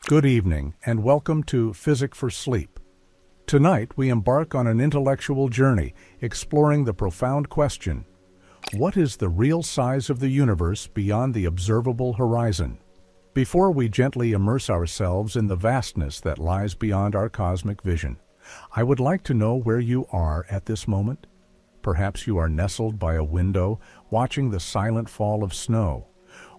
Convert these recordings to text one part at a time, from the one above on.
Good evening, and welcome to Physic for Sleep. Tonight, we embark on an intellectual journey exploring the profound question, what is the real size of the universe beyond the observable horizon? Before we gently immerse ourselves in the vastness that lies beyond our cosmic vision, I would like to know where you are at this moment. Perhaps you are nestled by a window, watching the silent fall of snow.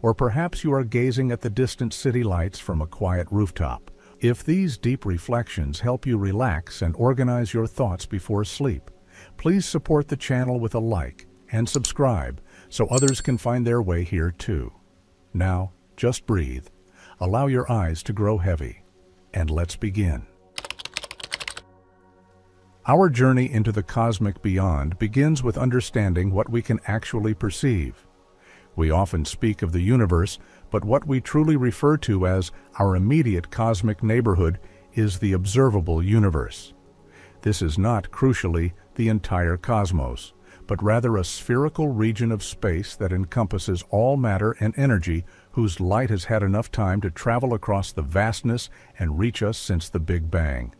Or perhaps you are gazing at the distant city lights from a quiet rooftop. If these deep reflections help you relax and organize your thoughts before sleep, please support the channel with a like and subscribe so others can find their way here too. Now, just breathe, allow your eyes to grow heavy, and let's begin. Our journey into the cosmic beyond begins with understanding what we can actually perceive. We often speak of the universe, but what we truly refer to as our immediate cosmic neighborhood is the observable universe. This is not, crucially, the entire cosmos, but rather a spherical region of space that encompasses all matter and energy whose light has had enough time to travel across the vastness and reach us since the Big Bang.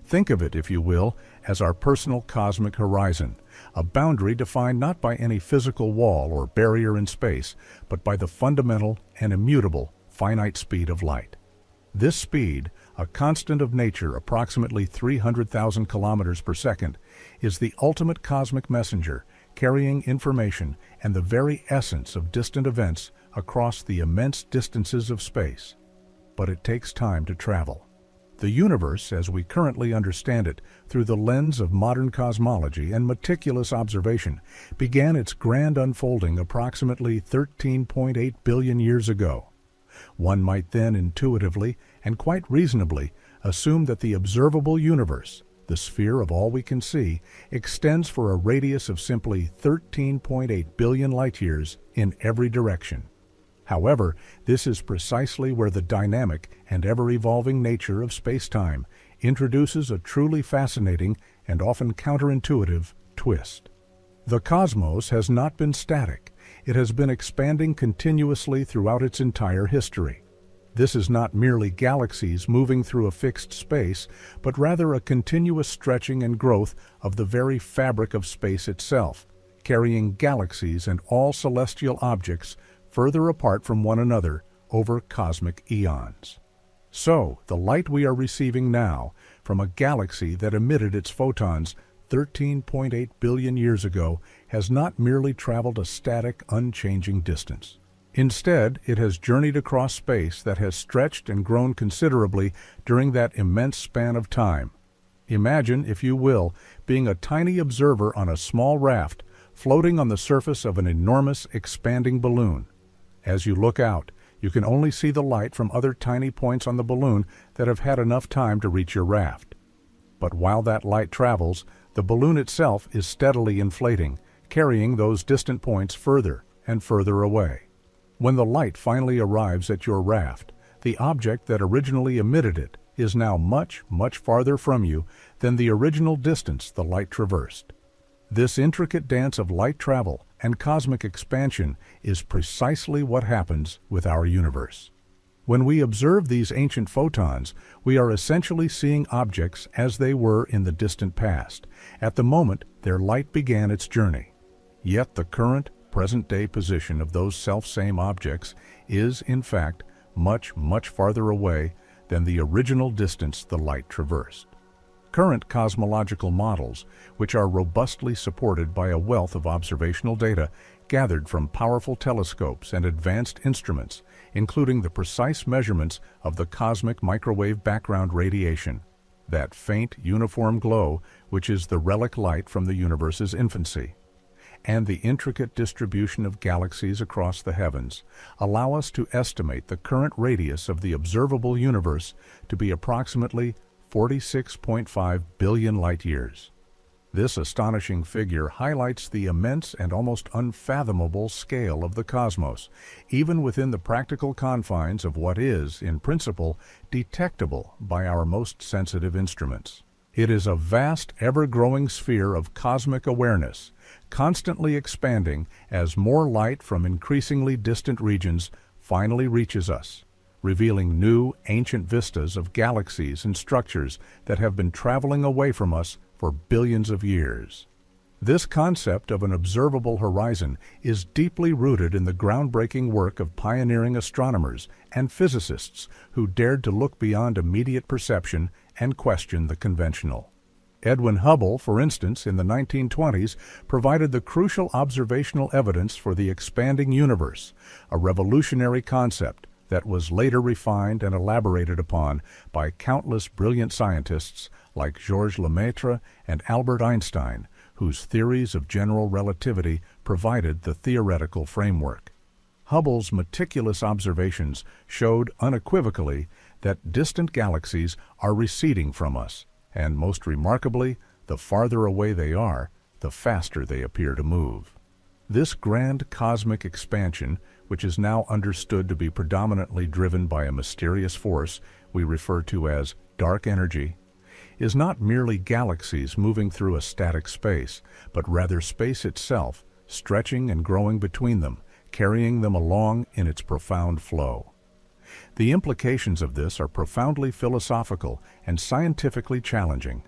Think of it, if you will, as our personal cosmic horizon, a boundary defined not by any physical wall or barrier in space, but by the fundamental and immutable finite speed of light. This speed, a constant of nature approximately 300,000 kilometers per second, is the ultimate cosmic messenger, carrying information and the very essence of distant events across the immense distances of space. But it takes time to travel. The universe, as we currently understand it through the lens of modern cosmology and meticulous observation, began its grand unfolding approximately 13.8 billion years ago. One might then intuitively, and quite reasonably, assume that the observable universe, the sphere of all we can see, extends for a radius of simply 13.8 billion light-years in every direction. However, this is precisely where the dynamic and ever-evolving nature of space-time introduces a truly fascinating and often counterintuitive twist. The cosmos has not been static. It has been expanding continuously throughout its entire history. This is not merely galaxies moving through a fixed space, but rather a continuous stretching and growth of the very fabric of space itself, carrying galaxies and all celestial objects further apart from one another over cosmic eons. So, the light we are receiving now from a galaxy that emitted its photons 13.8 billion years ago has not merely traveled a static, unchanging distance. Instead, it has journeyed across space that has stretched and grown considerably during that immense span of time. Imagine, if you will, being a tiny observer on a small raft floating on the surface of an enormous, expanding balloon. As you look out, you can only see the light from other tiny points on the balloon that have had enough time to reach your raft. But while that light travels, the balloon itself is steadily inflating, carrying those distant points further and further away. When the light finally arrives at your raft, the object that originally emitted it is now much, much farther from you than the original distance the light traversed. This intricate dance of light travel and cosmic expansion is precisely what happens with our universe. When we observe these ancient photons, we are essentially seeing objects as they were in the distant past, at the moment their light began its journey. Yet the current, present-day position of those self-same objects is, in fact, much, much farther away than the original distance the light traversed. Current cosmological models, which are robustly supported by a wealth of observational data gathered from powerful telescopes and advanced instruments, including the precise measurements of the cosmic microwave background radiation, that faint, uniform glow which is the relic light from the universe's infancy, and the intricate distribution of galaxies across the heavens, allow us to estimate the current radius of the observable universe to be approximately 46.5 billion light-years. This astonishing figure highlights the immense and almost unfathomable scale of the cosmos, even within the practical confines of what is, in principle, detectable by our most sensitive instruments. It is a vast, ever-growing sphere of cosmic awareness, constantly expanding as more light from increasingly distant regions finally reaches us, revealing new, ancient vistas of galaxies and structures that have been traveling away from us for billions of years. This concept of an observable horizon is deeply rooted in the groundbreaking work of pioneering astronomers and physicists who dared to look beyond immediate perception and question the conventional. Edwin Hubble, for instance, in the 1920s, provided the crucial observational evidence for the expanding universe, a revolutionary concept that was later refined and elaborated upon by countless brilliant scientists like Georges Lemaitre and Albert Einstein, whose theories of general relativity provided the theoretical framework. Hubble's meticulous observations showed unequivocally that distant galaxies are receding from us, and most remarkably, the farther away they are, the faster they appear to move. This grand cosmic expansion, which is now understood to be predominantly driven by a mysterious force we refer to as dark energy, is not merely galaxies moving through a static space, but rather space itself, stretching and growing between them, carrying them along in its profound flow. The implications of this are profoundly philosophical and scientifically challenging.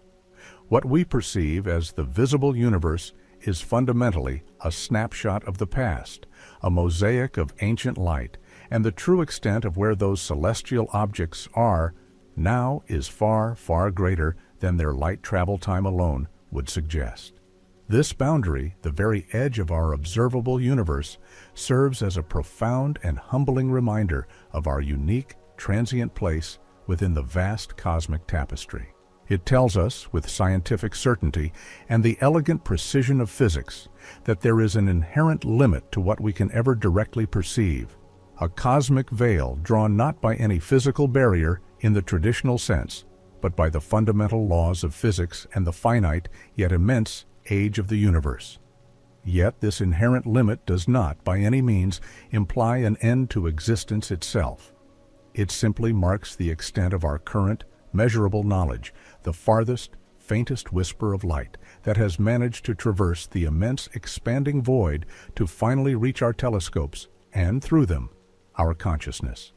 What we perceive as the visible universe is fundamentally a snapshot of the past, a mosaic of ancient light, and the true extent of where those celestial objects are now is far, far greater than their light travel time alone would suggest. This boundary, the very edge of our observable universe, serves as a profound and humbling reminder of our unique, transient place within the vast cosmic tapestry. It tells us, with scientific certainty and the elegant precision of physics, that there is an inherent limit to what we can ever directly perceive, a cosmic veil drawn not by any physical barrier in the traditional sense, but by the fundamental laws of physics and the finite yet immense age of the universe. Yet this inherent limit does not, by any means, imply an end to existence itself. It simply marks the extent of our current, measurable knowledge, the farthest, faintest whisper of light that has managed to traverse the immense expanding void to finally reach our telescopes and, through them, our consciousness.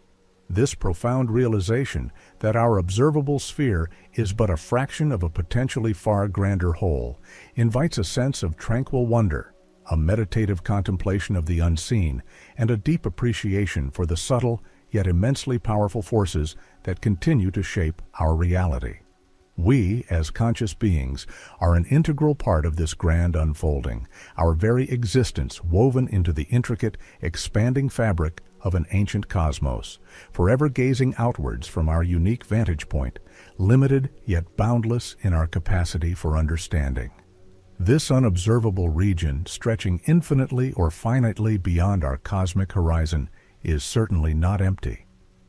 This profound realization that our observable sphere is but a fraction of a potentially far grander whole invites a sense of tranquil wonder, a meditative contemplation of the unseen, and a deep appreciation for the subtle yet immensely powerful forces that continue to shape our reality. We, as conscious beings, are an integral part of this grand unfolding, our very existence woven into the intricate, expanding fabric of an ancient cosmos, forever gazing outwards from our unique vantage point, limited yet boundless in our capacity for understanding. This unobservable region, stretching infinitely or finitely beyond our cosmic horizon, is certainly not empty.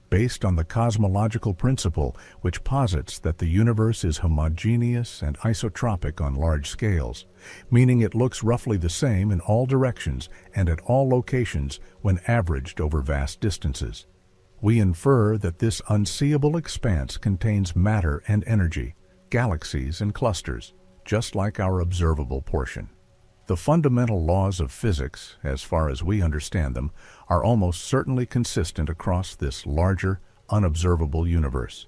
Based on the cosmological principle which posits that the universe is homogeneous and isotropic on large scales, meaning it looks roughly the same in all directions and at all locations when averaged over vast distances, we infer that this unseeable expanse contains matter and energy, galaxies and clusters, just like our observable portion. The fundamental laws of physics, as far as we understand them, are almost certainly consistent across this larger, unobservable universe.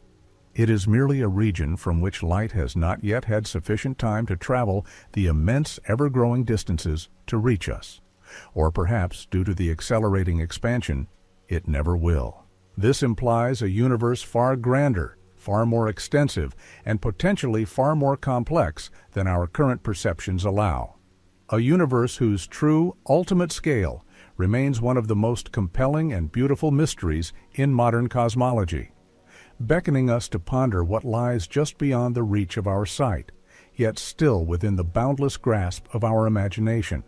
It is merely a region from which light has not yet had sufficient time to travel the immense, ever-growing distances to reach us. Or perhaps, due to the accelerating expansion, it never will. This implies a universe far grander, far more extensive, and potentially far more complex than our current perceptions allow. A universe whose true, ultimate scale remains one of the most compelling and beautiful mysteries in modern cosmology, beckoning us to ponder what lies just beyond the reach of our sight, yet still within the boundless grasp of our imagination.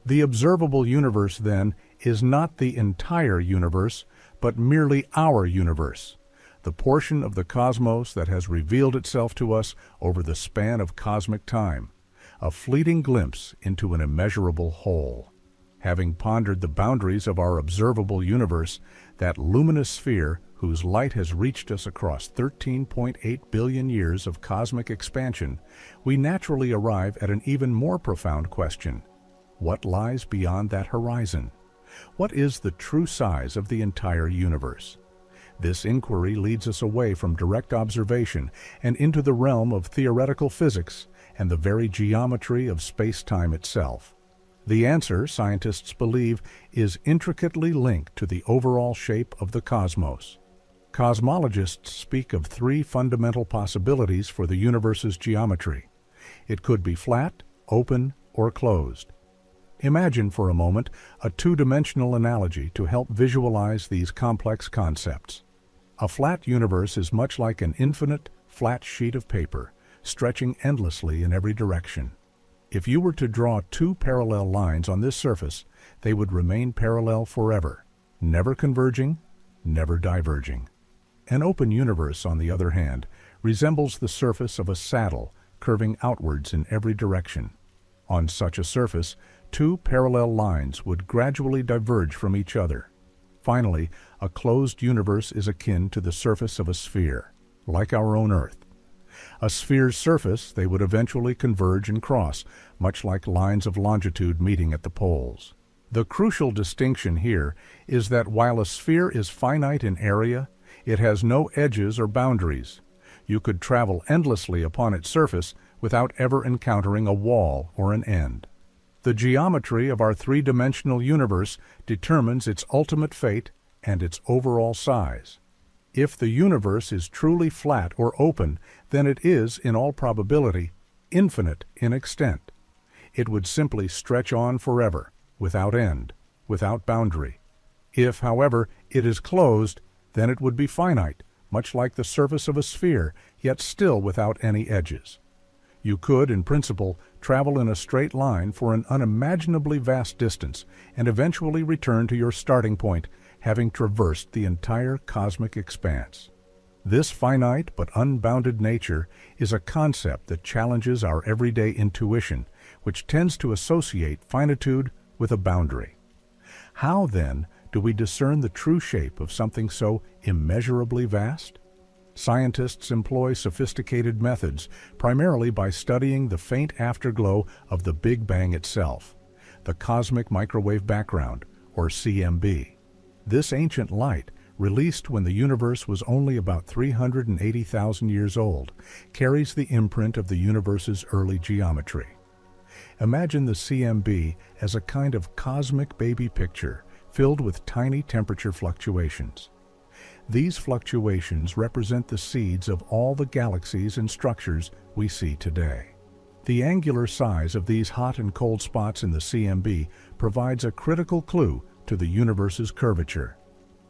The observable universe, then, is not the entire universe, but merely our universe, the portion of the cosmos that has revealed itself to us over the span of cosmic time, a fleeting glimpse into an immeasurable whole. Having pondered the boundaries of our observable universe, that luminous sphere whose light has reached us across 13.8 billion years of cosmic expansion, we naturally arrive at an even more profound question. What lies beyond that horizon? What is the true size of the entire universe? This inquiry leads us away from direct observation and into the realm of theoretical physics and the very geometry of space-time itself. The answer, scientists believe, is intricately linked to the overall shape of the cosmos. Cosmologists speak of three fundamental possibilities for the universe's geometry. It could be flat, open, or closed. Imagine for a moment a two-dimensional analogy to help visualize these complex concepts. A flat universe is much like an infinite, flat sheet of paper, stretching endlessly in every direction. If you were to draw two parallel lines on this surface, they would remain parallel forever, never converging, never diverging. An open universe, on the other hand, resembles the surface of a saddle, curving outwards in every direction. On such a surface, two parallel lines would gradually diverge from each other. Finally, a closed universe is akin to the surface of a sphere, like our own Earth. A sphere's surface, they would eventually converge and cross, much like lines of longitude meeting at the poles. The crucial distinction here is that while a sphere is finite in area, it has no edges or boundaries. You could travel endlessly upon its surface without ever encountering a wall or an end. The geometry of our three-dimensional universe determines its ultimate fate and its overall size. If the universe is truly flat or open, then it is, in all probability, infinite in extent. It would simply stretch on forever, without end, without boundary. If, however, it is closed, then it would be finite, much like the surface of a sphere, yet still without any edges. You could, in principle, travel in a straight line for an unimaginably vast distance and eventually return to your starting point, having traversed the entire cosmic expanse. This finite but unbounded nature is a concept that challenges our everyday intuition, which tends to associate finitude with a boundary. How, then, do we discern the true shape of something so immeasurably vast? Scientists employ sophisticated methods, primarily by studying the faint afterglow of the Big Bang itself, the cosmic microwave background, or CMB. This ancient light, released when the universe was only about 380,000 years old, carries the imprint of the universe's early geometry. Imagine the CMB as a kind of cosmic baby picture filled with tiny temperature fluctuations. These fluctuations represent the seeds of all the galaxies and structures we see today. The angular size of these hot and cold spots in the CMB provides a critical clue to the universe's curvature.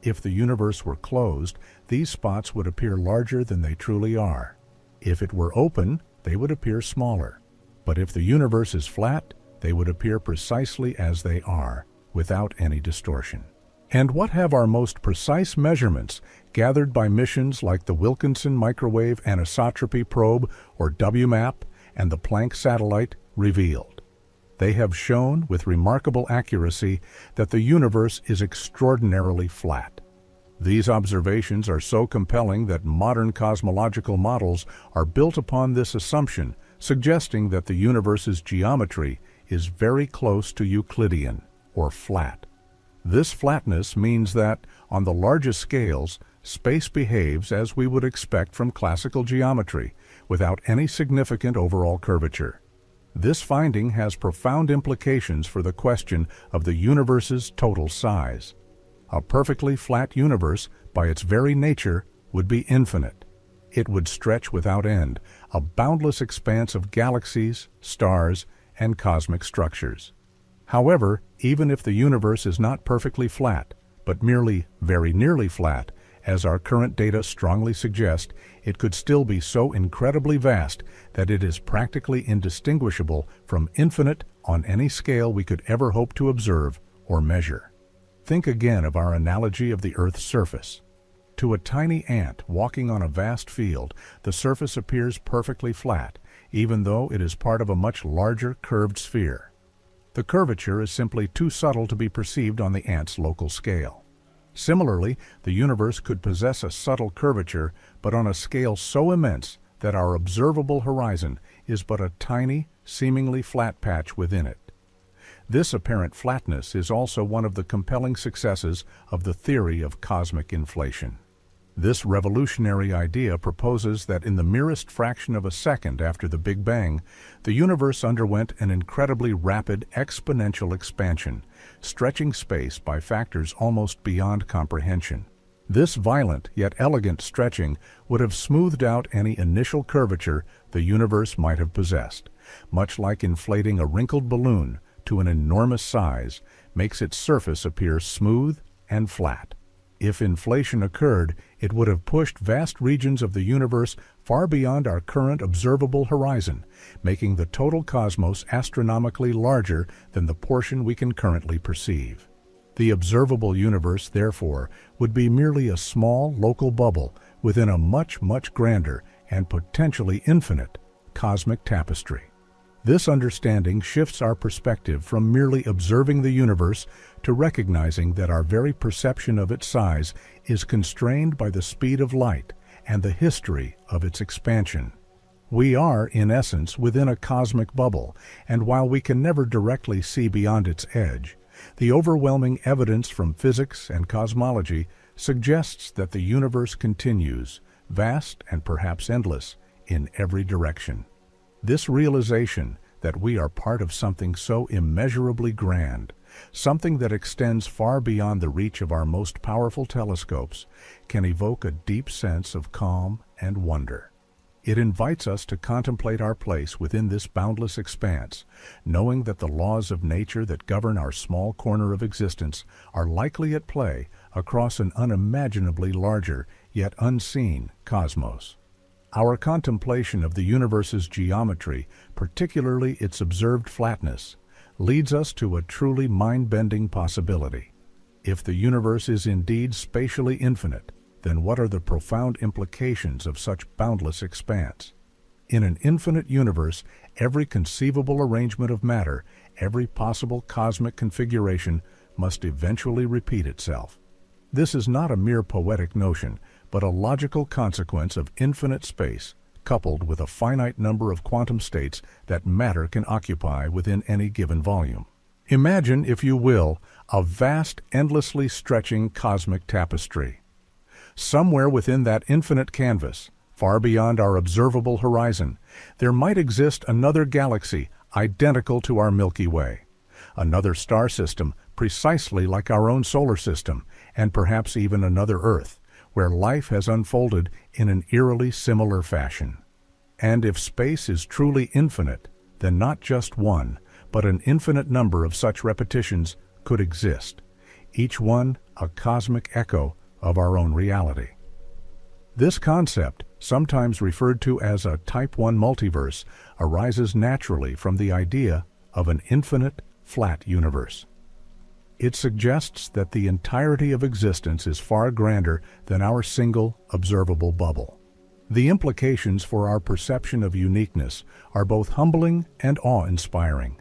If the universe were closed, these spots would appear larger than they truly are. If it were open, they would appear smaller. But if the universe is flat, they would appear precisely as they are, without any distortion. And what have our most precise measurements, gathered by missions like the Wilkinson Microwave Anisotropy Probe, or WMAP, and the Planck satellite, revealed? They have shown, with remarkable accuracy, that the universe is extraordinarily flat. These observations are so compelling that modern cosmological models are built upon this assumption, suggesting that the universe's geometry is very close to Euclidean, or flat. This flatness means that, on the largest scales, space behaves as we would expect from classical geometry, without any significant overall curvature. This finding has profound implications for the question of the universe's total size. A perfectly flat universe, by its very nature, would be infinite. It would stretch without end, a boundless expanse of galaxies, stars, and cosmic structures. However, even if the universe is not perfectly flat, but merely very nearly flat, as our current data strongly suggest, it could still be so incredibly vast that it is practically indistinguishable from infinite on any scale we could ever hope to observe or measure. Think again of our analogy of the Earth's surface. To a tiny ant walking on a vast field, the surface appears perfectly flat, even though it is part of a much larger curved sphere. The curvature is simply too subtle to be perceived on the ant's local scale. Similarly, the universe could possess a subtle curvature, but on a scale so immense that our observable horizon is but a tiny, seemingly flat patch within it. This apparent flatness is also one of the compelling successes of the theory of cosmic inflation. This revolutionary idea proposes that in the merest fraction of a second after the Big Bang, the universe underwent an incredibly rapid exponential expansion, stretching space by factors almost beyond comprehension. This violent yet elegant stretching would have smoothed out any initial curvature the universe might have possessed, much like inflating a wrinkled balloon to an enormous size makes its surface appear smooth and flat. If inflation occurred, it would have pushed vast regions of the universe far beyond our current observable horizon, making the total cosmos astronomically larger than the portion we can currently perceive. The observable universe, therefore, would be merely a small local bubble within a much, much grander and potentially infinite cosmic tapestry. This understanding shifts our perspective from merely observing the universe to recognizing that our very perception of its size is constrained by the speed of light and the history of its expansion. We are, in essence, within a cosmic bubble, and while we can never directly see beyond its edge, the overwhelming evidence from physics and cosmology suggests that the universe continues, vast and perhaps endless, in every direction. This realization that we are part of something so immeasurably grand, something that extends far beyond the reach of our most powerful telescopes, can evoke a deep sense of calm and wonder. It invites us to contemplate our place within this boundless expanse, knowing that the laws of nature that govern our small corner of existence are likely at play across an unimaginably larger, yet unseen, cosmos. Our contemplation of the universe's geometry, particularly its observed flatness, leads us to a truly mind-bending possibility. If the universe is indeed spatially infinite, then what are the profound implications of such boundless expanse? In an infinite universe, every conceivable arrangement of matter, every possible cosmic configuration, must eventually repeat itself. This is not a mere poetic notion, but a logical consequence of infinite space, coupled with a finite number of quantum states that matter can occupy within any given volume. Imagine, if you will, a vast, endlessly stretching cosmic tapestry. Somewhere within that infinite canvas, far beyond our observable horizon, there might exist another galaxy identical to our Milky Way, another star system precisely like our own solar system, and perhaps even another Earth, where life has unfolded in an eerily similar fashion. And if space is truly infinite, then not just one, but an infinite number of such repetitions could exist, each one a cosmic echo of our own reality. This concept, sometimes referred to as a Type 1 multiverse, arises naturally from the idea of an infinite, flat universe. It suggests that the entirety of existence is far grander than our single, observable bubble. The implications for our perception of uniqueness are both humbling and awe-inspiring.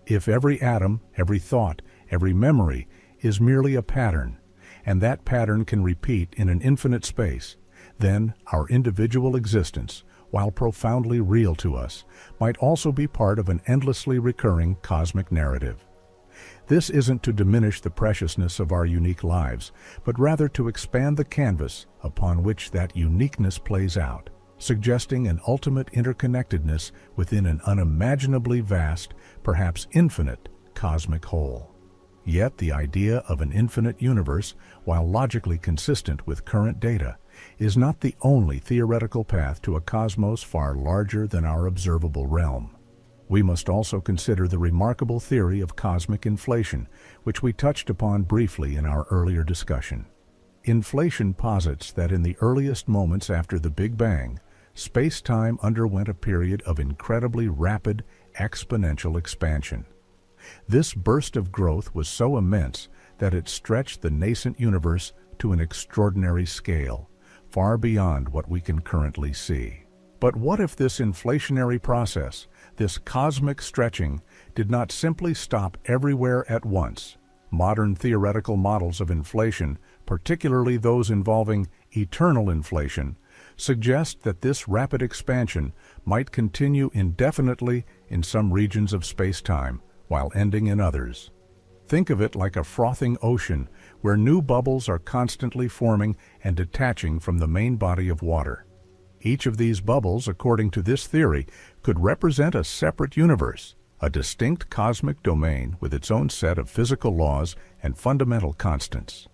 If every atom, every thought, every memory is merely a pattern, and that pattern can repeat in an infinite space, then our individual existence, while profoundly real to us, might also be part of an endlessly recurring cosmic narrative. This isn't to diminish the preciousness of our unique lives, but rather to expand the canvas upon which that uniqueness plays out, suggesting an ultimate interconnectedness within an unimaginably vast, perhaps infinite, cosmic whole. Yet the idea of an infinite universe, while logically consistent with current data, is not the only theoretical path to a cosmos far larger than our observable realm. We must also consider the remarkable theory of cosmic inflation, which we touched upon briefly in our earlier discussion. Inflation posits that in the earliest moments after the Big Bang, space-time underwent a period of incredibly rapid, exponential expansion. This burst of growth was so immense that it stretched the nascent universe to an extraordinary scale, far beyond what we can currently see. But what if this inflationary process, this cosmic stretching, did not simply stop everywhere at once? Modern theoretical models of inflation, particularly those involving eternal inflation, suggest that this rapid expansion might continue indefinitely in some regions of space-time, while ending in others. Think of it like a frothing ocean where new bubbles are constantly forming and detaching from the main body of water. Each of these bubbles, according to this theory, could represent a separate universe, a distinct cosmic domain with its own set of physical laws and fundamental constants.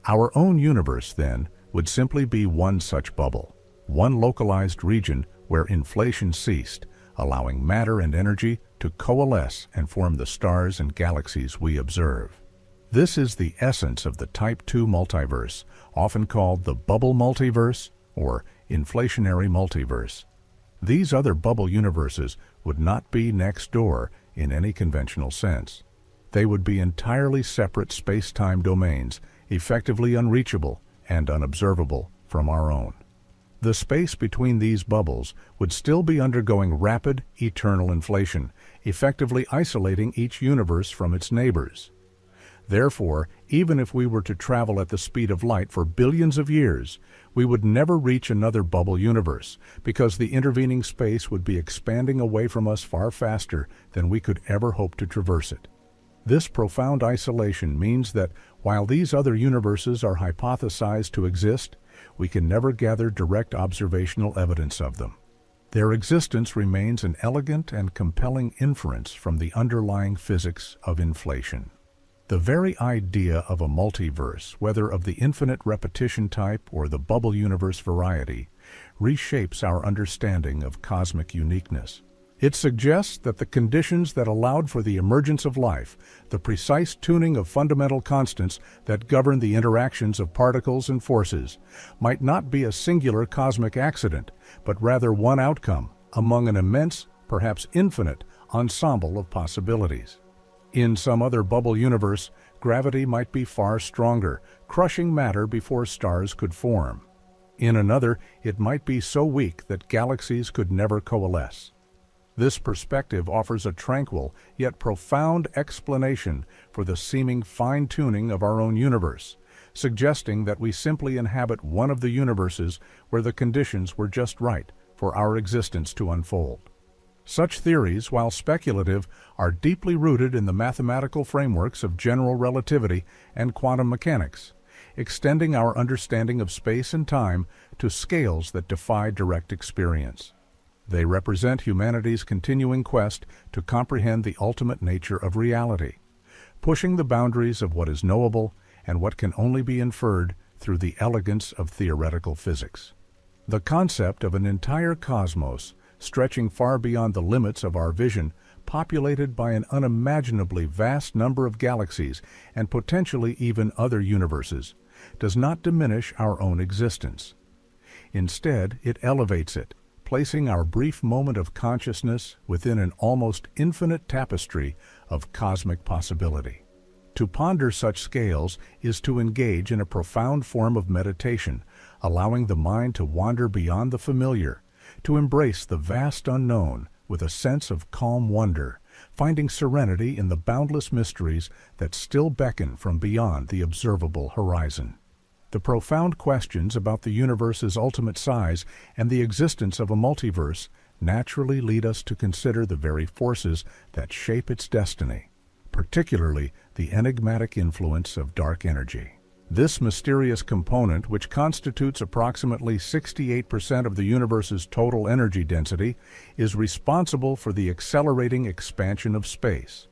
Our own universe, then, would simply be one such bubble, one localized region where inflation ceased, allowing matter and energy to coalesce and form the stars and galaxies we observe. This is the essence of the Type II multiverse, often called the bubble multiverse or inflationary multiverse. These other bubble universes would not be next door in any conventional sense. They would be entirely separate space-time domains, effectively unreachable and unobservable from our own. The space between these bubbles would still be undergoing rapid, eternal inflation, effectively isolating each universe from its neighbors. Therefore, even if we were to travel at the speed of light for billions of years, we would never reach another bubble universe, because the intervening space would be expanding away from us far faster than we could ever hope to traverse it. This profound isolation means that while these other universes are hypothesized to exist, we can never gather direct observational evidence of them. Their existence remains an elegant and compelling inference from the underlying physics of inflation. The very idea of a multiverse, whether of the infinite repetition type or the bubble universe variety, reshapes our understanding of cosmic uniqueness. It suggests that the conditions that allowed for the emergence of life, the precise tuning of fundamental constants that govern the interactions of particles and forces, might not be a singular cosmic accident, but rather one outcome among an immense, perhaps infinite, ensemble of possibilities. In some other bubble universe, gravity might be far stronger, crushing matter before stars could form. In another, it might be so weak that galaxies could never coalesce. This perspective offers a tranquil yet profound explanation for the seeming fine-tuning of our own universe, suggesting that we simply inhabit one of the universes where the conditions were just right for our existence to unfold. Such theories, while speculative, are deeply rooted in the mathematical frameworks of general relativity and quantum mechanics, extending our understanding of space and time to scales that defy direct experience. They represent humanity's continuing quest to comprehend the ultimate nature of reality, pushing the boundaries of what is knowable and what can only be inferred through the elegance of theoretical physics. The concept of an entire cosmos, stretching far beyond the limits of our vision, populated by an unimaginably vast number of galaxies and potentially even other universes, does not diminish our own existence. Instead, it elevates it, placing our brief moment of consciousness within an almost infinite tapestry of cosmic possibility. To ponder such scales is to engage in a profound form of meditation, allowing the mind to wander beyond the familiar, to embrace the vast unknown with a sense of calm wonder, finding serenity in the boundless mysteries that still beckon from beyond the observable horizon. The profound questions about the universe's ultimate size and the existence of a multiverse naturally lead us to consider the very forces that shape its destiny, particularly the enigmatic influence of dark energy. This mysterious component, which constitutes approximately 68% of the universe's total energy density, is responsible for the accelerating expansion of space.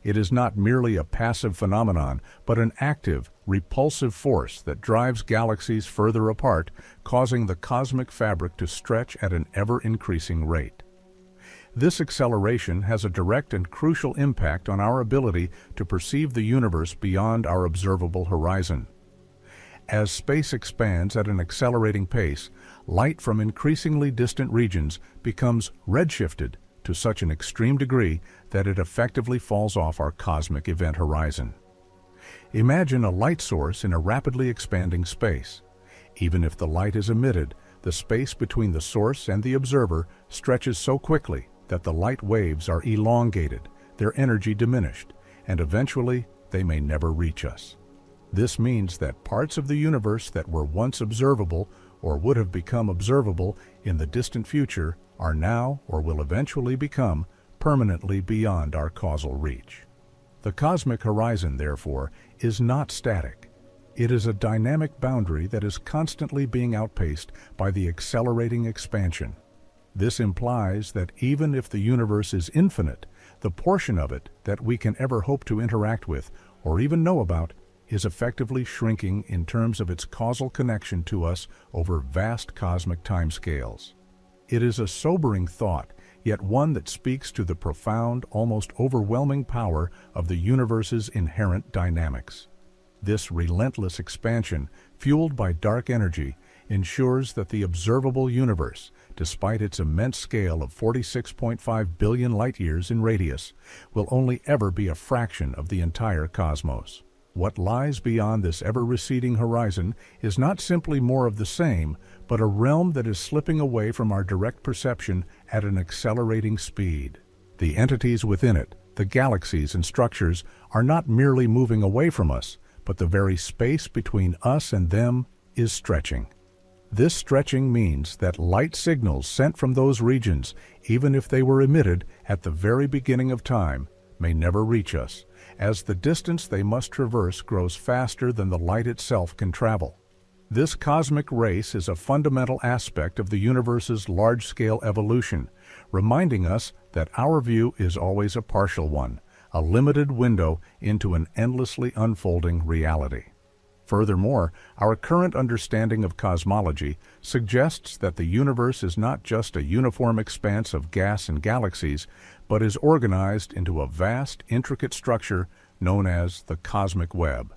It is not merely a passive phenomenon, but an active, repulsive force that drives galaxies further apart, causing the cosmic fabric to stretch at an ever-increasing rate. This acceleration has a direct and crucial impact on our ability to perceive the universe beyond our observable horizon. As space expands at an accelerating pace, light from increasingly distant regions becomes redshifted to such an extreme degree that it effectively falls off our cosmic event horizon. Imagine a light source in a rapidly expanding space. Even if the light is emitted, the space between the source and the observer stretches so quickly that the light waves are elongated, their energy diminished, and eventually they may never reach us. This means that parts of the universe that were once observable or would have become observable in the distant future are now or will eventually become permanently beyond our causal reach. The cosmic horizon, therefore, is not static. It is a dynamic boundary that is constantly being outpaced by the accelerating expansion. This implies that even if the universe is infinite, the portion of it that we can ever hope to interact with or even know about is effectively shrinking in terms of its causal connection to us over vast cosmic timescales. It is a sobering thought, yet one that speaks to the profound, almost overwhelming power of the universe's inherent dynamics. This relentless expansion, fueled by dark energy, ensures that the observable universe, despite its immense scale of 46.5 billion light-years in radius, will only ever be a fraction of the entire cosmos. What lies beyond this ever-receding horizon is not simply more of the same, but a realm that is slipping away from our direct perception at an accelerating speed. The entities within it, the galaxies and structures, are not merely moving away from us, but the very space between us and them is stretching. This stretching means that light signals sent from those regions, even if they were emitted at the very beginning of time, may never reach us, as the distance they must traverse grows faster than the light itself can travel. This cosmic race is a fundamental aspect of the universe's large-scale evolution, reminding us that our view is always a partial one, a limited window into an endlessly unfolding reality. Furthermore, our current understanding of cosmology suggests that the universe is not just a uniform expanse of gas and galaxies, but is organized into a vast, intricate structure known as the cosmic web.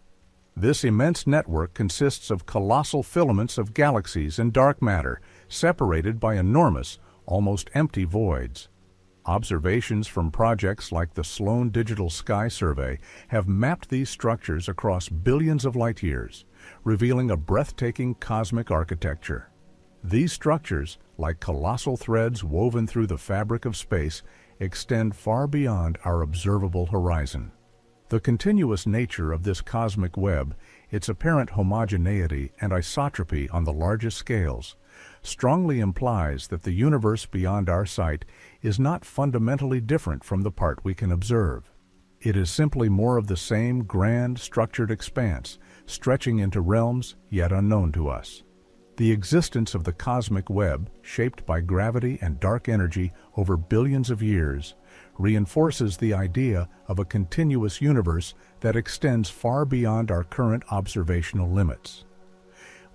This immense network consists of colossal filaments of galaxies and dark matter, separated by enormous, almost empty voids. Observations from projects like the Sloan Digital Sky Survey have mapped these structures across billions of light-years, revealing a breathtaking cosmic architecture. These structures, like colossal threads woven through the fabric of space, extend far beyond our observable horizon. The continuous nature of this cosmic web, its apparent homogeneity and isotropy on the largest scales, strongly implies that the universe beyond our sight is not fundamentally different from the part we can observe. It is simply more of the same grand, structured expanse, stretching into realms yet unknown to us. The existence of the cosmic web, shaped by gravity and dark energy over billions of years, reinforces the idea of a continuous universe that extends far beyond our current observational limits.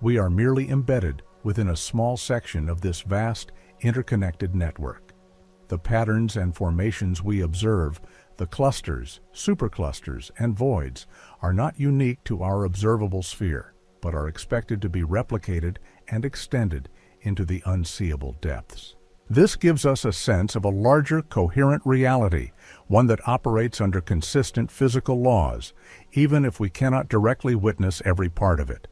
We are merely embedded within a small section of this vast, interconnected network. The patterns and formations we observe, the clusters, superclusters, and voids, are not unique to our observable sphere, but are expected to be replicated and extended into the unseeable depths. This gives us a sense of a larger, coherent reality, one that operates under consistent physical laws, even if we cannot directly witness every part of it.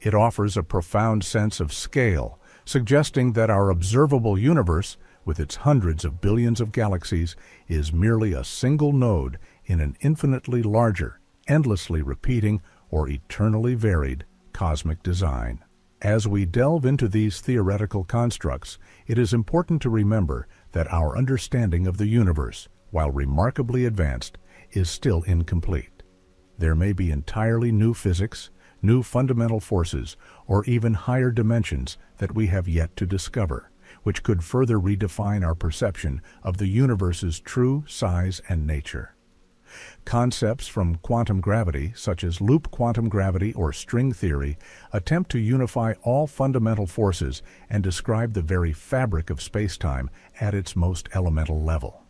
It offers a profound sense of scale, suggesting that our observable universe, with its hundreds of billions of galaxies, is merely a single node in an infinitely larger, endlessly repeating, or eternally varied cosmic design. As we delve into these theoretical constructs, it is important to remember that our understanding of the universe, while remarkably advanced, is still incomplete. There may be entirely new physics, new fundamental forces, or even higher dimensions that we have yet to discover, which could further redefine our perception of the universe's true size and nature. Concepts from quantum gravity, such as loop quantum gravity or string theory, attempt to unify all fundamental forces and describe the very fabric of spacetime at its most elemental level.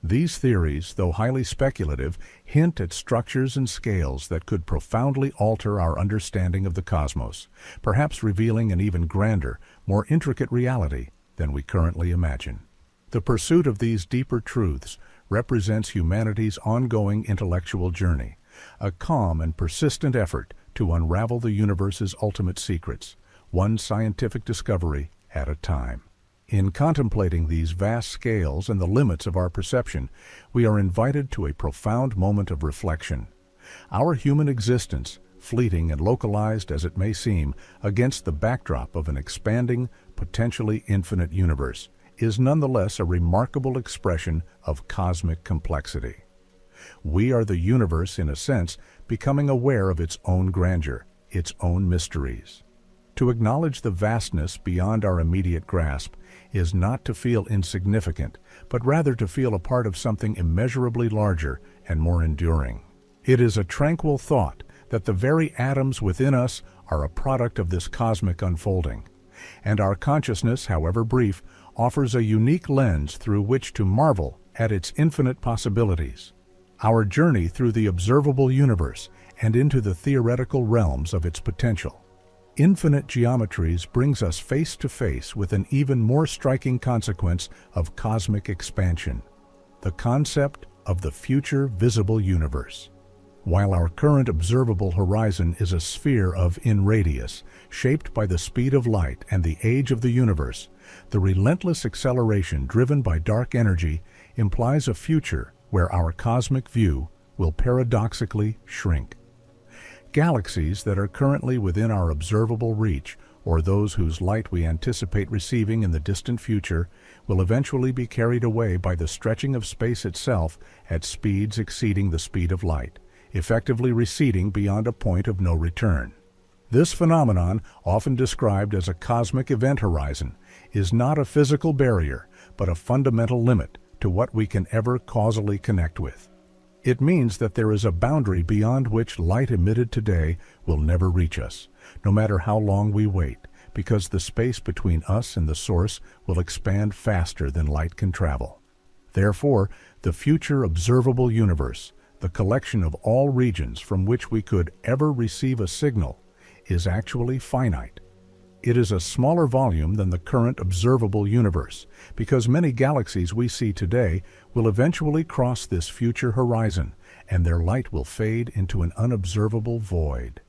These theories, though highly speculative, hint at structures and scales that could profoundly alter our understanding of the cosmos, perhaps revealing an even grander, more intricate reality than we currently imagine. The pursuit of these deeper truths represents humanity's ongoing intellectual journey, a calm and persistent effort to unravel the universe's ultimate secrets, one scientific discovery at a time. In contemplating these vast scales and the limits of our perception, we are invited to a profound moment of reflection. Our human existence, fleeting and localized as it may seem against the backdrop of an expanding, potentially infinite universe, is nonetheless a remarkable expression of cosmic complexity. We are the universe, in a sense, becoming aware of its own grandeur, its own mysteries. To acknowledge the vastness beyond our immediate grasp is not to feel insignificant, but rather to feel a part of something immeasurably larger and more enduring. It is a tranquil thought that the very atoms within us are a product of this cosmic unfolding, and our consciousness, however brief, offers a unique lens through which to marvel at its infinite possibilities. Our journey through the observable universe and into the theoretical realms of its potential. Infinite geometries brings us face to face with an even more striking consequence of cosmic expansion, the concept of the future visible universe. While our current observable horizon is a sphere in radius, shaped by the speed of light and the age of the universe, the relentless acceleration driven by dark energy implies a future where our cosmic view will paradoxically shrink. Galaxies that are currently within our observable reach, or those whose light we anticipate receiving in the distant future, will eventually be carried away by the stretching of space itself at speeds exceeding the speed of light, effectively receding beyond a point of no return. This phenomenon, often described as a cosmic event horizon, is not a physical barrier, but a fundamental limit to what we can ever causally connect with. It means that there is a boundary beyond which light emitted today will never reach us, no matter how long we wait, because the space between us and the source will expand faster than light can travel. Therefore, the future observable universe, the collection of all regions from which we could ever receive a signal, is actually finite. It is a smaller volume than the current observable universe, because many galaxies we see today will eventually cross this future horizon, and their light will fade into an unobservable void.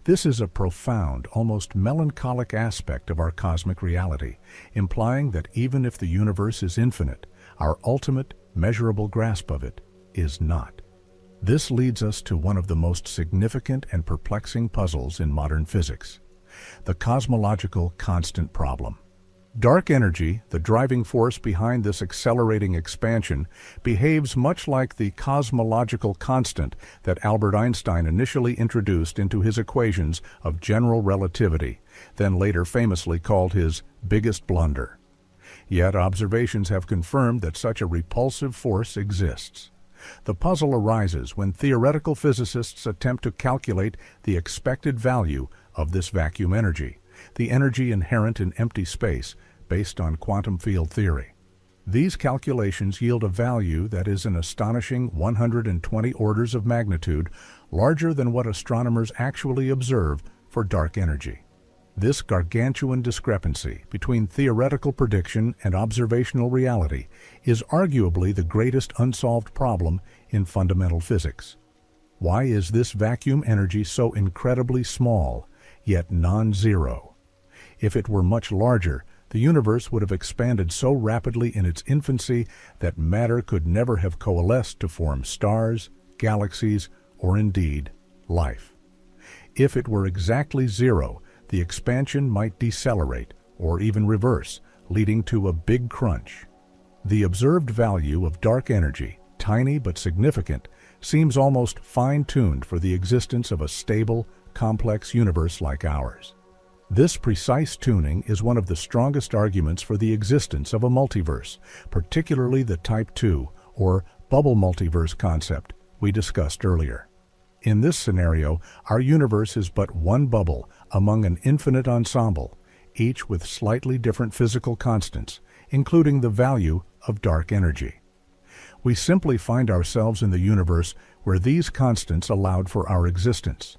This is a profound, almost melancholic aspect of our cosmic reality, implying that even if the universe is infinite, our ultimate, measurable grasp of it is not. This leads us to one of the most significant and perplexing puzzles in modern physics: the cosmological constant problem. Dark energy, the driving force behind this accelerating expansion, behaves much like the cosmological constant that Albert Einstein initially introduced into his equations of general relativity, then later famously called his biggest blunder. Yet observations have confirmed that such a repulsive force exists. The puzzle arises when theoretical physicists attempt to calculate the expected value of this vacuum energy, the energy inherent in empty space, based on quantum field theory. These calculations yield a value that is an astonishing 120 orders of magnitude larger than what astronomers actually observe for dark energy. This gargantuan discrepancy between theoretical prediction and observational reality is arguably the greatest unsolved problem in fundamental physics. Why is this vacuum energy so incredibly small, yet non-zero? If it were much larger, the universe would have expanded so rapidly in its infancy that matter could never have coalesced to form stars, galaxies, or indeed, life. If it were exactly zero, the expansion might decelerate or even reverse, leading to a big crunch. The observed value of dark energy, tiny but significant, seems almost fine-tuned for the existence of a stable, complex universe like ours. This precise tuning is one of the strongest arguments for the existence of a multiverse, particularly the Type 2, or bubble multiverse concept we discussed earlier. In this scenario, our universe is but one bubble among an infinite ensemble, each with slightly different physical constants, including the value of dark energy. We simply find ourselves in the universe where these constants allowed for our existence.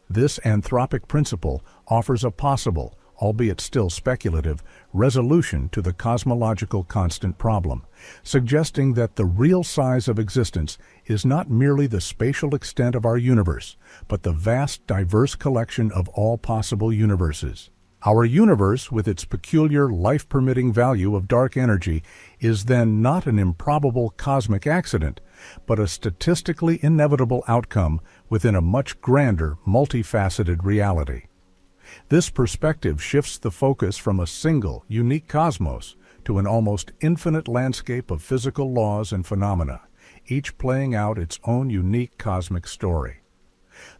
This anthropic principle offers a possible, albeit still speculative, resolution to the cosmological constant problem, suggesting that the real size of existence is not merely the spatial extent of our universe, but the vast, diverse collection of all possible universes. Our universe, with its peculiar life-permitting value of dark energy, is then not an improbable cosmic accident, but a statistically inevitable outcome within a much grander, multifaceted reality. This perspective shifts the focus from a single, unique cosmos to an almost infinite landscape of physical laws and phenomena, each playing out its own unique cosmic story.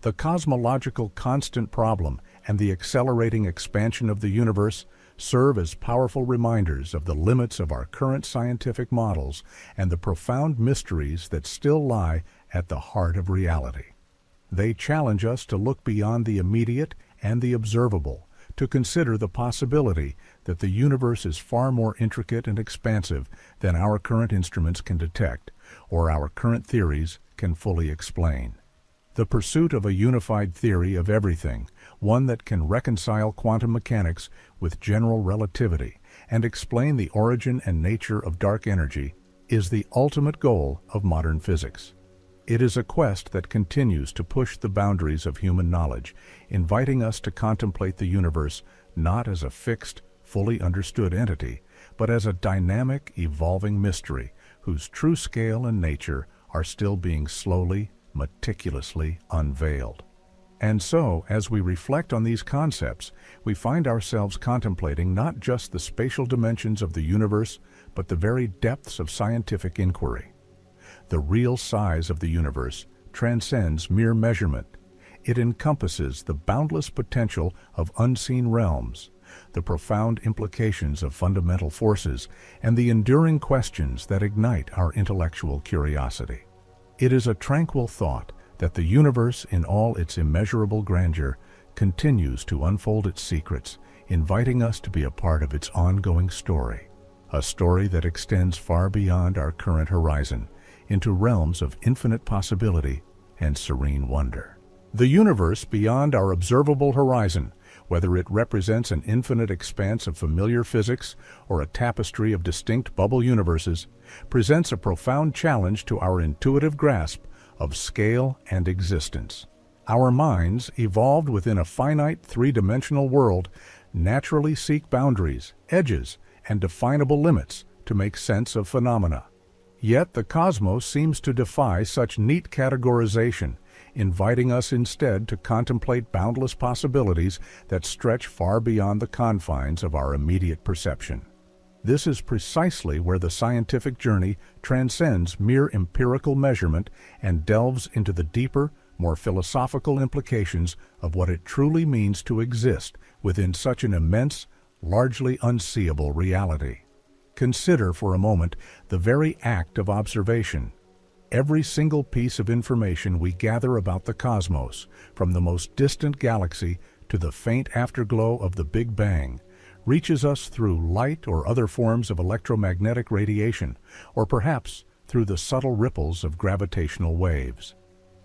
The cosmological constant problem and the accelerating expansion of the universe serve as powerful reminders of the limits of our current scientific models and the profound mysteries that still lie at the heart of reality. They challenge us to look beyond the immediate and the observable, to consider the possibility that the universe is far more intricate and expansive than our current instruments can detect or our current theories can fully explain. The pursuit of a unified theory of everything, one that can reconcile quantum mechanics with general relativity and explain the origin and nature of dark energy, is the ultimate goal of modern physics. It is a quest that continues to push the boundaries of human knowledge, inviting us to contemplate the universe not as a fixed, fully understood entity, but as a dynamic, evolving mystery whose true scale and nature are still being slowly, meticulously unveiled. And so, as we reflect on these concepts, we find ourselves contemplating not just the spatial dimensions of the universe, but the very depths of scientific inquiry. The real size of the universe transcends mere measurement. It encompasses the boundless potential of unseen realms, the profound implications of fundamental forces, and the enduring questions that ignite our intellectual curiosity. It is a tranquil thought that the universe, in all its immeasurable grandeur, continues to unfold its secrets, inviting us to be a part of its ongoing story, a story that extends far beyond our current horizon, into realms of infinite possibility and serene wonder. The universe beyond our observable horizon, whether it represents an infinite expanse of familiar physics or a tapestry of distinct bubble universes, presents a profound challenge to our intuitive grasp of scale and existence. Our minds, evolved within a finite three-dimensional world, naturally seek boundaries, edges, and definable limits to make sense of phenomena. Yet the cosmos seems to defy such neat categorization, inviting us instead to contemplate boundless possibilities that stretch far beyond the confines of our immediate perception. This is precisely where the scientific journey transcends mere empirical measurement and delves into the deeper, more philosophical implications of what it truly means to exist within such an immense, largely unseeable reality. Consider for a moment the very act of observation. Every single piece of information we gather about the cosmos, from the most distant galaxy to the faint afterglow of the Big Bang, reaches us through light or other forms of electromagnetic radiation, or perhaps through the subtle ripples of gravitational waves.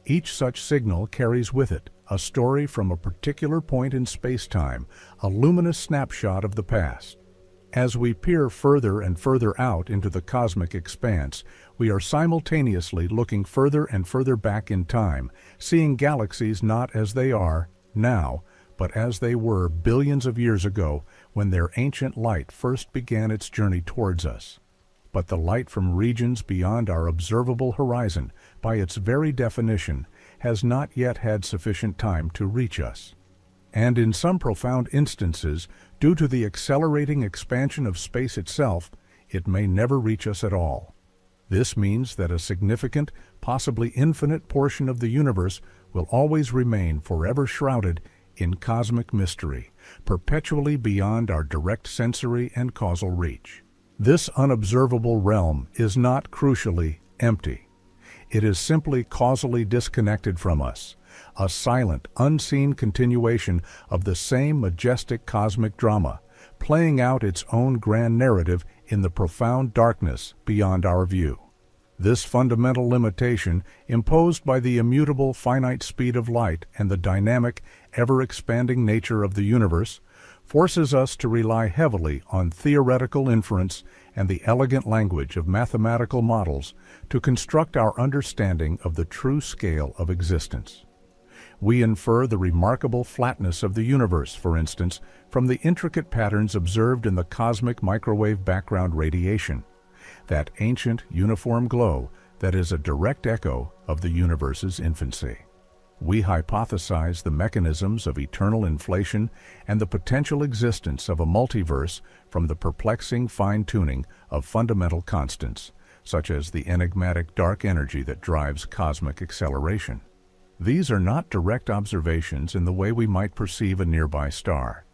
Each such signal carries with it a story from a particular point in space-time, a luminous snapshot of the past. As we peer further and further out into the cosmic expanse, we are simultaneously looking further and further back in time, seeing galaxies not as they are now, but as they were billions of years ago when their ancient light first began its journey towards us. But the light from regions beyond our observable horizon, by its very definition, has not yet had sufficient time to reach us. And in some profound instances, due to the accelerating expansion of space itself, it may never reach us at all. This means that a significant, possibly infinite portion of the universe will always remain forever shrouded in cosmic mystery, perpetually beyond our direct sensory and causal reach. This unobservable realm is not crucially empty. It is simply causally disconnected from us, a silent, unseen continuation of the same majestic cosmic drama, playing out its own grand narrative in the profound darkness beyond our view. This fundamental limitation, imposed by the immutable finite speed of light and the dynamic, ever-expanding nature of the universe, forces us to rely heavily on theoretical inference and the elegant language of mathematical models to construct our understanding of the true scale of existence. We infer the remarkable flatness of the universe, for instance, from the intricate patterns observed in the cosmic microwave background radiation, that ancient, uniform glow that is a direct echo of the universe's infancy. We hypothesize the mechanisms of eternal inflation and the potential existence of a multiverse from the perplexing fine-tuning of fundamental constants, such as the enigmatic dark energy that drives cosmic acceleration. These are not direct observations in the way we might perceive a nearby star.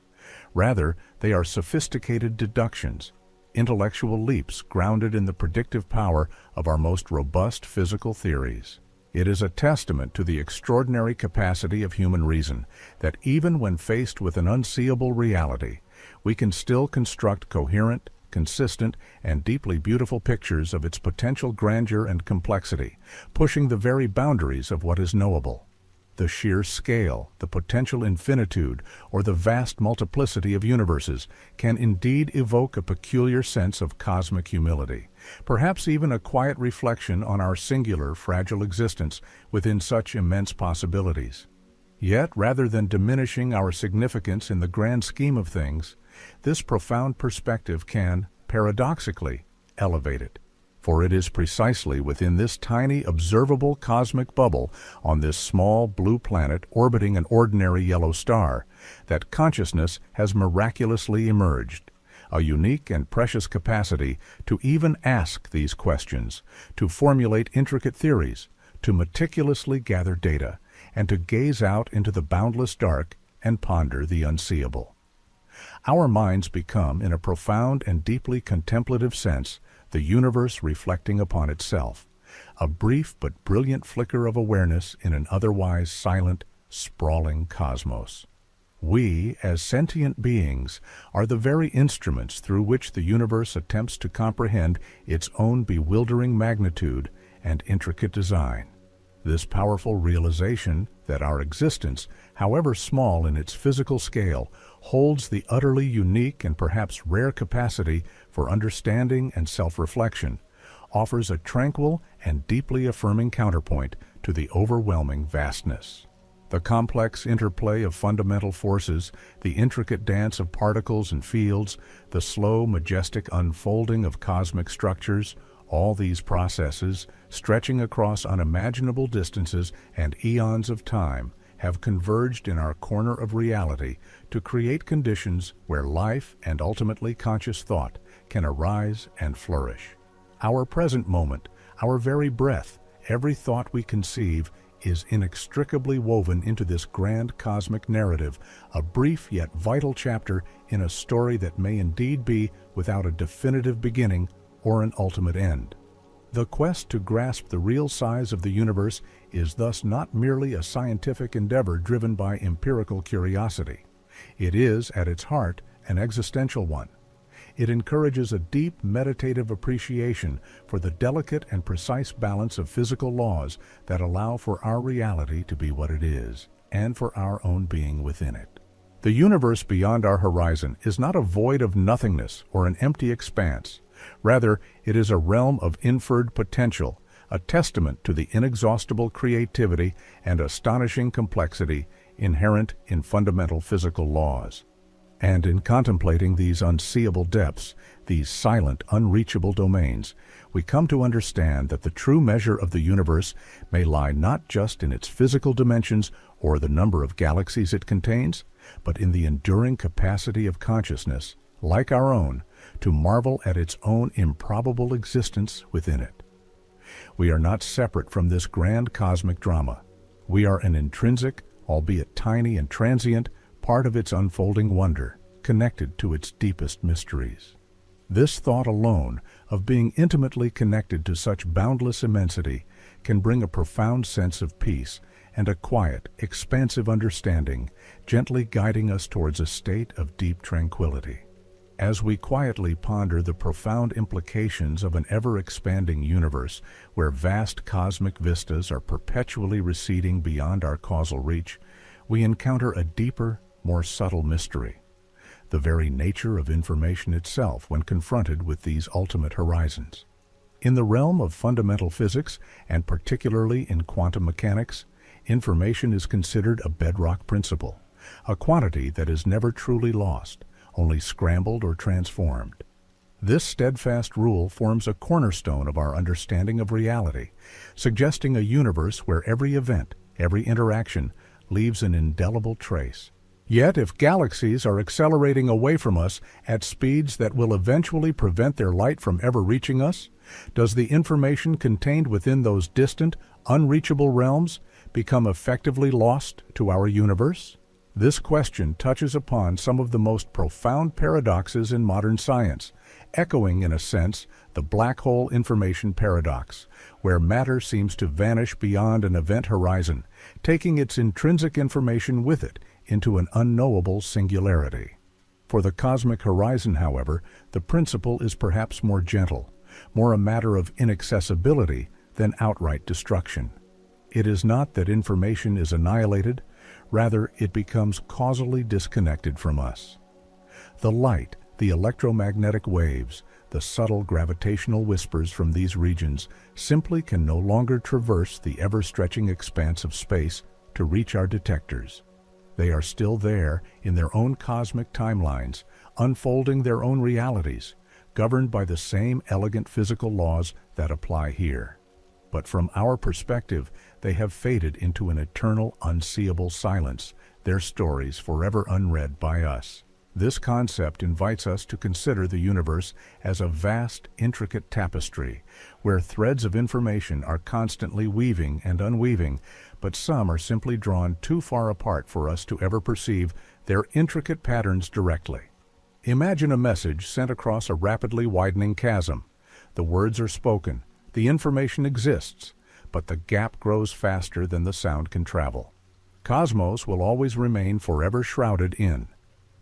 Rather, they are sophisticated deductions, intellectual leaps grounded in the predictive power of our most robust physical theories. It is a testament to the extraordinary capacity of human reason that even when faced with an unseeable reality, we can still construct coherent, consistent, and deeply beautiful pictures of its potential grandeur and complexity, pushing the very boundaries of what is knowable. The sheer scale, the potential infinitude, or the vast multiplicity of universes can indeed evoke a peculiar sense of cosmic humility, perhaps even a quiet reflection on our singular, fragile existence within such immense possibilities. Yet, rather than diminishing our significance in the grand scheme of things, this profound perspective can, paradoxically, elevate it. For it is precisely within this tiny, observable cosmic bubble on this small blue planet orbiting an ordinary yellow star that consciousness has miraculously emerged, a unique and precious capacity to even ask these questions, to formulate intricate theories, to meticulously gather data, and to gaze out into the boundless dark and ponder the unseeable. Our minds become, in a profound and deeply contemplative sense, the universe reflecting upon itself, a brief but brilliant flicker of awareness in an otherwise silent, sprawling cosmos. We, as sentient beings, are the very instruments through which the universe attempts to comprehend its own bewildering magnitude and intricate design. This powerful realization that our existence, however small in its physical scale, holds the utterly unique and perhaps rare capacity for understanding and self-reflection, offers a tranquil and deeply affirming counterpoint to the overwhelming vastness. The complex interplay of fundamental forces, the intricate dance of particles and fields, the slow, majestic unfolding of cosmic structures, all these processes, stretching across unimaginable distances and eons of time, have converged in our corner of reality to create conditions where life and ultimately conscious thought can arise and flourish. Our present moment, our very breath, every thought we conceive is inextricably woven into this grand cosmic narrative, a brief yet vital chapter in a story that may indeed be without a definitive beginning or an ultimate end. The quest to grasp the real size of the universe is thus not merely a scientific endeavor driven by empirical curiosity. It is, at its heart, an existential one. It encourages a deep meditative appreciation for the delicate and precise balance of physical laws that allow for our reality to be what it is, and for our own being within it. The universe beyond our horizon is not a void of nothingness or an empty expanse. Rather, it is a realm of inferred potential, a testament to the inexhaustible creativity and astonishing complexity inherent in fundamental physical laws. And in contemplating these unseeable depths, these silent, unreachable domains, we come to understand that the true measure of the universe may lie not just in its physical dimensions or the number of galaxies it contains, but in the enduring capacity of consciousness, like our own, to marvel at its own improbable existence within it. We are not separate from this grand cosmic drama. We are an intrinsic, albeit tiny and transient, part of its unfolding wonder, connected to its deepest mysteries. This thought alone, of being intimately connected to such boundless immensity, can bring a profound sense of peace and a quiet, expansive understanding, gently guiding us towards a state of deep tranquility. As we quietly ponder the profound implications of an ever-expanding universe where vast cosmic vistas are perpetually receding beyond our causal reach, we encounter a deeper, more subtle mystery, the very nature of information itself when confronted with these ultimate horizons. In the realm of fundamental physics, and particularly in quantum mechanics, information is considered a bedrock principle, a quantity that is never truly lost, only scrambled or transformed. This steadfast rule forms a cornerstone of our understanding of reality, suggesting a universe where every event, every interaction, leaves an indelible trace. Yet, if galaxies are accelerating away from us at speeds that will eventually prevent their light from ever reaching us, does the information contained within those distant, unreachable realms become effectively lost to our universe? This question touches upon some of the most profound paradoxes in modern science, echoing, in a sense, the black hole information paradox, where matter seems to vanish beyond an event horizon, taking its intrinsic information with it into an unknowable singularity. For the cosmic horizon, however, the principle is perhaps more gentle, more a matter of inaccessibility than outright destruction. It is not that information is annihilated, rather it becomes causally disconnected from us. The light, the electromagnetic waves, the subtle gravitational whispers from these regions simply can no longer traverse the ever-stretching expanse of space to reach our detectors. They are still there in their own cosmic timelines, unfolding their own realities, governed by the same elegant physical laws that apply here. But from our perspective, they have faded into an eternal, unseeable silence, their stories forever unread by us. This concept invites us to consider the universe as a vast, intricate tapestry, where threads of information are constantly weaving and unweaving, but some are simply drawn too far apart for us to ever perceive their intricate patterns directly. Imagine a message sent across a rapidly widening chasm. The words are spoken, the information exists, but the gap grows faster than the sound can travel. Cosmos will always remain forever shrouded in.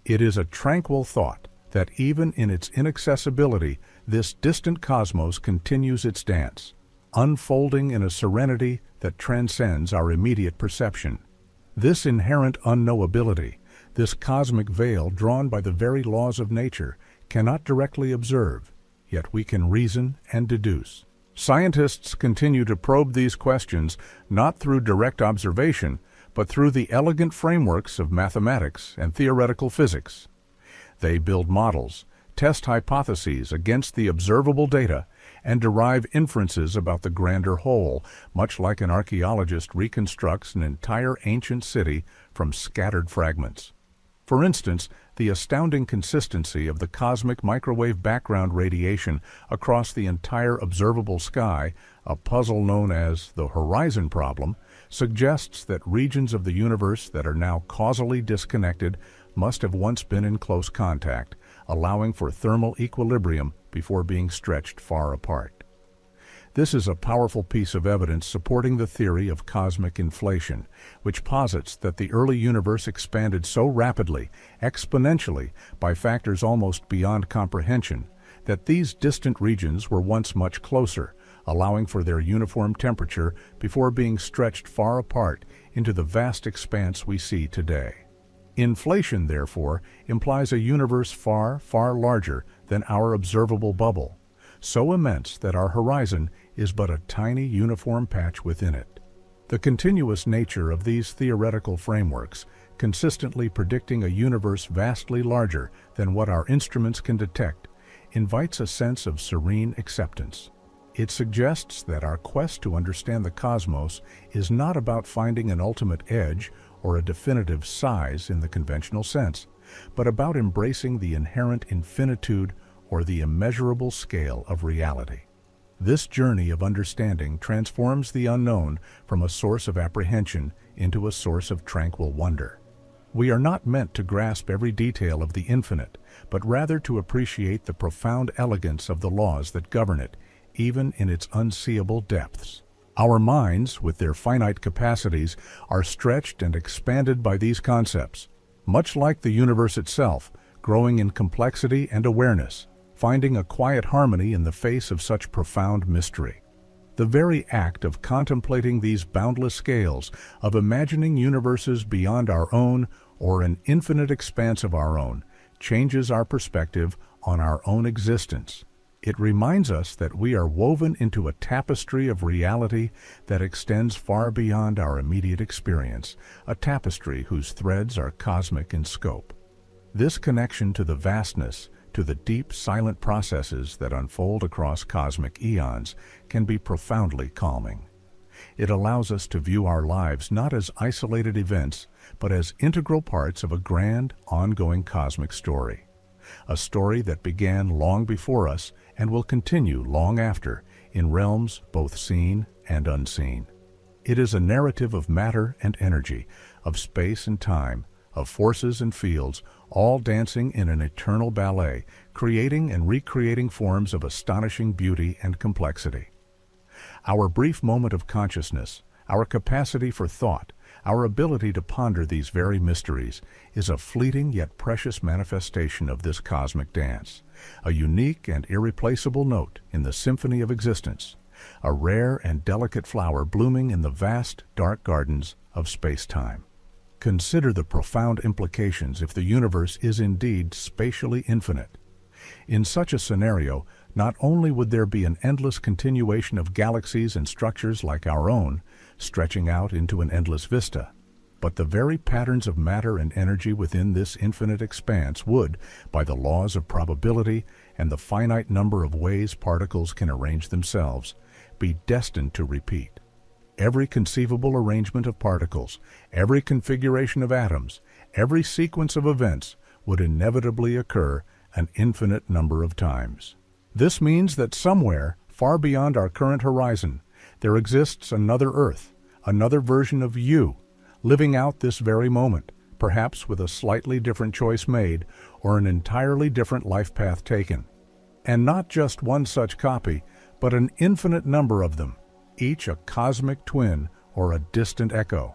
It is a tranquil thought that even in its inaccessibility, this distant cosmos continues its dance, unfolding in a serenity that transcends our immediate perception. This inherent unknowability, this cosmic veil drawn by the very laws of nature, cannot directly observe, yet we can reason and deduce. Scientists continue to probe these questions not through direct observation, but through the elegant frameworks of mathematics and theoretical physics. They build models, test hypotheses against the observable data, and derive inferences about the grander whole, much like an archaeologist reconstructs an entire ancient city from scattered fragments. For instance, the astounding consistency of the cosmic microwave background radiation across the entire observable sky, a puzzle known as the horizon problem, suggests that regions of the universe that are now causally disconnected must have once been in close contact, allowing for thermal equilibrium before being stretched far apart. This is a powerful piece of evidence supporting the theory of cosmic inflation, which posits that the early universe expanded so rapidly, exponentially, by factors almost beyond comprehension, that these distant regions were once much closer, allowing for their uniform temperature before being stretched far apart into the vast expanse we see today. Inflation, therefore, implies a universe far, far larger than our observable bubble, so immense that our horizon is but a tiny uniform patch within it. The continuous nature of these theoretical frameworks, consistently predicting a universe vastly larger than what our instruments can detect, invites a sense of serene acceptance. It suggests that our quest to understand the cosmos is not about finding an ultimate edge or a definitive size in the conventional sense, but about embracing the inherent infinitude or the immeasurable scale of reality. This journey of understanding transforms the unknown from a source of apprehension into a source of tranquil wonder. We are not meant to grasp every detail of the infinite, but rather to appreciate the profound elegance of the laws that govern it, even in its unseeable depths. Our minds, with their finite capacities, are stretched and expanded by these concepts, much like the universe itself, growing in complexity and awareness, finding a quiet harmony in the face of such profound mystery. The very act of contemplating these boundless scales, of imagining universes beyond our own or an infinite expanse of our own, changes our perspective on our own existence. It reminds us that we are woven into a tapestry of reality that extends far beyond our immediate experience, a tapestry whose threads are cosmic in scope. This connection to the vastness, to the deep, silent processes that unfold across cosmic eons, can be profoundly calming. It allows us to view our lives not as isolated events, but as integral parts of a grand, ongoing cosmic story. A story that began long before us and will continue long after, in realms both seen and unseen. It is a narrative of matter and energy, of space and time, of forces and fields, all dancing in an eternal ballet, creating and recreating forms of astonishing beauty and complexity. Our brief moment of consciousness, our capacity for thought, our ability to ponder these very mysteries, is a fleeting yet precious manifestation of this cosmic dance, a unique and irreplaceable note in the symphony of existence, a rare and delicate flower blooming in the vast, dark gardens of space-time. Consider the profound implications if the universe is indeed spatially infinite. In such a scenario, not only would there be an endless continuation of galaxies and structures like our own, stretching out into an endless vista, but the very patterns of matter and energy within this infinite expanse would, by the laws of probability and the finite number of ways particles can arrange themselves, be destined to repeat. Every conceivable arrangement of particles, every configuration of atoms, every sequence of events would inevitably occur an infinite number of times. This means that somewhere, far beyond our current horizon, there exists another Earth, another version of you, living out this very moment, perhaps with a slightly different choice made or an entirely different life path taken. And not just one such copy, but an infinite number of them, each a cosmic twin or a distant echo.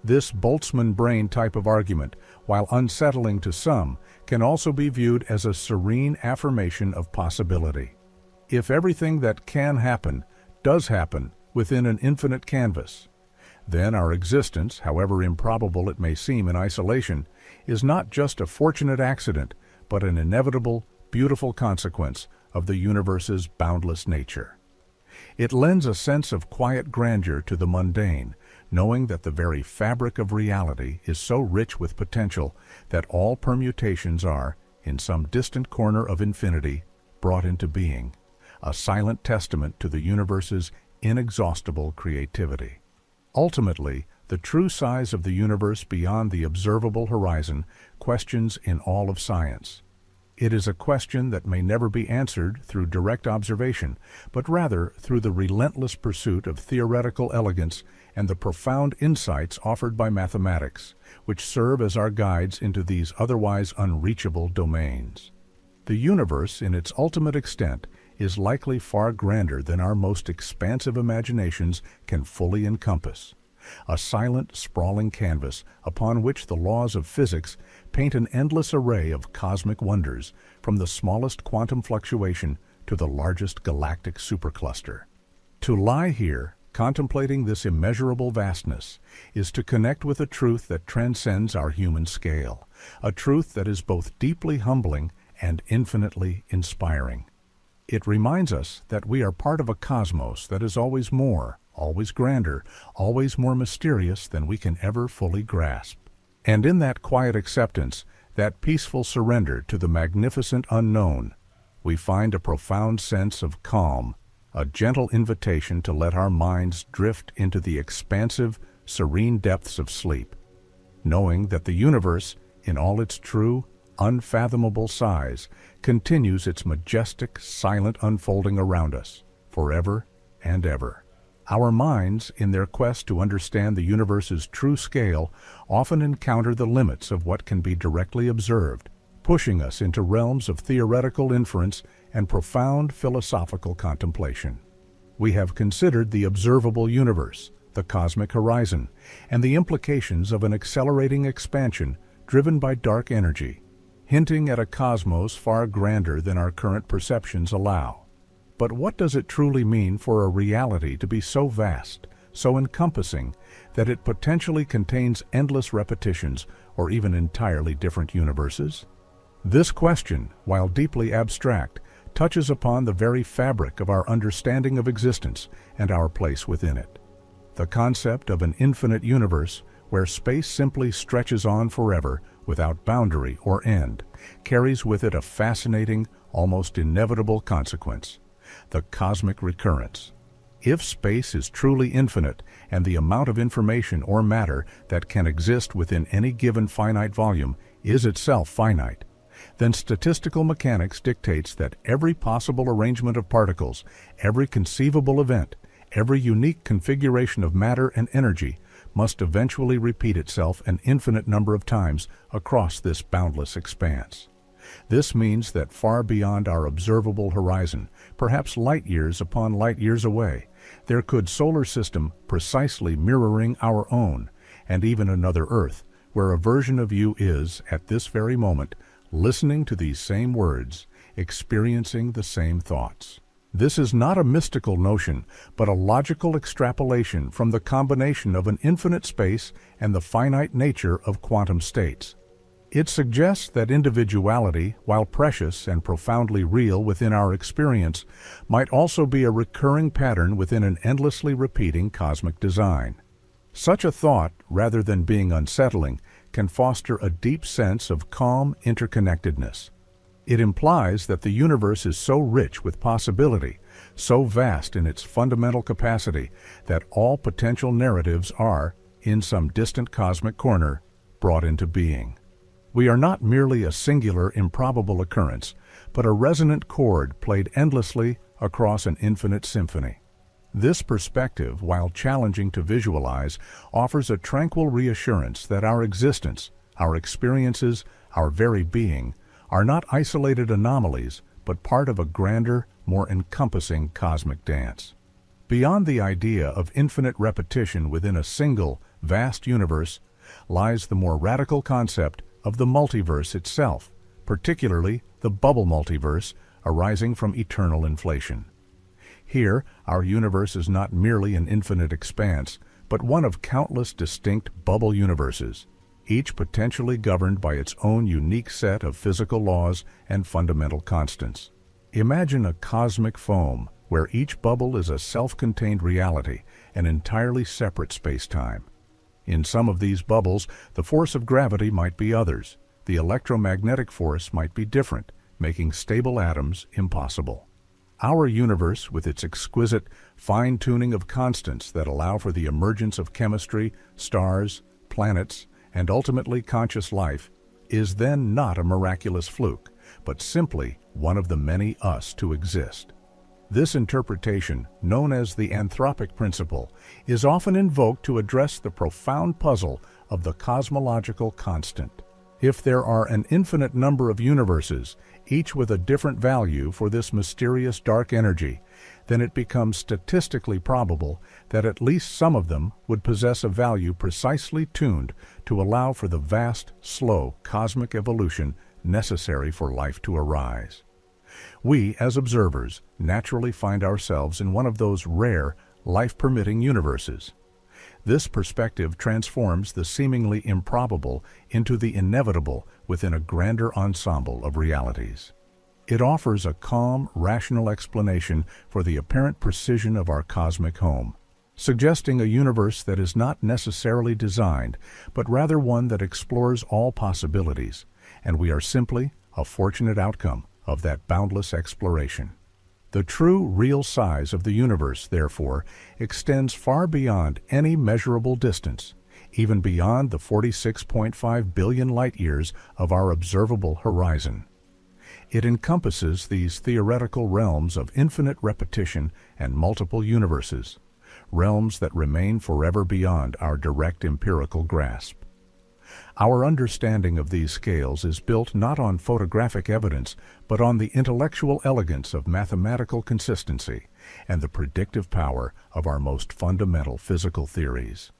This Boltzmann brain type of argument, while unsettling to some, can also be viewed as a serene affirmation of possibility. If everything that can happen does happen within an infinite canvas, then our existence, however improbable it may seem in isolation, is not just a fortunate accident, but an inevitable, beautiful consequence of the universe's boundless nature. It lends a sense of quiet grandeur to the mundane, knowing that the very fabric of reality is so rich with potential that all permutations are, in some distant corner of infinity, brought into being, a silent testament to the universe's inexhaustible creativity. Ultimately, the true size of the universe beyond the observable horizon questions in all of science. It is a question that may never be answered through direct observation, but rather through the relentless pursuit of theoretical elegance and the profound insights offered by mathematics, which serve as our guides into these otherwise unreachable domains. The universe, in its ultimate extent, is likely far grander than our most expansive imaginations can fully encompass. A silent, sprawling canvas upon which the laws of physics paint an endless array of cosmic wonders, from the smallest quantum fluctuation to the largest galactic supercluster. To lie here, contemplating this immeasurable vastness, is to connect with a truth that transcends our human scale, a truth that is both deeply humbling and infinitely inspiring. It reminds us that we are part of a cosmos that is always more, always grander, always more mysterious than we can ever fully grasp. And in that quiet acceptance, that peaceful surrender to the magnificent unknown, we find a profound sense of calm, a gentle invitation to let our minds drift into the expansive, serene depths of sleep, knowing that the universe, in all its true, unfathomable size, continues its majestic, silent unfolding around us, forever and ever. Our minds, in their quest to understand the universe's true scale, often encounter the limits of what can be directly observed, pushing us into realms of theoretical inference and profound philosophical contemplation. We have considered the observable universe, the cosmic horizon, and the implications of an accelerating expansion driven by dark energy, hinting at a cosmos far grander than our current perceptions allow. But what does it truly mean for a reality to be so vast, so encompassing, that it potentially contains endless repetitions or even entirely different universes? This question, while deeply abstract, touches upon the very fabric of our understanding of existence and our place within it. The concept of an infinite universe, where space simply stretches on forever without boundary or end, carries with it a fascinating, almost inevitable consequence: the cosmic recurrence. If space is truly infinite, and the amount of information or matter that can exist within any given finite volume is itself finite, then statistical mechanics dictates that every possible arrangement of particles, every conceivable event, every unique configuration of matter and energy must eventually repeat itself an infinite number of times across this boundless expanse. This means that far beyond our observable horizon, perhaps light years upon light years away, there could solar system precisely mirroring our own, and even another Earth, where a version of you is, at this very moment, listening to these same words, experiencing the same thoughts. This is not a mystical notion, but a logical extrapolation from the combination of an infinite space and the finite nature of quantum states. It suggests that individuality, while precious and profoundly real within our experience, might also be a recurring pattern within an endlessly repeating cosmic design. Such a thought, rather than being unsettling, can foster a deep sense of calm interconnectedness. It implies that the universe is so rich with possibility, so vast in its fundamental capacity, that all potential narratives are, in some distant cosmic corner, brought into being. We are not merely a singular, improbable occurrence, but a resonant chord played endlessly across an infinite symphony. This perspective, while challenging to visualize, offers a tranquil reassurance that our existence, our experiences, our very being, are not isolated anomalies, but part of a grander, more encompassing cosmic dance. Beyond the idea of infinite repetition within a single, vast universe, lies the more radical concept of the multiverse itself, particularly the bubble multiverse arising from eternal inflation. Here, our universe is not merely an infinite expanse, but one of countless distinct bubble universes, each potentially governed by its own unique set of physical laws and fundamental constants. Imagine a cosmic foam where each bubble is a self-contained reality, an entirely separate space-time. In some of these bubbles, the force of gravity might be others. The electromagnetic force might be different, making stable atoms impossible. Our universe, with its exquisite fine-tuning of constants that allow for the emergence of chemistry, stars, planets, and ultimately conscious life, is then not a miraculous fluke, but simply one of the many us to exist. This interpretation, known as the anthropic principle, is often invoked to address the profound puzzle of the cosmological constant. If there are an infinite number of universes, each with a different value for this mysterious dark energy, then it becomes statistically probable that at least some of them would possess a value precisely tuned to allow for the vast, slow cosmic evolution necessary for life to arise. We, as observers, naturally find ourselves in one of those rare, life-permitting universes. This perspective transforms the seemingly improbable into the inevitable within a grander ensemble of realities. It offers a calm, rational explanation for the apparent precision of our cosmic home, suggesting a universe that is not necessarily designed, but rather one that explores all possibilities, and we are simply a fortunate outcome of that boundless exploration. The true, real size of the universe, therefore, extends far beyond any measurable distance, even beyond the 46.5 billion light-years of our observable horizon. It encompasses these theoretical realms of infinite repetition and multiple universes, realms that remain forever beyond our direct empirical grasp. Our understanding of these scales is built not on photographic evidence, but on the intellectual elegance of mathematical consistency and the predictive power of our most fundamental physical theories.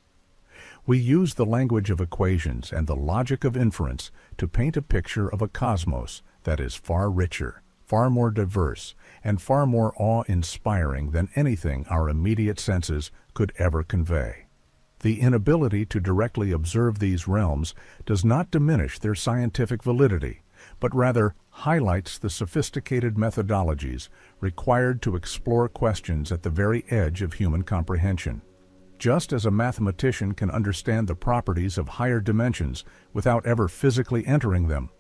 We use the language of equations and the logic of inference to paint a picture of a cosmos that is far richer, far more diverse, and far more awe-inspiring than anything our immediate senses could ever convey. The inability to directly observe these realms does not diminish their scientific validity, but rather highlights the sophisticated methodologies required to explore questions at the very edge of human comprehension. Just as a mathematician can understand the properties of higher dimensions without ever physically entering them,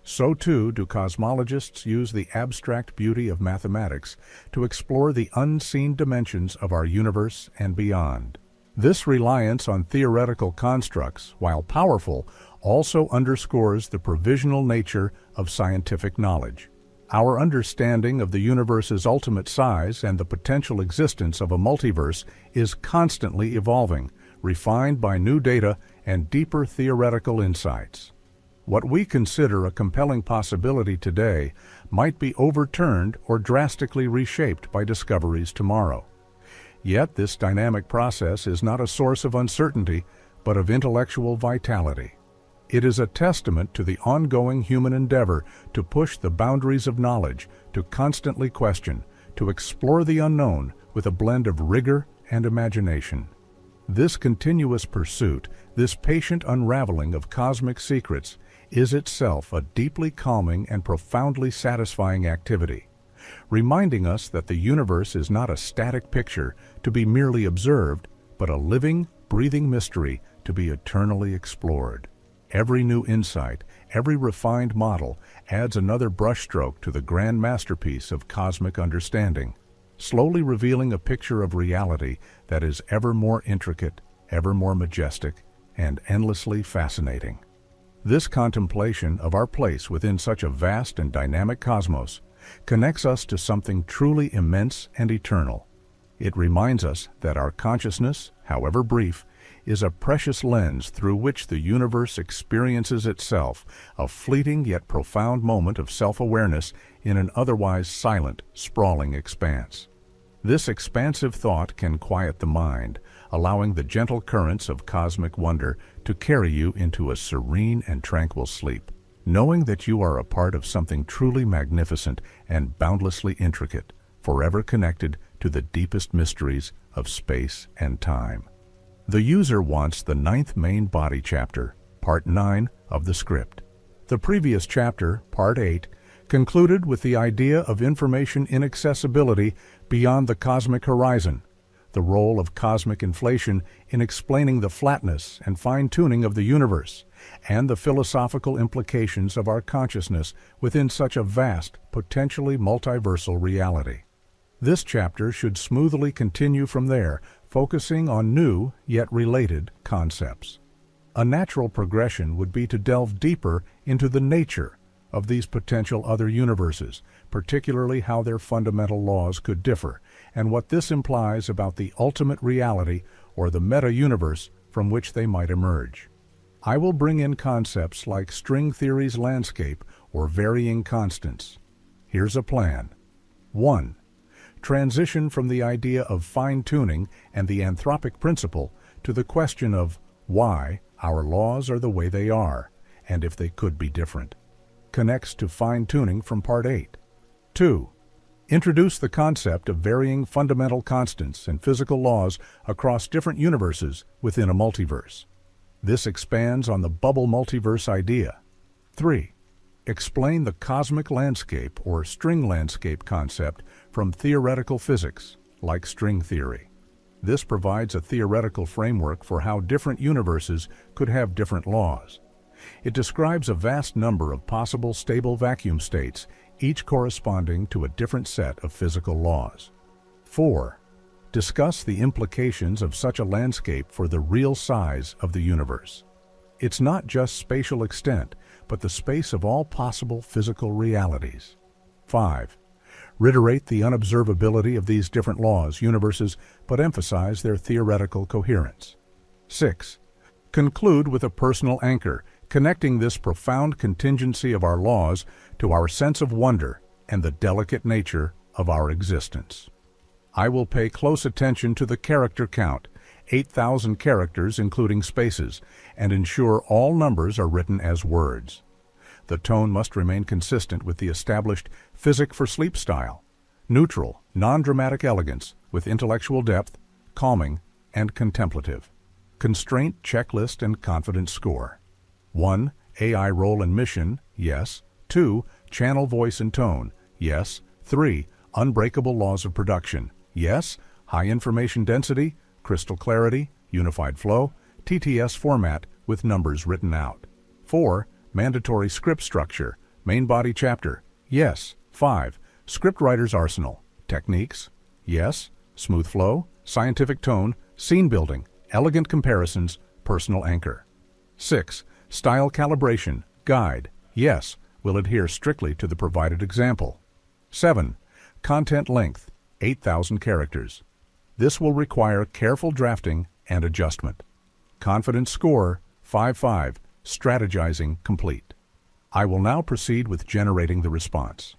So too do cosmologists use the abstract beauty of mathematics to explore the unseen dimensions of our universe and beyond. This reliance on theoretical constructs, while powerful, also underscores the provisional nature of scientific knowledge. Our understanding of the universe's ultimate size and the potential existence of a multiverse is constantly evolving, refined by new data and deeper theoretical insights. What we consider a compelling possibility today might be overturned or drastically reshaped by discoveries tomorrow. Yet this dynamic process is not a source of uncertainty, but of intellectual vitality. It is a testament to the ongoing human endeavor to push the boundaries of knowledge, to constantly question, to explore the unknown with a blend of rigor and imagination. This continuous pursuit, this patient unraveling of cosmic secrets, is itself a deeply calming and profoundly satisfying activity, reminding us that the universe is not a static picture to be merely observed, but a living, breathing mystery to be eternally explored. Every new insight, every refined model adds another brushstroke to the grand masterpiece of cosmic understanding, slowly revealing a picture of reality that is ever more intricate, ever more majestic, and endlessly fascinating. This contemplation of our place within such a vast and dynamic cosmos connects us to something truly immense and eternal. It reminds us that our consciousness, however brief, is a precious lens through which the universe experiences itself, a fleeting yet profound moment of self-awareness in an otherwise silent, sprawling expanse. This expansive thought can quiet the mind, allowing the gentle currents of cosmic wonder to carry you into a serene and tranquil sleep, knowing that you are a part of something truly magnificent and boundlessly intricate, forever connected to the deepest mysteries of space and time. The user wants the 9th main body chapter, Part 9 of the script. The previous chapter, Part 8, concluded with the idea of information inaccessibility beyond the cosmic horizon, the role of cosmic inflation in explaining the flatness and fine-tuning of the universe, and the philosophical implications of our consciousness within such a vast, potentially multiversal reality. This chapter should smoothly continue from there, focusing on new, yet related, concepts. A natural progression would be to delve deeper into the nature of these potential other universes, particularly how their fundamental laws could differ, and what this implies about the ultimate reality or the meta-universe from which they might emerge. I will bring in concepts like string theory's landscape or varying constants. Here's a plan. 1. Transition from the idea of fine-tuning and the anthropic principle to the question of why our laws are the way they are, and if they could be different. Connects to fine-tuning from Part 8. 2. Introduce the concept of varying fundamental constants and physical laws across different universes within a multiverse. This expands on the bubble multiverse idea. 3. Explain the cosmic landscape or string landscape concept from theoretical physics, like string theory. This provides a theoretical framework for how different universes could have different laws. It describes a vast number of possible stable vacuum states, each corresponding to a different set of physical laws. 4. Discuss the implications of such a landscape for the real size of the universe. It's not just spatial extent, but the space of all possible physical realities. 5. Reiterate the unobservability of these different laws, universes, but emphasize their theoretical coherence. 6. Conclude with a personal anchor, connecting this profound contingency of our laws to our sense of wonder and the delicate nature of our existence. I will pay close attention to the character count, 8,000 characters including spaces, and ensure all numbers are written as words. The tone must remain consistent with the established Physic for Sleep style, neutral, non-dramatic elegance with intellectual depth, calming, and contemplative. Constraint, checklist, and confidence score. 1. AI role and mission, yes. 2. Channel voice and tone, yes. 3. Unbreakable laws of production, yes. High information density, crystal clarity, unified flow, TTS format with numbers written out. 4. Mandatory script structure, Main body chapter, yes. 5. Scriptwriter's arsenal, techniques, yes. Smooth flow, scientific tone, scene building, elegant comparisons, personal anchor. 6. Style calibration, guide, yes. Will adhere strictly to the provided example. 7. Content length, 8,000 characters. This will require careful drafting and adjustment. Confidence score, 5.5, strategizing complete. I will now proceed with generating the response.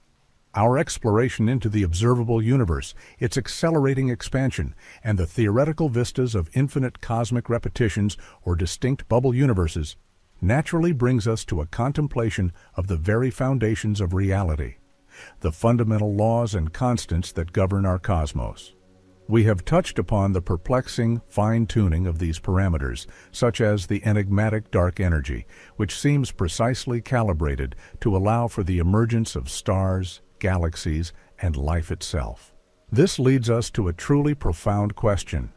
Our exploration into the observable universe, its accelerating expansion, and the theoretical vistas of infinite cosmic repetitions or distinct bubble universes naturally brings us to a contemplation of the very foundations of reality, the fundamental laws and constants that govern our cosmos. We have touched upon the perplexing fine-tuning of these parameters, such as the enigmatic dark energy, which seems precisely calibrated to allow for the emergence of stars, galaxies, and life itself. This leads us to a truly profound question.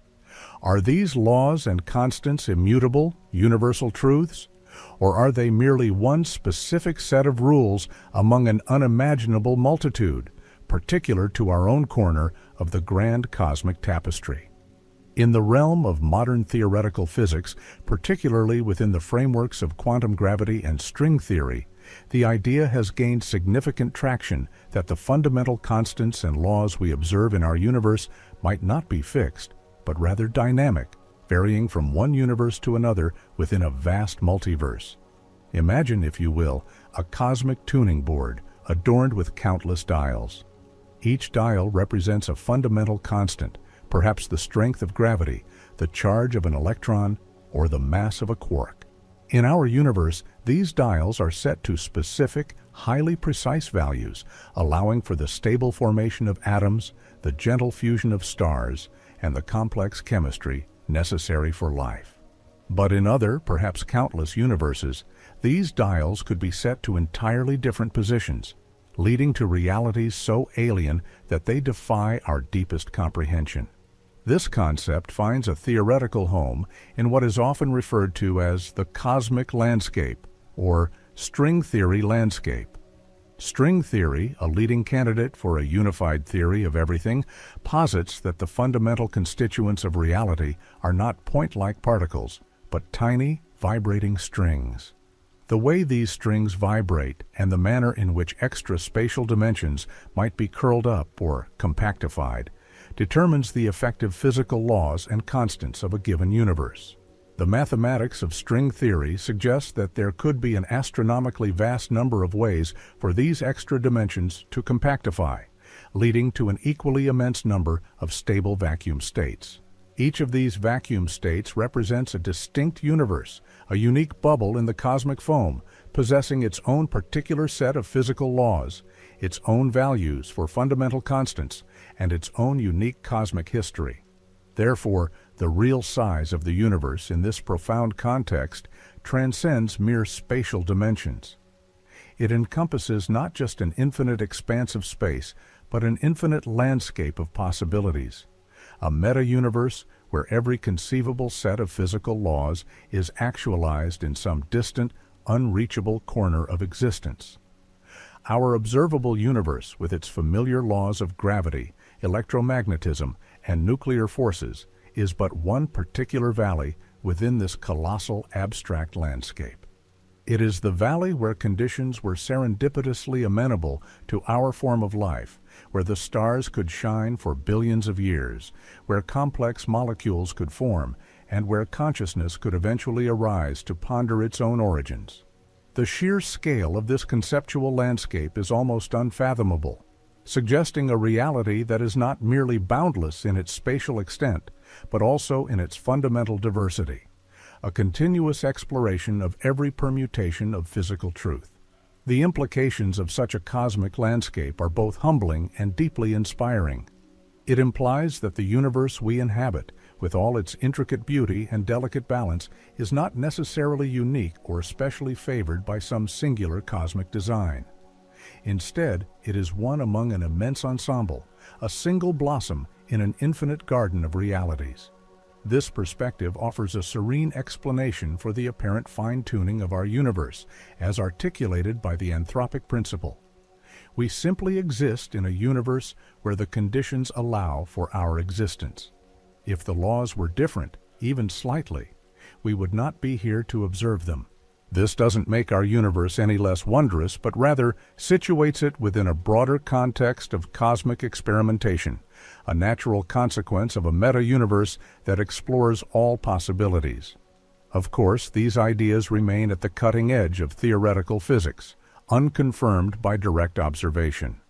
Are these laws and constants immutable, universal truths? Or are they merely one specific set of rules among an unimaginable multitude, particular to our own corner of the grand cosmic tapestry? In the realm of modern theoretical physics, particularly within the frameworks of quantum gravity and string theory, the idea has gained significant traction that the fundamental constants and laws we observe in our universe might not be fixed, but rather dynamic, varying from one universe to another within a vast multiverse. Imagine, if you will, a cosmic tuning board adorned with countless dials. Each dial represents a fundamental constant, perhaps the strength of gravity, the charge of an electron, or the mass of a quark. In our universe, these dials are set to specific, highly precise values, allowing for the stable formation of atoms, the gentle fusion of stars, and the complex chemistry necessary for life. But in other, perhaps countless universes, these dials could be set to entirely different positions, leading to realities so alien that they defy our deepest comprehension. This concept finds a theoretical home in what is often referred to as the cosmic landscape, or string theory landscape. String theory, a leading candidate for a unified theory of everything, posits that the fundamental constituents of reality are not point-like particles, but tiny, vibrating strings. The way these strings vibrate and the manner in which extra spatial dimensions might be curled up or compactified determines the effective physical laws and constants of a given universe. The mathematics of string theory suggests that there could be an astronomically vast number of ways for these extra dimensions to compactify, leading to an equally immense number of stable vacuum states. Each of these vacuum states represents a distinct universe, a unique bubble in the cosmic foam, possessing its own particular set of physical laws, its own values for fundamental constants, and its own unique cosmic history. Therefore, the real size of the universe in this profound context transcends mere spatial dimensions. It encompasses not just an infinite expanse of space, but an infinite landscape of possibilities, a meta-universe where every conceivable set of physical laws is actualized in some distant, unreachable corner of existence. Our observable universe, with its familiar laws of gravity, electromagnetism, and nuclear forces, is but one particular valley within this colossal abstract landscape. It is the valley where conditions were serendipitously amenable to our form of life, where the stars could shine for billions of years, where complex molecules could form, and where consciousness could eventually arise to ponder its own origins. The sheer scale of this conceptual landscape is almost unfathomable, suggesting a reality that is not merely boundless in its spatial extent, but also in its fundamental diversity, a continuous exploration of every permutation of physical truth. The implications of such a cosmic landscape are both humbling and deeply inspiring. It implies that the universe we inhabit, with all its intricate beauty and delicate balance, is not necessarily unique or especially favored by some singular cosmic design. Instead, it is one among an immense ensemble, a single blossom in an infinite garden of realities. This perspective offers a serene explanation for the apparent fine-tuning of our universe, as articulated by the anthropic principle. We simply exist in a universe where the conditions allow for our existence. If the laws were different, even slightly, we would not be here to observe them. This doesn't make our universe any less wondrous, but rather situates it within a broader context of cosmic experimentation, a natural consequence of a meta-universe that explores all possibilities. Of course, these ideas remain at the cutting edge of theoretical physics, unconfirmed by direct observation.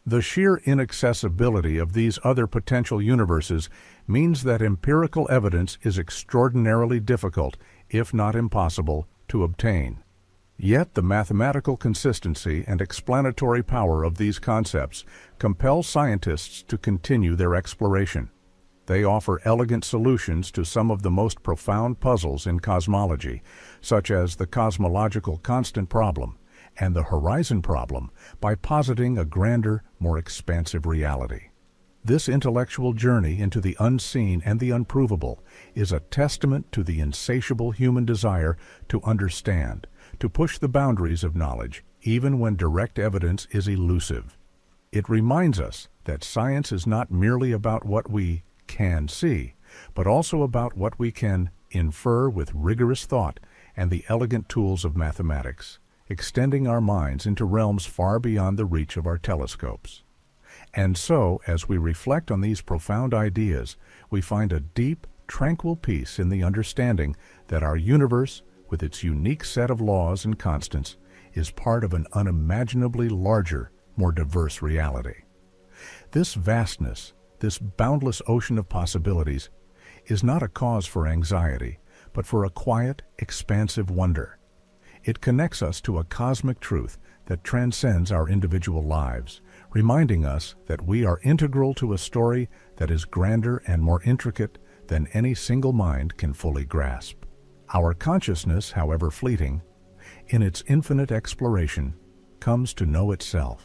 The sheer inaccessibility of these other potential universes means that empirical evidence is extraordinarily difficult, if not impossible, to obtain. Yet the mathematical consistency and explanatory power of these concepts compel scientists to continue their exploration. They offer elegant solutions to some of the most profound puzzles in cosmology, such as the cosmological constant problem and the horizon problem, by positing a grander, more expansive reality. This intellectual journey into the unseen and the unprovable is a testament to the insatiable human desire to understand, to push the boundaries of knowledge, even when direct evidence is elusive. It reminds us that science is not merely about what we can see, but also about what we can infer with rigorous thought and the elegant tools of mathematics, extending our minds into realms far beyond the reach of our telescopes. And so, as we reflect on these profound ideas, we find a deep, tranquil peace in the understanding that our universe, with its unique set of laws and constants, is part of an unimaginably larger, more diverse reality. This vastness, this boundless ocean of possibilities, is not a cause for anxiety, but for a quiet, expansive wonder. It connects us to a cosmic truth that transcends our individual lives, reminding us that we are integral to a story that is grander and more intricate than any single mind can fully grasp. Our consciousness, however fleeting, in its infinite exploration, comes to know itself.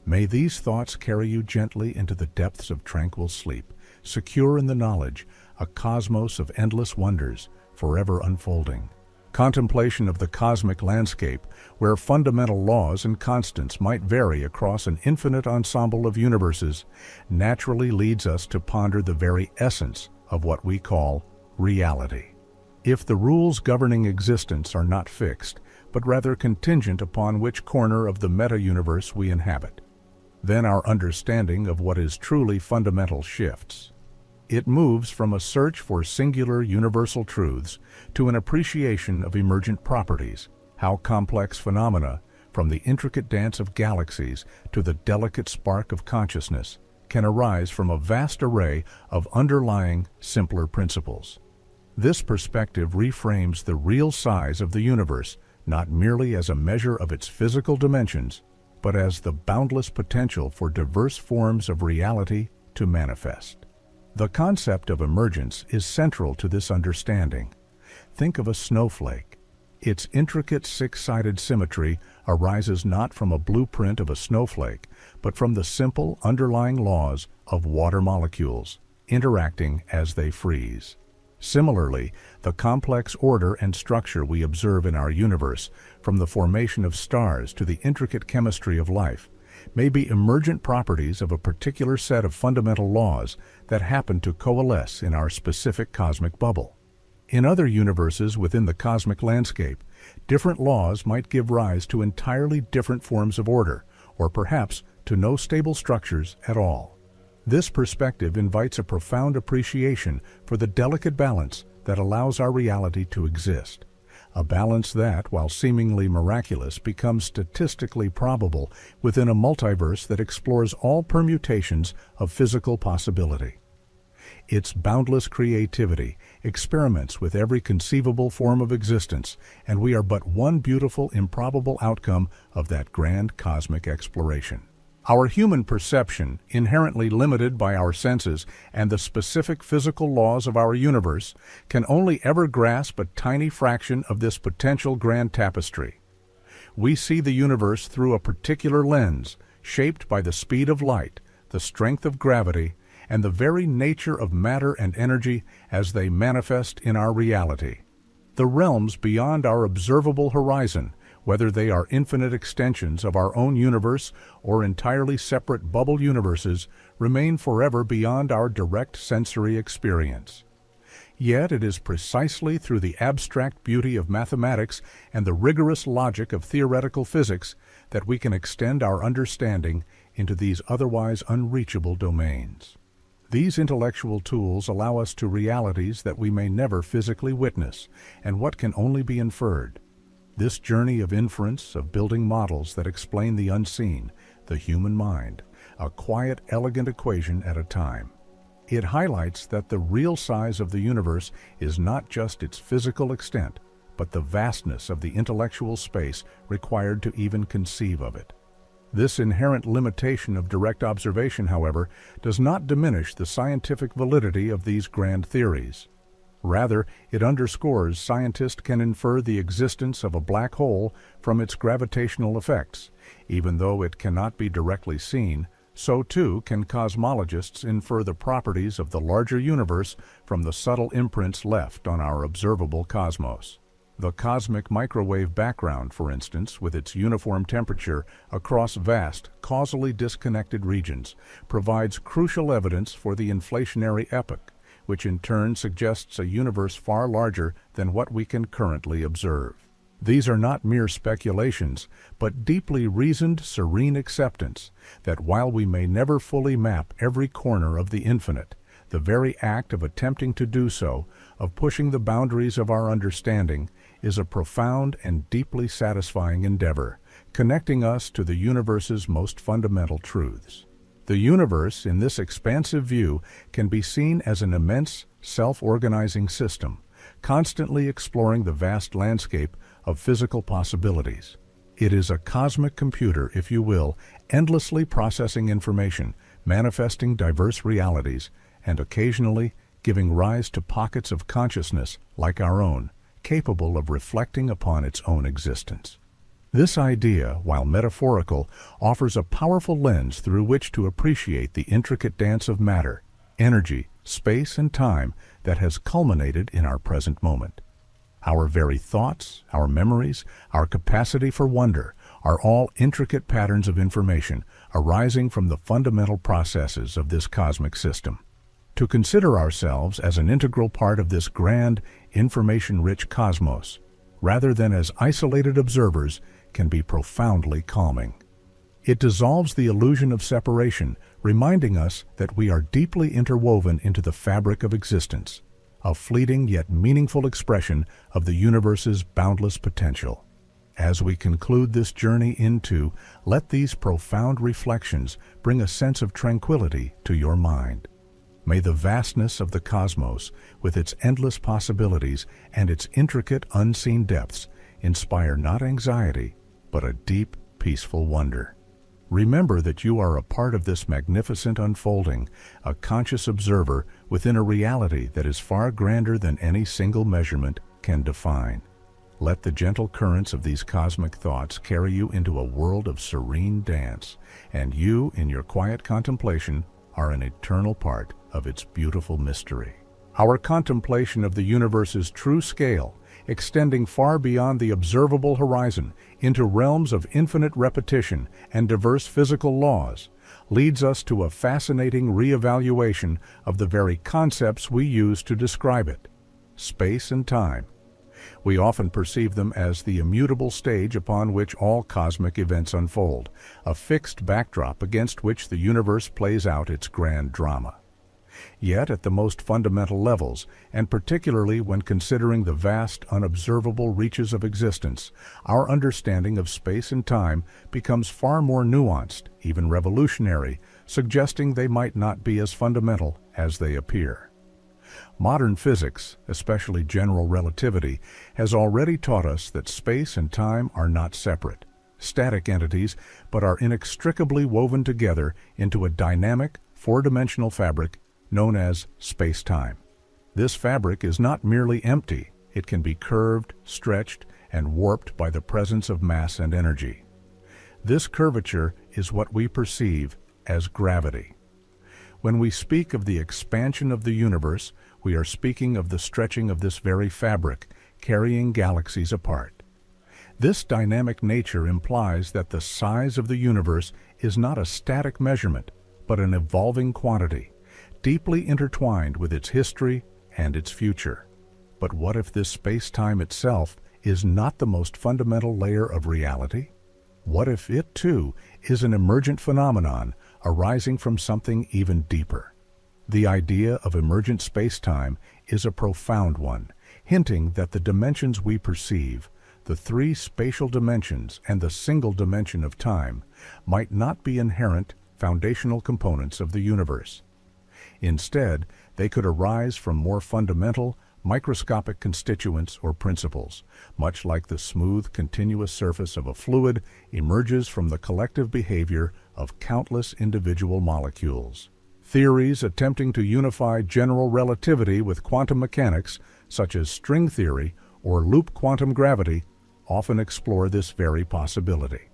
May these thoughts carry you gently into the depths of tranquil sleep, secure in the knowledge, a cosmos of endless wonders, forever unfolding. Contemplation of the cosmic landscape, where fundamental laws and constants might vary across an infinite ensemble of universes, naturally leads us to ponder the very essence of what we call reality. If the rules governing existence are not fixed, but rather contingent upon which corner of the meta-universe we inhabit, then our understanding of what is truly fundamental shifts. It moves from a search for singular universal truths to an appreciation of emergent properties, how complex phenomena, from the intricate dance of galaxies to the delicate spark of consciousness, can arise from a vast array of underlying, simpler principles. This perspective reframes the real size of the universe not merely as a measure of its physical dimensions, but as the boundless potential for diverse forms of reality to manifest. The concept of emergence is central to this understanding. Think of a snowflake. Its intricate six-sided symmetry arises not from a blueprint of a snowflake, but from the simple underlying laws of water molecules interacting as they freeze. Similarly, the complex order and structure we observe in our universe, from the formation of stars to the intricate chemistry of life, may be emergent properties of a particular set of fundamental laws that happen to coalesce in our specific cosmic bubble. In other universes within the cosmic landscape, different laws might give rise to entirely different forms of order, or perhaps to no stable structures at all. This perspective invites a profound appreciation for the delicate balance that allows our reality to exist. A balance that, while seemingly miraculous, becomes statistically probable within a multiverse that explores all permutations of physical possibility. Its boundless creativity experiments with every conceivable form of existence, and we are but one beautiful, improbable outcome of that grand cosmic exploration. Our human perception, inherently limited by our senses and the specific physical laws of our universe, can only ever grasp a tiny fraction of this potential grand tapestry. We see the universe through a particular lens, shaped by the speed of light, the strength of gravity, and the very nature of matter and energy as they manifest in our reality. The realms beyond our observable horizon, whether they are infinite extensions of our own universe or entirely separate bubble universes, remain forever beyond our direct sensory experience. Yet it is precisely through the abstract beauty of mathematics and the rigorous logic of theoretical physics that we can extend our understanding into these otherwise unreachable domains. These intellectual tools allow us to realities that we may never physically witness, and what can only be inferred. This journey of inference, of building models that explain the unseen, the human mind, a quiet, elegant equation at a time. It highlights that the real size of the universe is not just its physical extent, but the vastness of the intellectual space required to even conceive of it. This inherent limitation of direct observation, however, does not diminish the scientific validity of these grand theories. Rather, it underscores scientists can infer the existence of a black hole from its gravitational effects. Even though it cannot be directly seen, so too can cosmologists infer the properties of the larger universe from the subtle imprints left on our observable cosmos. The cosmic microwave background, for instance, with its uniform temperature across vast, causally disconnected regions, provides crucial evidence for the inflationary epoch, which in turn suggests a universe far larger than what we can currently observe. These are not mere speculations, but deeply reasoned, serene acceptance that while we may never fully map every corner of the infinite, the very act of attempting to do so, of pushing the boundaries of our understanding, is a profound and deeply satisfying endeavor, connecting us to the universe's most fundamental truths. The universe, in this expansive view, can be seen as an immense, self-organizing system, constantly exploring the vast landscape of physical possibilities. It is a cosmic computer, if you will, endlessly processing information, manifesting diverse realities, and occasionally giving rise to pockets of consciousness like our own, capable of reflecting upon its own existence. This idea, while metaphorical, offers a powerful lens through which to appreciate the intricate dance of matter, energy, space, and time that has culminated in our present moment. Our very thoughts, our memories, our capacity for wonder are all intricate patterns of information arising from the fundamental processes of this cosmic system. To consider ourselves as an integral part of this grand, information-rich cosmos, rather than as isolated observers, can be profoundly calming. It dissolves the illusion of separation, reminding us that we are deeply interwoven into the fabric of existence, a fleeting yet meaningful expression of the universe's boundless potential. As we conclude this journey into, let these profound reflections bring a sense of tranquility to your mind. May the vastness of the cosmos, with its endless possibilities and its intricate unseen depths, inspire not anxiety, but a deep, peaceful wonder. Remember that you are a part of this magnificent unfolding, a conscious observer within a reality that is far grander than any single measurement can define. Let the gentle currents of these cosmic thoughts carry you into a world of serene dance, and you, in your quiet contemplation, are an eternal part of its beautiful mystery. Our contemplation of the universe's true scale, extending far beyond the observable horizon into realms of infinite repetition and diverse physical laws, leads us to a fascinating reevaluation of the very concepts we use to describe it: space and time. We often perceive them as the immutable stage upon which all cosmic events unfold, a fixed backdrop against which the universe plays out its grand drama. Yet at the most fundamental levels, and particularly when considering the vast, unobservable reaches of existence, our understanding of space and time becomes far more nuanced, even revolutionary, suggesting they might not be as fundamental as they appear. Modern physics, especially general relativity, has already taught us that space and time are not separate, static entities, but are inextricably woven together into a dynamic, four-dimensional fabric known as space-time. This fabric is not merely empty, it can be curved, stretched, and warped by the presence of mass and energy. This curvature is what we perceive as gravity. When we speak of the expansion of the universe, we are speaking of the stretching of this very fabric, carrying galaxies apart. This dynamic nature implies that the size of the universe is not a static measurement, but an evolving quantity, deeply intertwined with its history and its future. But what if this space-time itself is not the most fundamental layer of reality? What if it, too, is an emergent phenomenon arising from something even deeper? The idea of emergent space-time is a profound one, hinting that the dimensions we perceive, the three spatial dimensions and the single dimension of time, might not be inherent, foundational components of the universe. Instead, they could arise from more fundamental, microscopic constituents or principles, much like the smooth, continuous surface of a fluid emerges from the collective behavior of countless individual molecules. Theories attempting to unify general relativity with quantum mechanics, such as string theory or loop quantum gravity, often explore this very possibility.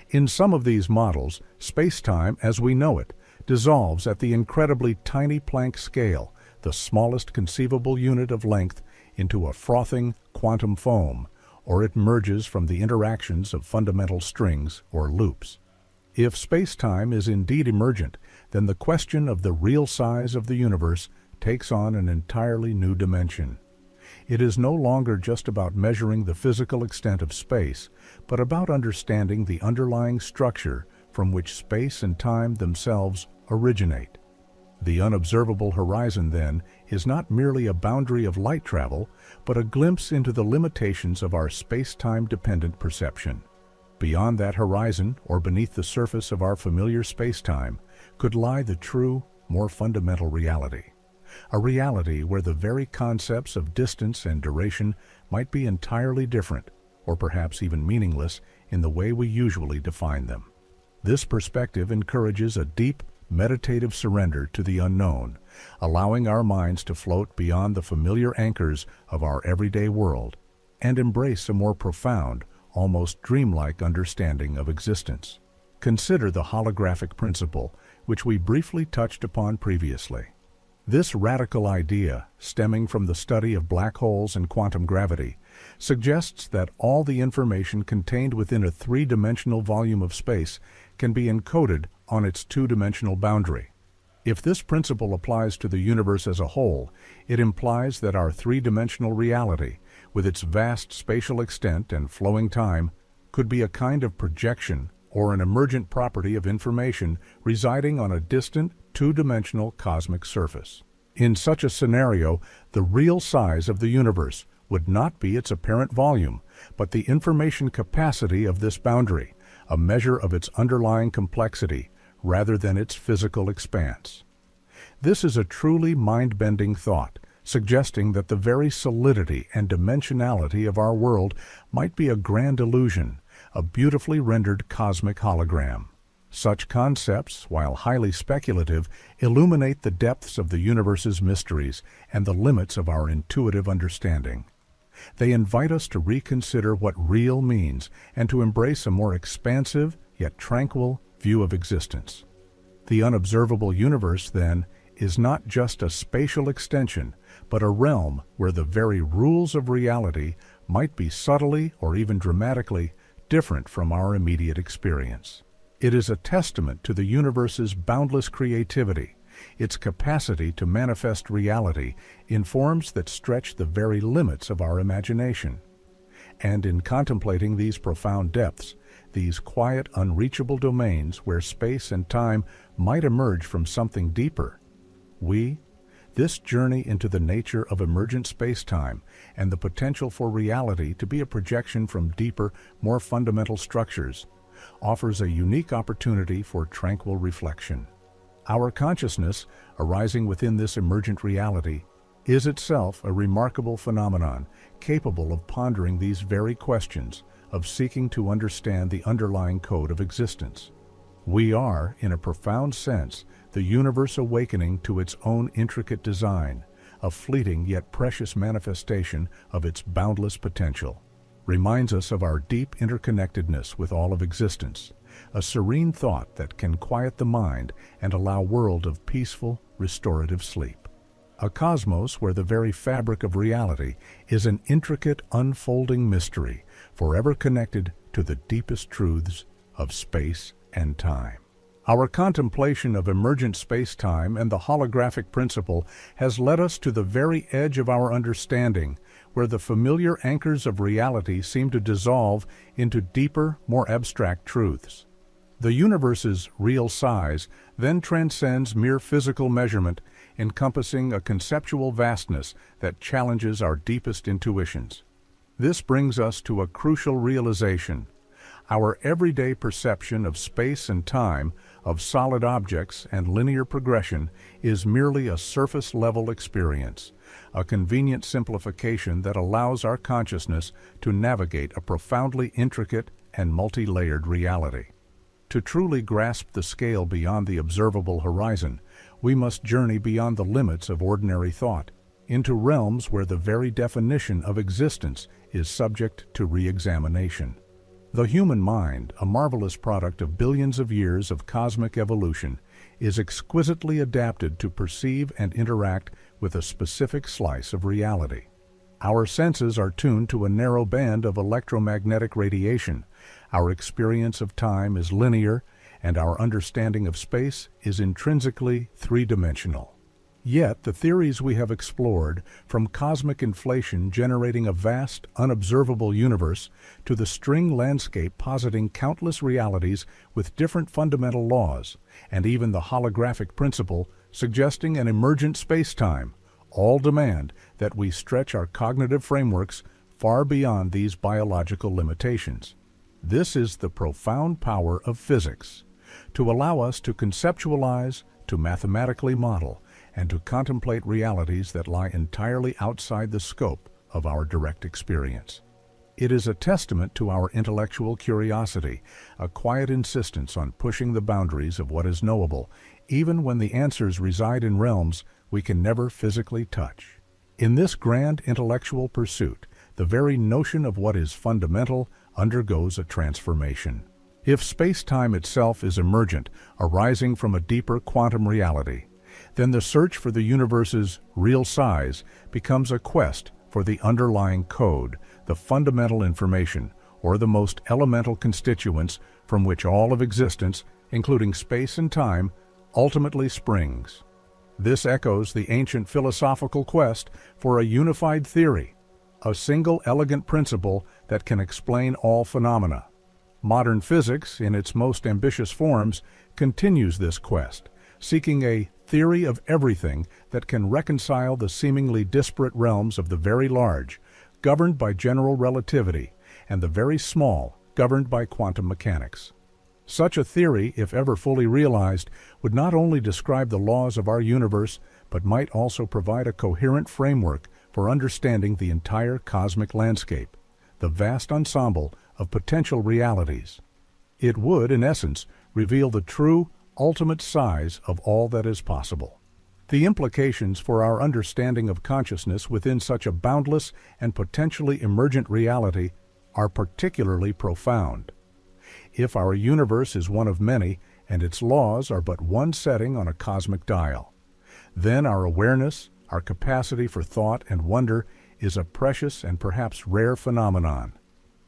In some of these models, space-time as we know it dissolves at the incredibly tiny Planck scale, the smallest conceivable unit of length, into a frothing quantum foam, or it merges from the interactions of fundamental strings or loops. If space-time is indeed emergent, then the question of the real size of the universe takes on an entirely new dimension. It is no longer just about measuring the physical extent of space, but about understanding the underlying structure from which space and time themselves originate. The unobservable horizon, then, is not merely a boundary of light travel, but a glimpse into the limitations of our space-time-dependent perception. Beyond that horizon, or beneath the surface of our familiar space-time, could lie the true, more fundamental reality. A reality where the very concepts of distance and duration might be entirely different, or perhaps even meaningless, in the way we usually define them. This perspective encourages a deep, meditative surrender to the unknown, allowing our minds to float beyond the familiar anchors of our everyday world and embrace a more profound, almost dreamlike understanding of existence. Consider the holographic principle, which we briefly touched upon previously. This radical idea, stemming from the study of black holes and quantum gravity, suggests that all the information contained within a three-dimensional volume of space can be encoded on its two-dimensional boundary. If this principle applies to the universe as a whole, it implies that our three-dimensional reality, with its vast spatial extent and flowing time, could be a kind of projection or an emergent property of information residing on a distant, two-dimensional cosmic surface. In such a scenario, the real size of the universe would not be its apparent volume, but the information capacity of this boundary, a measure of its underlying complexity, rather than its physical expanse. This is a truly mind-bending thought, suggesting that the very solidity and dimensionality of our world might be a grand illusion, a beautifully rendered cosmic hologram. Such concepts, while highly speculative, illuminate the depths of the universe's mysteries and the limits of our intuitive understanding. They invite us to reconsider what real means and to embrace a more expansive, yet tranquil, view of existence. The unobservable universe, then, is not just a spatial extension, but a realm where the very rules of reality might be subtly or even dramatically different from our immediate experience. It is a testament to the universe's boundless creativity, its capacity to manifest reality in forms that stretch the very limits of our imagination. And in contemplating these profound depths, these quiet, unreachable domains where space and time might emerge from something deeper, this journey into the nature of emergent space-time and the potential for reality to be a projection from deeper, more fundamental structures, offers a unique opportunity for tranquil reflection. Our consciousness, arising within this emergent reality, is itself a remarkable phenomenon, capable of pondering these very questions, of seeking to understand the underlying code of existence. We are, in a profound sense, the universe awakening to its own intricate design, a fleeting yet precious manifestation of its boundless potential. Reminds us of our deep interconnectedness with all of existence, a serene thought that can quiet the mind and allow a world of peaceful, restorative sleep. A cosmos where the very fabric of reality is an intricate, unfolding mystery, forever connected to the deepest truths of space and time. Our contemplation of emergent space-time and the holographic principle has led us to the very edge of our understanding, where the familiar anchors of reality seem to dissolve into deeper, more abstract truths. The universe's real size then transcends mere physical measurement, encompassing a conceptual vastness that challenges our deepest intuitions. This brings us to a crucial realization. Our everyday perception of space and time, of solid objects and linear progression, is merely a surface-level experience, a convenient simplification that allows our consciousness to navigate a profoundly intricate and multi-layered reality. To truly grasp the scale beyond the observable horizon, we must journey beyond the limits of ordinary thought, into realms where the very definition of existence is subject to re-examination. The human mind, a marvelous product of billions of years of cosmic evolution, is exquisitely adapted to perceive and interact with a specific slice of reality. Our senses are tuned to a narrow band of electromagnetic radiation. Our experience of time is linear, and our understanding of space is intrinsically three-dimensional. Yet, the theories we have explored, from cosmic inflation generating a vast, unobservable universe, to the string landscape positing countless realities with different fundamental laws, and even the holographic principle suggesting an emergent space-time, all demand that we stretch our cognitive frameworks far beyond these biological limitations. This is the profound power of physics, to allow us to conceptualize, to mathematically model, and to contemplate realities that lie entirely outside the scope of our direct experience. It is a testament to our intellectual curiosity, a quiet insistence on pushing the boundaries of what is knowable, even when the answers reside in realms we can never physically touch. In this grand intellectual pursuit, the very notion of what is fundamental undergoes a transformation. If space-time itself is emergent, arising from a deeper quantum reality, then the search for the universe's real size becomes a quest for the underlying code, the fundamental information, or the most elemental constituents from which all of existence, including space and time, ultimately springs. This echoes the ancient philosophical quest for a unified theory, a single elegant principle that can explain all phenomena. Modern physics, in its most ambitious forms, continues this quest, seeking a theory of everything that can reconcile the seemingly disparate realms of the very large, governed by general relativity, and the very small, governed by quantum mechanics. Such a theory, if ever fully realized, would not only describe the laws of our universe, but might also provide a coherent framework for understanding the entire cosmic landscape, the vast ensemble of potential realities. It would, in essence, reveal the true, ultimate size of all that is possible. The implications for our understanding of consciousness within such a boundless and potentially emergent reality are particularly profound. If our universe is one of many, and its laws are but one setting on a cosmic dial, then our awareness, our capacity for thought and wonder is a precious and perhaps rare phenomenon.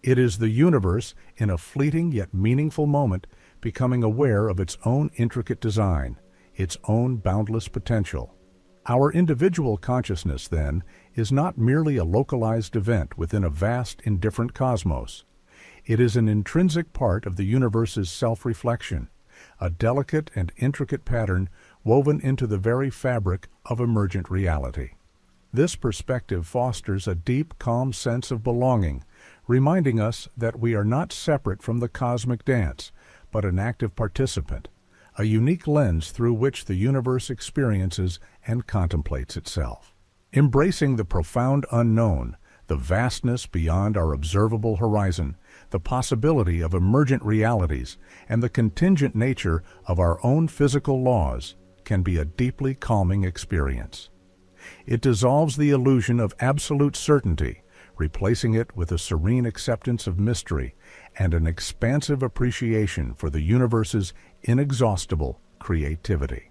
It is the universe, in a fleeting yet meaningful moment, becoming aware of its own intricate design, its own boundless potential. Our individual consciousness, then, is not merely a localized event within a vast, indifferent cosmos. It is an intrinsic part of the universe's self-reflection, a delicate and intricate pattern woven into the very fabric of emergent reality. This perspective fosters a deep, calm sense of belonging, reminding us that we are not separate from the cosmic dance, but an active participant, a unique lens through which the universe experiences and contemplates itself. Embracing the profound unknown, the vastness beyond our observable horizon, the possibility of emergent realities, and the contingent nature of our own physical laws can be a deeply calming experience. It dissolves the illusion of absolute certainty, replacing it with a serene acceptance of mystery and an expansive appreciation for the universe's inexhaustible creativity.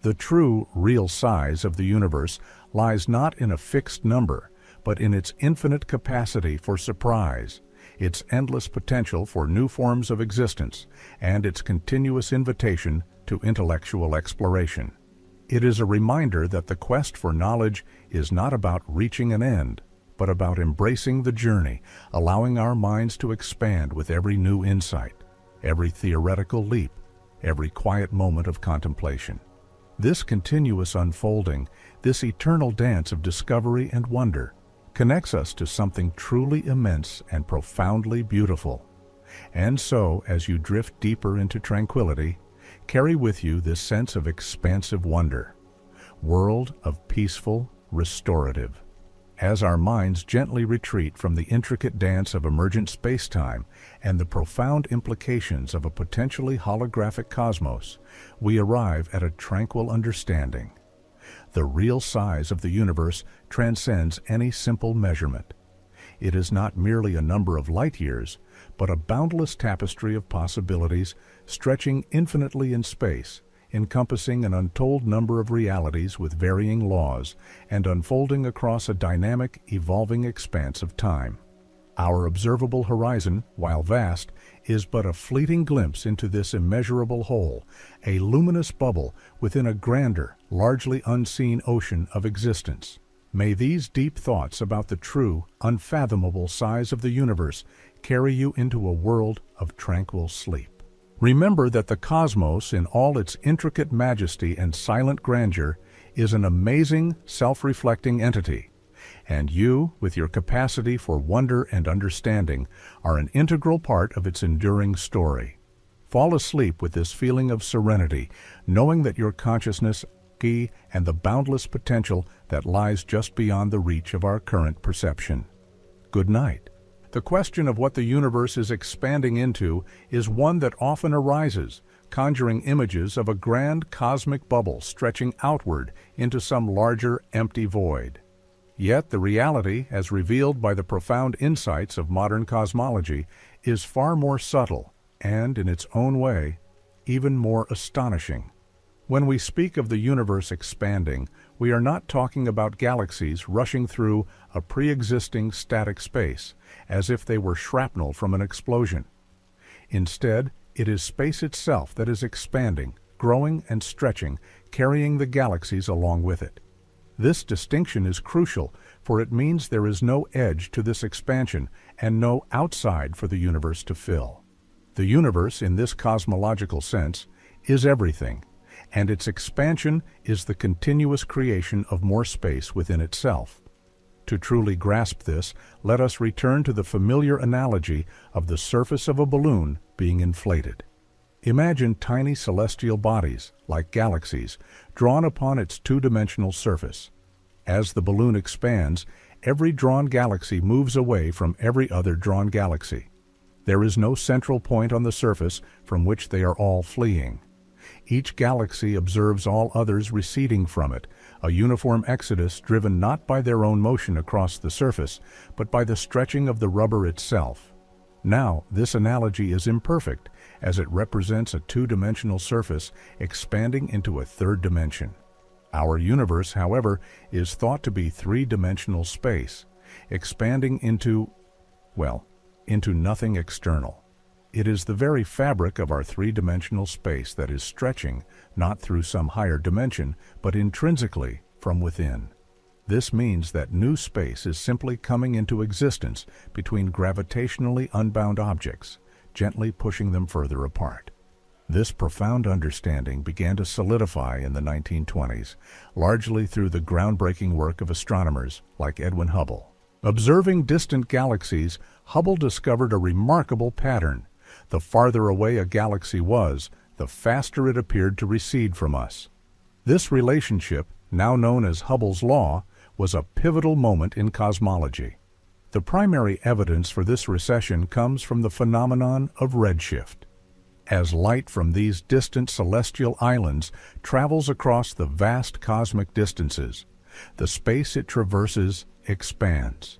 The true, real size of the universe lies not in a fixed number, but in its infinite capacity for surprise, its endless potential for new forms of existence, and its continuous invitation to intellectual exploration. It is a reminder that the quest for knowledge is not about reaching an end, but about embracing the journey, allowing our minds to expand with every new insight, every theoretical leap, every quiet moment of contemplation. This continuous unfolding, this eternal dance of discovery and wonder, connects us to something truly immense and profoundly beautiful. And so, as you drift deeper into tranquility, carry with you this sense of expansive wonder, world of peaceful, restorative. As our minds gently retreat from the intricate dance of emergent space-time and the profound implications of a potentially holographic cosmos, we arrive at a tranquil understanding. The real size of the universe transcends any simple measurement. It is not merely a number of light years, but a boundless tapestry of possibilities stretching infinitely in space, encompassing an untold number of realities with varying laws and unfolding across a dynamic, evolving expanse of time. Our observable horizon, while vast, is but a fleeting glimpse into this immeasurable whole, a luminous bubble within a grander, largely unseen ocean of existence. May these deep thoughts about the true, unfathomable size of the universe carry you into a world of tranquil sleep. Remember that the cosmos, in all its intricate majesty and silent grandeur, is an amazing, self-reflecting entity, and you, with your capacity for wonder and understanding, are an integral part of its enduring story. Fall asleep with this feeling of serenity, knowing that your consciousness and the boundless potential that lies just beyond the reach of our current perception. Good night. The question of what the universe is expanding into is one that often arises, conjuring images of a grand cosmic bubble stretching outward into some larger, empty void. Yet the reality, as revealed by the profound insights of modern cosmology, is far more subtle and, in its own way, even more astonishing. When we speak of the universe expanding, we are not talking about galaxies rushing through a pre-existing static space, as if they were shrapnel from an explosion. Instead, it is space itself that is expanding, growing and stretching, carrying the galaxies along with it. This distinction is crucial, for it means there is no edge to this expansion and no outside for the universe to fill. The universe, in this cosmological sense, is everything, and its expansion is the continuous creation of more space within itself. To truly grasp this, let us return to the familiar analogy of the surface of a balloon being inflated. Imagine tiny celestial bodies, like galaxies, drawn upon its two-dimensional surface. As the balloon expands, every drawn galaxy moves away from every other drawn galaxy. There is no central point on the surface from which they are all fleeing. Each galaxy observes all others receding from it, a uniform exodus driven not by their own motion across the surface, but by the stretching of the rubber itself. Now, this analogy is imperfect, as it represents a two-dimensional surface expanding into a third dimension. Our universe, however, is thought to be three-dimensional space, expanding into nothing external. It is the very fabric of our three-dimensional space that is stretching, not through some higher dimension, but intrinsically from within. This means that new space is simply coming into existence between gravitationally unbound objects, gently pushing them further apart. This profound understanding began to solidify in the 1920s, largely through the groundbreaking work of astronomers like Edwin Hubble. Observing distant galaxies, Hubble discovered a remarkable pattern. The farther away a galaxy was, the faster it appeared to recede from us. This relationship, now known as Hubble's law, was a pivotal moment in cosmology. The primary evidence for this recession comes from the phenomenon of redshift. As light from these distant celestial islands travels across the vast cosmic distances, the space it traverses expands.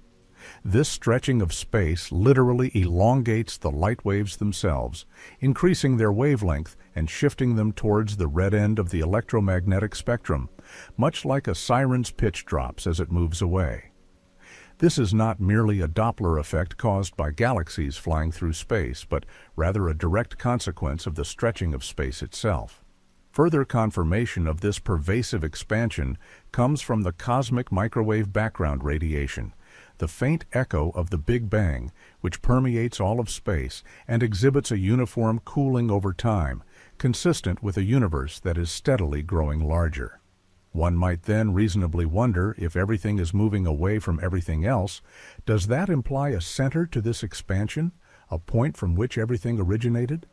This stretching of space literally elongates the light waves themselves, increasing their wavelength and shifting them towards the red end of the electromagnetic spectrum, much like a siren's pitch drops as it moves away. This is not merely a Doppler effect caused by galaxies flying through space, but rather a direct consequence of the stretching of space itself. Further confirmation of this pervasive expansion comes from the cosmic microwave background radiation, the faint echo of the Big Bang, which permeates all of space and exhibits a uniform cooling over time, consistent with a universe that is steadily growing larger. One might then reasonably wonder, if everything is moving away from everything else, does that imply a center to this expansion, a point from which everything originated?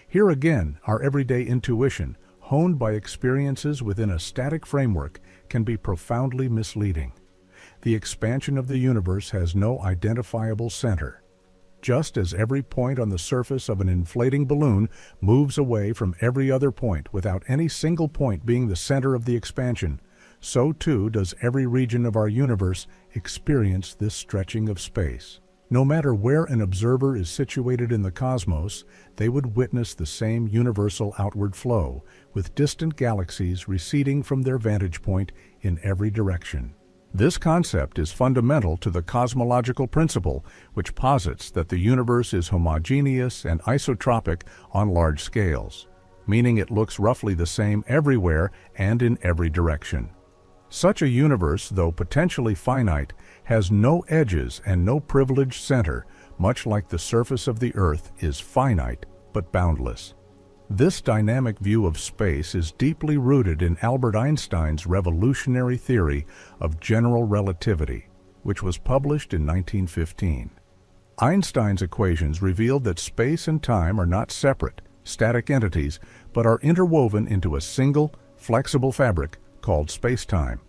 Here again, our everyday intuition, honed by experiences within a static framework, can be profoundly misleading. The expansion of the universe has no identifiable center. Just as every point on the surface of an inflating balloon moves away from every other point without any single point being the center of the expansion, so too does every region of our universe experience this stretching of space. No matter where an observer is situated in the cosmos, they would witness the same universal outward flow, with distant galaxies receding from their vantage point in every direction. This concept is fundamental to the cosmological principle, which posits that the universe is homogeneous and isotropic on large scales, meaning it looks roughly the same everywhere and in every direction. Such a universe, though potentially finite, has no edges and no privileged center, much like the surface of the Earth is finite but boundless. This dynamic view of space is deeply rooted in Albert Einstein's revolutionary theory of general relativity, which was published in 1915. Einstein's equations revealed that space and time are not separate, static entities, but are interwoven into a single, flexible fabric called spacetime.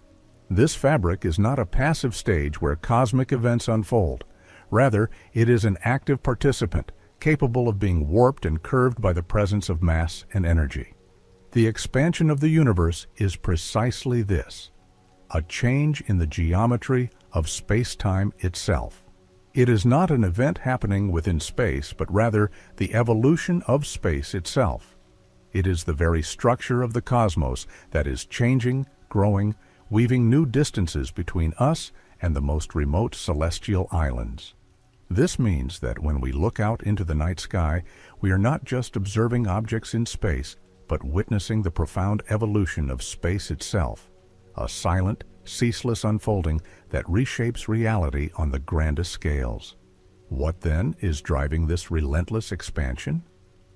This fabric is not a passive stage where cosmic events unfold. Rather, it is an active participant, capable of being warped and curved by the presence of mass and energy. The expansion of the universe is precisely this, a change in the geometry of space-time itself. It is not an event happening within space, but rather the evolution of space itself. It is the very structure of the cosmos that is changing, growing, weaving new distances between us and the most remote celestial islands. This means that when we look out into the night sky, we are not just observing objects in space, but witnessing the profound evolution of space itself, a silent, ceaseless unfolding that reshapes reality on the grandest scales. What then is driving this relentless expansion?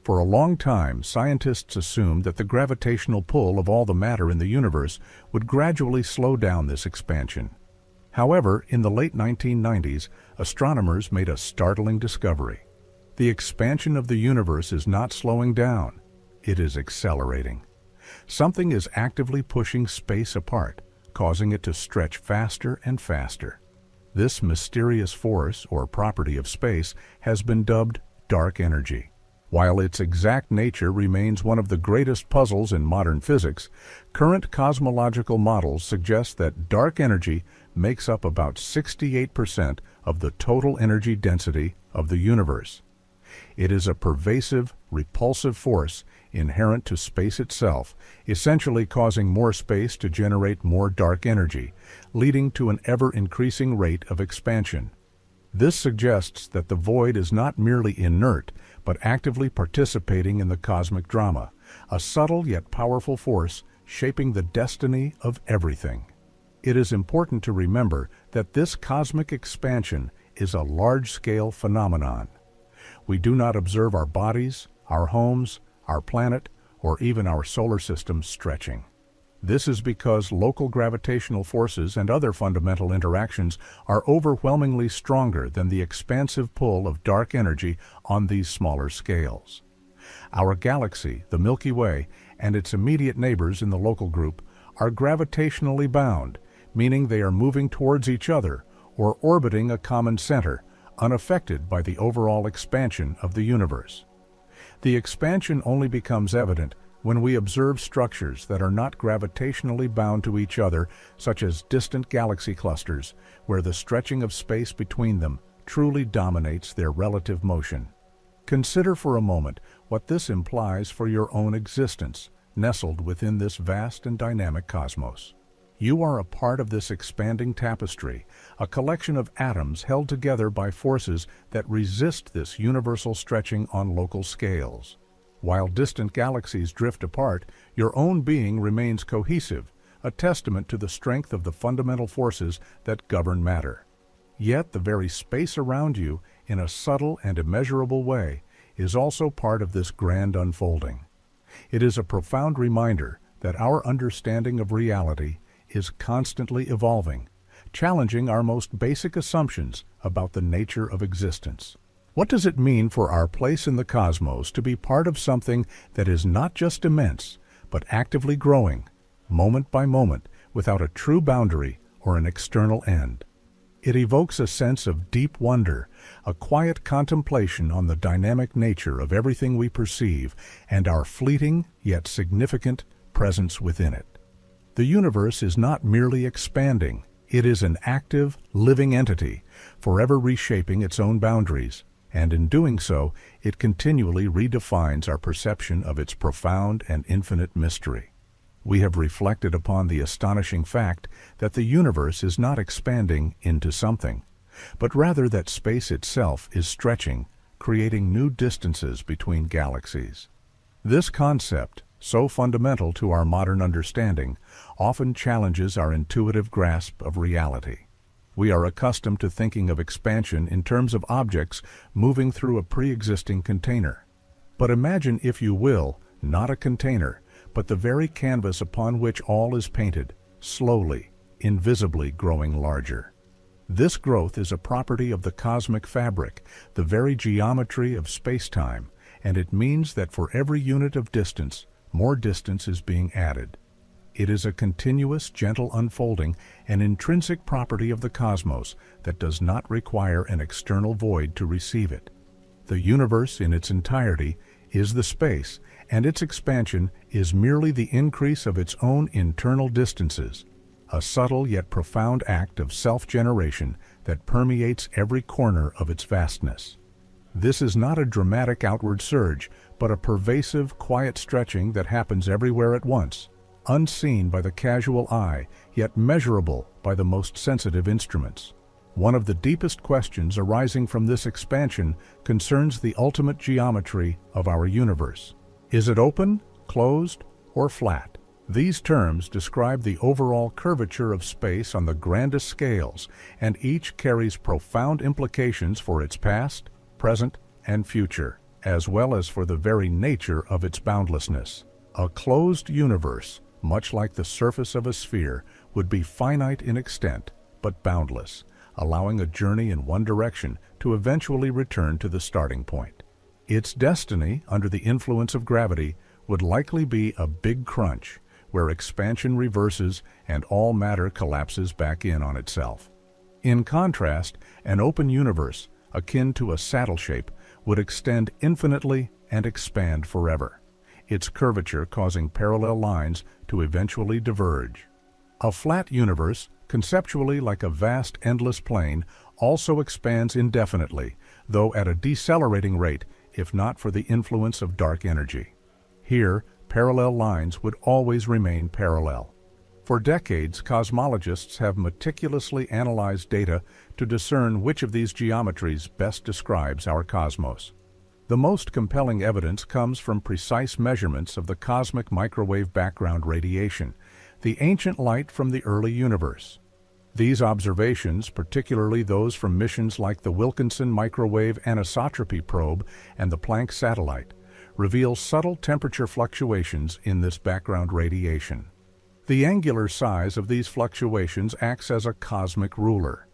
For a long time, scientists assumed that the gravitational pull of all the matter in the universe would gradually slow down this expansion. However, in the late 1990s, astronomers made a startling discovery. The expansion of the universe is not slowing down, it is accelerating. Something is actively pushing space apart, causing it to stretch faster and faster. This mysterious force, or property of space, has been dubbed dark energy. While its exact nature remains one of the greatest puzzles in modern physics, current cosmological models suggest that dark energy makes up about 68% of the total energy density of the universe. It is a pervasive, repulsive force inherent to space itself, essentially causing more space to generate more dark energy, leading to an ever-increasing rate of expansion. This suggests that the void is not merely inert, but actively participating in the cosmic drama, a subtle yet powerful force shaping the destiny of everything. It is important to remember that this cosmic expansion is a large-scale phenomenon. We do not observe our bodies, our homes, our planet, or even our solar system stretching. This is because local gravitational forces and other fundamental interactions are overwhelmingly stronger than the expansive pull of dark energy on these smaller scales. Our galaxy, the Milky Way, and its immediate neighbors in the local group are gravitationally bound, meaning they are moving towards each other or orbiting a common center, unaffected by the overall expansion of the universe. The expansion only becomes evident When we observe structures that are not gravitationally bound to each other, such as distant galaxy clusters, where the stretching of space between them truly dominates their relative motion. Consider for a moment what this implies for your own existence, nestled within this vast and dynamic cosmos. You are a part of this expanding tapestry, a collection of atoms held together by forces that resist this universal stretching on local scales. While distant galaxies drift apart, your own being remains cohesive, a testament to the strength of the fundamental forces that govern matter. Yet the very space around you, in a subtle and immeasurable way, is also part of this grand unfolding. It is a profound reminder that our understanding of reality is constantly evolving, challenging our most basic assumptions about the nature of existence. What does it mean for our place in the cosmos to be part of something that is not just immense, but actively growing, moment by moment, without a true boundary or an external end? It evokes a sense of deep wonder, a quiet contemplation on the dynamic nature of everything we perceive and our fleeting yet significant presence within it. The universe is not merely expanding, it is an active, living entity, forever reshaping its own boundaries, and in doing so, it continually redefines our perception of its profound and infinite mystery. We have reflected upon the astonishing fact that the universe is not expanding into something, but rather that space itself is stretching, creating new distances between galaxies. This concept, so fundamental to our modern understanding, often challenges our intuitive grasp of reality. We are accustomed to thinking of expansion in terms of objects moving through a pre-existing container. But imagine, if you will, not a container, but the very canvas upon which all is painted, slowly, invisibly growing larger. This growth is a property of the cosmic fabric, the very geometry of space-time, and it means that for every unit of distance, more distance is being added. It is a continuous, gentle unfolding, an intrinsic property of the cosmos that does not require an external void to receive it. The universe in its entirety is the space, and its expansion is merely the increase of its own internal distances, a subtle yet profound act of self-generation that permeates every corner of its vastness. This is not a dramatic outward surge, but a pervasive, quiet stretching that happens everywhere at once, unseen by the casual eye, yet measurable by the most sensitive instruments. One of the deepest questions arising from this expansion concerns the ultimate geometry of our universe. Is it open, closed, or flat? These terms describe the overall curvature of space on the grandest scales, and each carries profound implications for its past, present, and future, as well as for the very nature of its boundlessness. A closed universe, much like the surface of a sphere, would be finite in extent, but boundless, allowing a journey in one direction to eventually return to the starting point. Its destiny, under the influence of gravity, would likely be a big crunch, where expansion reverses and all matter collapses back in on itself. In contrast, an open universe, akin to a saddle shape, would extend infinitely and expand forever, its curvature causing parallel lines to eventually diverge. A flat universe, conceptually like a vast, endless plane, also expands indefinitely, though at a decelerating rate, if not for the influence of dark energy. Here, parallel lines would always remain parallel. For decades, cosmologists have meticulously analyzed data to discern which of these geometries best describes our cosmos. The most compelling evidence comes from precise measurements of the cosmic microwave background radiation, the ancient light from the early universe. These observations, particularly those from missions like the Wilkinson Microwave Anisotropy Probe and the Planck satellite, reveal subtle temperature fluctuations in this background radiation. The angular size of these fluctuations acts as a cosmic ruler.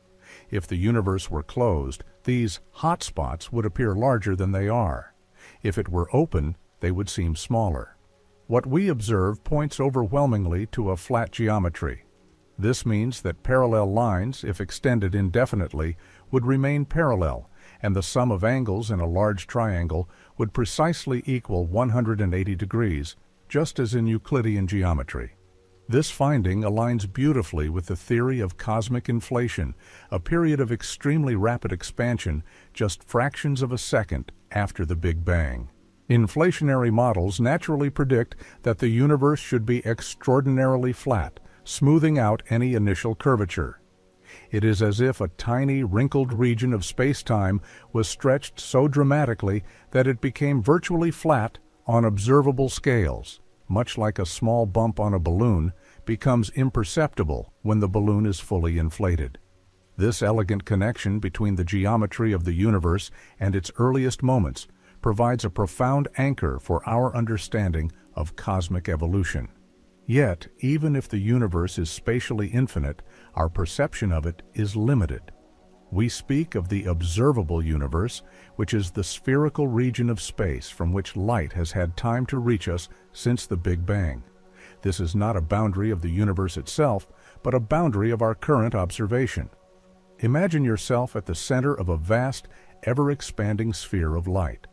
If the universe were closed, these hot spots would appear larger than they are. If it were open, they would seem smaller. What we observe points overwhelmingly to a flat geometry. This means that parallel lines, if extended indefinitely, would remain parallel, and the sum of angles in a large triangle would precisely equal 180 degrees, just as in Euclidean geometry. This finding aligns beautifully with the theory of cosmic inflation, a period of extremely rapid expansion just fractions of a second after the Big Bang. Inflationary models naturally predict that the universe should be extraordinarily flat, smoothing out any initial curvature. It is as if a tiny, wrinkled region of space-time was stretched so dramatically that it became virtually flat on observable scales, much like a small bump on a balloon becomes imperceptible when the balloon is fully inflated. This elegant connection between the geometry of the universe and its earliest moments provides a profound anchor for our understanding of cosmic evolution. Yet, even if the universe is spatially infinite, our perception of it is limited. We speak of the observable universe, which is the spherical region of space from which light has had time to reach us since the Big Bang. This is not a boundary of the universe itself, but a boundary of our current observation. Imagine yourself at the center of a vast, ever-expanding sphere of light.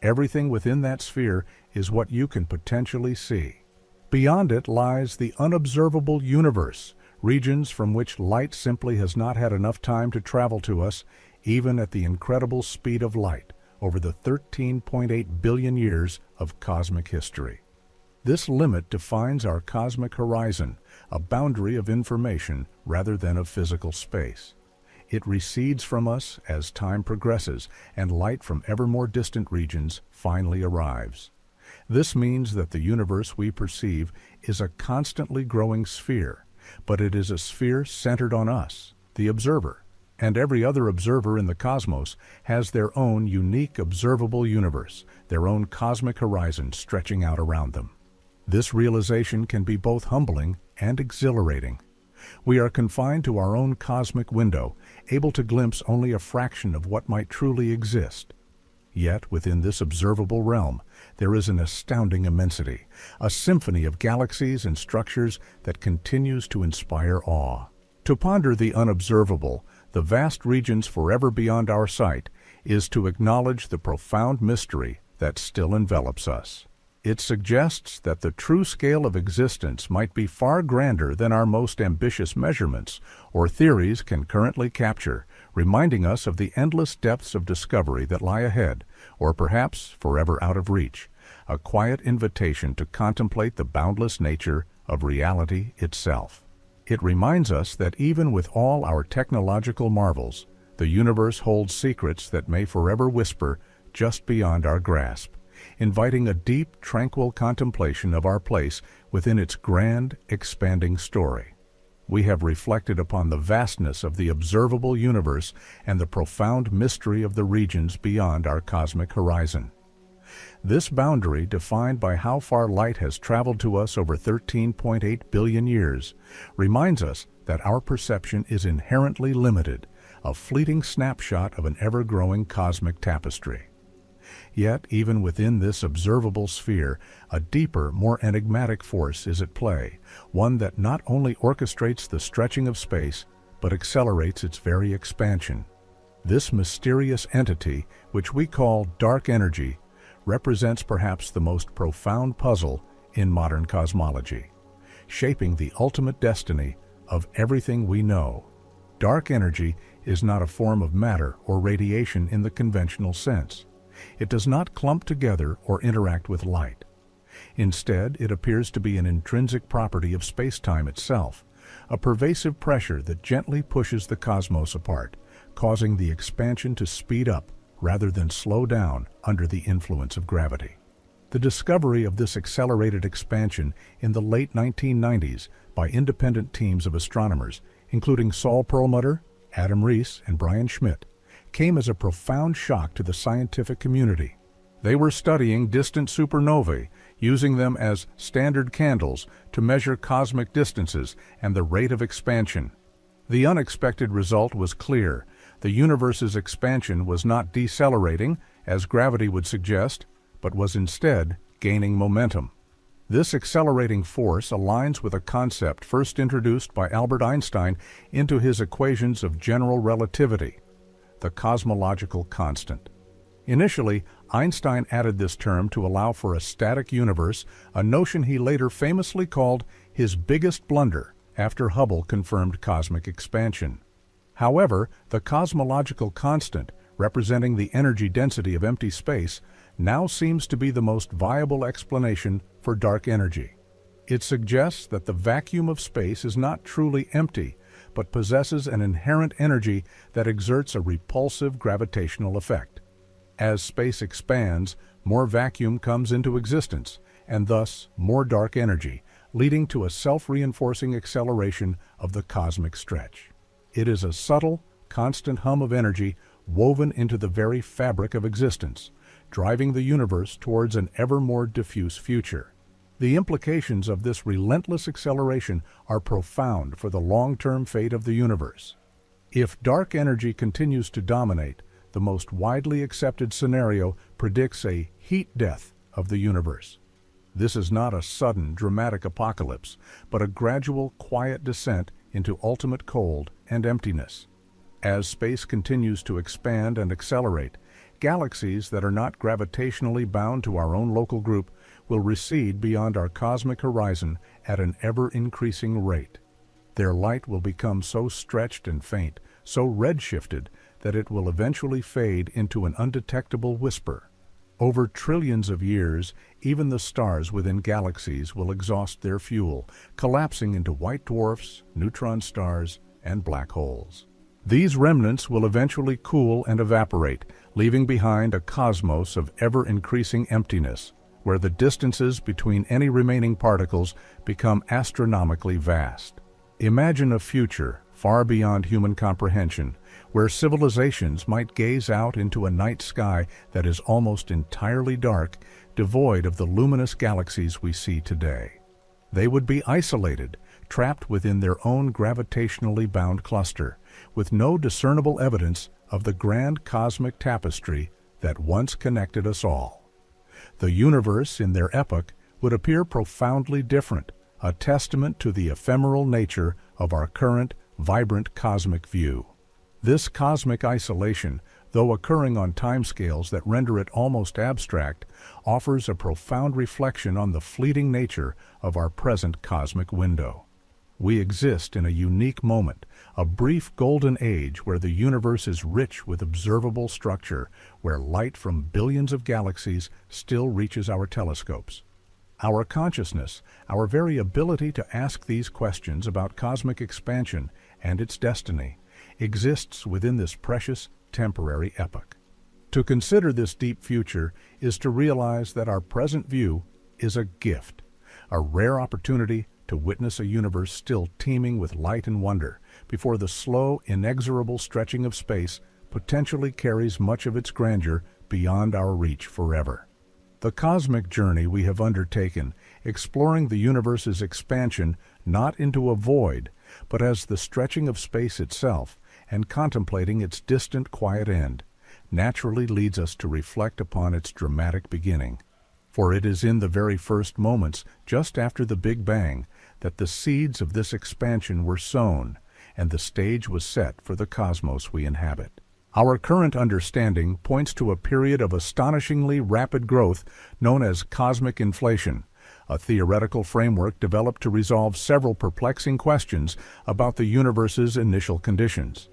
Everything within that sphere is what you can potentially see. Beyond it lies the unobservable universe, regions from which light simply has not had enough time to travel to us, even at the incredible speed of light over the 13.8 billion years of cosmic history. This limit defines our cosmic horizon, a boundary of information rather than of physical space. It recedes from us as time progresses and light from ever more distant regions finally arrives. This means that the universe we perceive is a constantly growing sphere, but it is a sphere centered on us, the observer, and every other observer in the cosmos has their own unique observable universe, their own cosmic horizon stretching out around them. This realization can be both humbling and exhilarating. We are confined to our own cosmic window, able to glimpse only a fraction of what might truly exist. Yet, within this observable realm, there is an astounding immensity, a symphony of galaxies and structures that continues to inspire awe. To ponder the unobservable, the vast regions forever beyond our sight, is to acknowledge the profound mystery that still envelops us. It suggests that the true scale of existence might be far grander than our most ambitious measurements or theories can currently capture, reminding us of the endless depths of discovery that lie ahead, or perhaps forever out of reach, a quiet invitation to contemplate the boundless nature of reality itself. It reminds us that even with all our technological marvels, the universe holds secrets that may forever whisper just beyond our grasp, inviting a deep, tranquil contemplation of our place within its grand, expanding story. We have reflected upon the vastness of the observable universe and the profound mystery of the regions beyond our cosmic horizon. This boundary, defined by how far light has traveled to us over 13.8 billion years, reminds us that our perception is inherently limited, a fleeting snapshot of an ever-growing cosmic tapestry. Yet, even within this observable sphere, a deeper, more enigmatic force is at play, one that not only orchestrates the stretching of space, but accelerates its very expansion. This mysterious entity, which we call dark energy, represents perhaps the most profound puzzle in modern cosmology, shaping the ultimate destiny of everything we know. Dark energy is not a form of matter or radiation in the conventional sense. It does not clump together or interact with light. Instead, it appears to be an intrinsic property of space-time itself, a pervasive pressure that gently pushes the cosmos apart, causing the expansion to speed up rather than slow down under the influence of gravity. The discovery of this accelerated expansion in the late 1990s by independent teams of astronomers, including Saul Perlmutter, Adam Rees, and Brian Schmidt, came as a profound shock to the scientific community. They were studying distant supernovae, using them as standard candles to measure cosmic distances and the rate of expansion. The unexpected result was clear. The universe's expansion was not decelerating, as gravity would suggest, but was instead gaining momentum. This accelerating force aligns with a concept first introduced by Albert Einstein into his equations of general relativity, the cosmological constant. Initially, Einstein added this term to allow for a static universe, a notion he later famously called his biggest blunder after Hubble confirmed cosmic expansion. However, the cosmological constant, representing the energy density of empty space, now seems to be the most viable explanation for dark energy. It suggests that the vacuum of space is not truly empty, but possesses an inherent energy that exerts a repulsive gravitational effect. As space expands, more vacuum comes into existence, and thus more dark energy, leading to a self-reinforcing acceleration of the cosmic stretch. It is a subtle, constant hum of energy woven into the very fabric of existence, driving the universe towards an ever more diffuse future. The implications of this relentless acceleration are profound for the long-term fate of the universe. If dark energy continues to dominate, the most widely accepted scenario predicts a heat death of the universe. This is not a sudden, dramatic apocalypse, but a gradual, quiet descent into ultimate cold and emptiness. As space continues to expand and accelerate, galaxies that are not gravitationally bound to our own local group will recede beyond our cosmic horizon at an ever-increasing rate. Their light will become so stretched and faint, so redshifted, that it will eventually fade into an undetectable whisper. Over trillions of years, even the stars within galaxies will exhaust their fuel, collapsing into white dwarfs, neutron stars, and black holes. These remnants will eventually cool and evaporate, leaving behind a cosmos of ever-increasing emptiness, where the distances between any remaining particles become astronomically vast. Imagine a future far beyond human comprehension, where civilizations might gaze out into a night sky that is almost entirely dark, devoid of the luminous galaxies we see today. They would be isolated, trapped within their own gravitationally bound cluster, with no discernible evidence of the grand cosmic tapestry that once connected us all. The universe in their epoch would appear profoundly different, a testament to the ephemeral nature of our current, vibrant cosmic view. This cosmic isolation, though occurring on timescales that render it almost abstract, offers a profound reflection on the fleeting nature of our present cosmic window. We exist in a unique moment, a brief golden age where the universe is rich with observable structure, where light from billions of galaxies still reaches our telescopes. Our consciousness, our very ability to ask these questions about cosmic expansion and its destiny, exists within this precious, temporary epoch. To consider this deep future is to realize that our present view is a gift, a rare opportunity to witness a universe still teeming with light and wonder before the slow, inexorable stretching of space potentially carries much of its grandeur beyond our reach forever. The cosmic journey we have undertaken, exploring the universe's expansion not into a void, but as the stretching of space itself, and contemplating its distant, quiet end, naturally leads us to reflect upon its dramatic beginning. For it is in the very first moments, just after the Big Bang, that the seeds of this expansion were sown, and the stage was set for the cosmos we inhabit. Our current understanding points to a period of astonishingly rapid growth known as cosmic inflation, a theoretical framework developed to resolve several perplexing questions about the universe's initial conditions.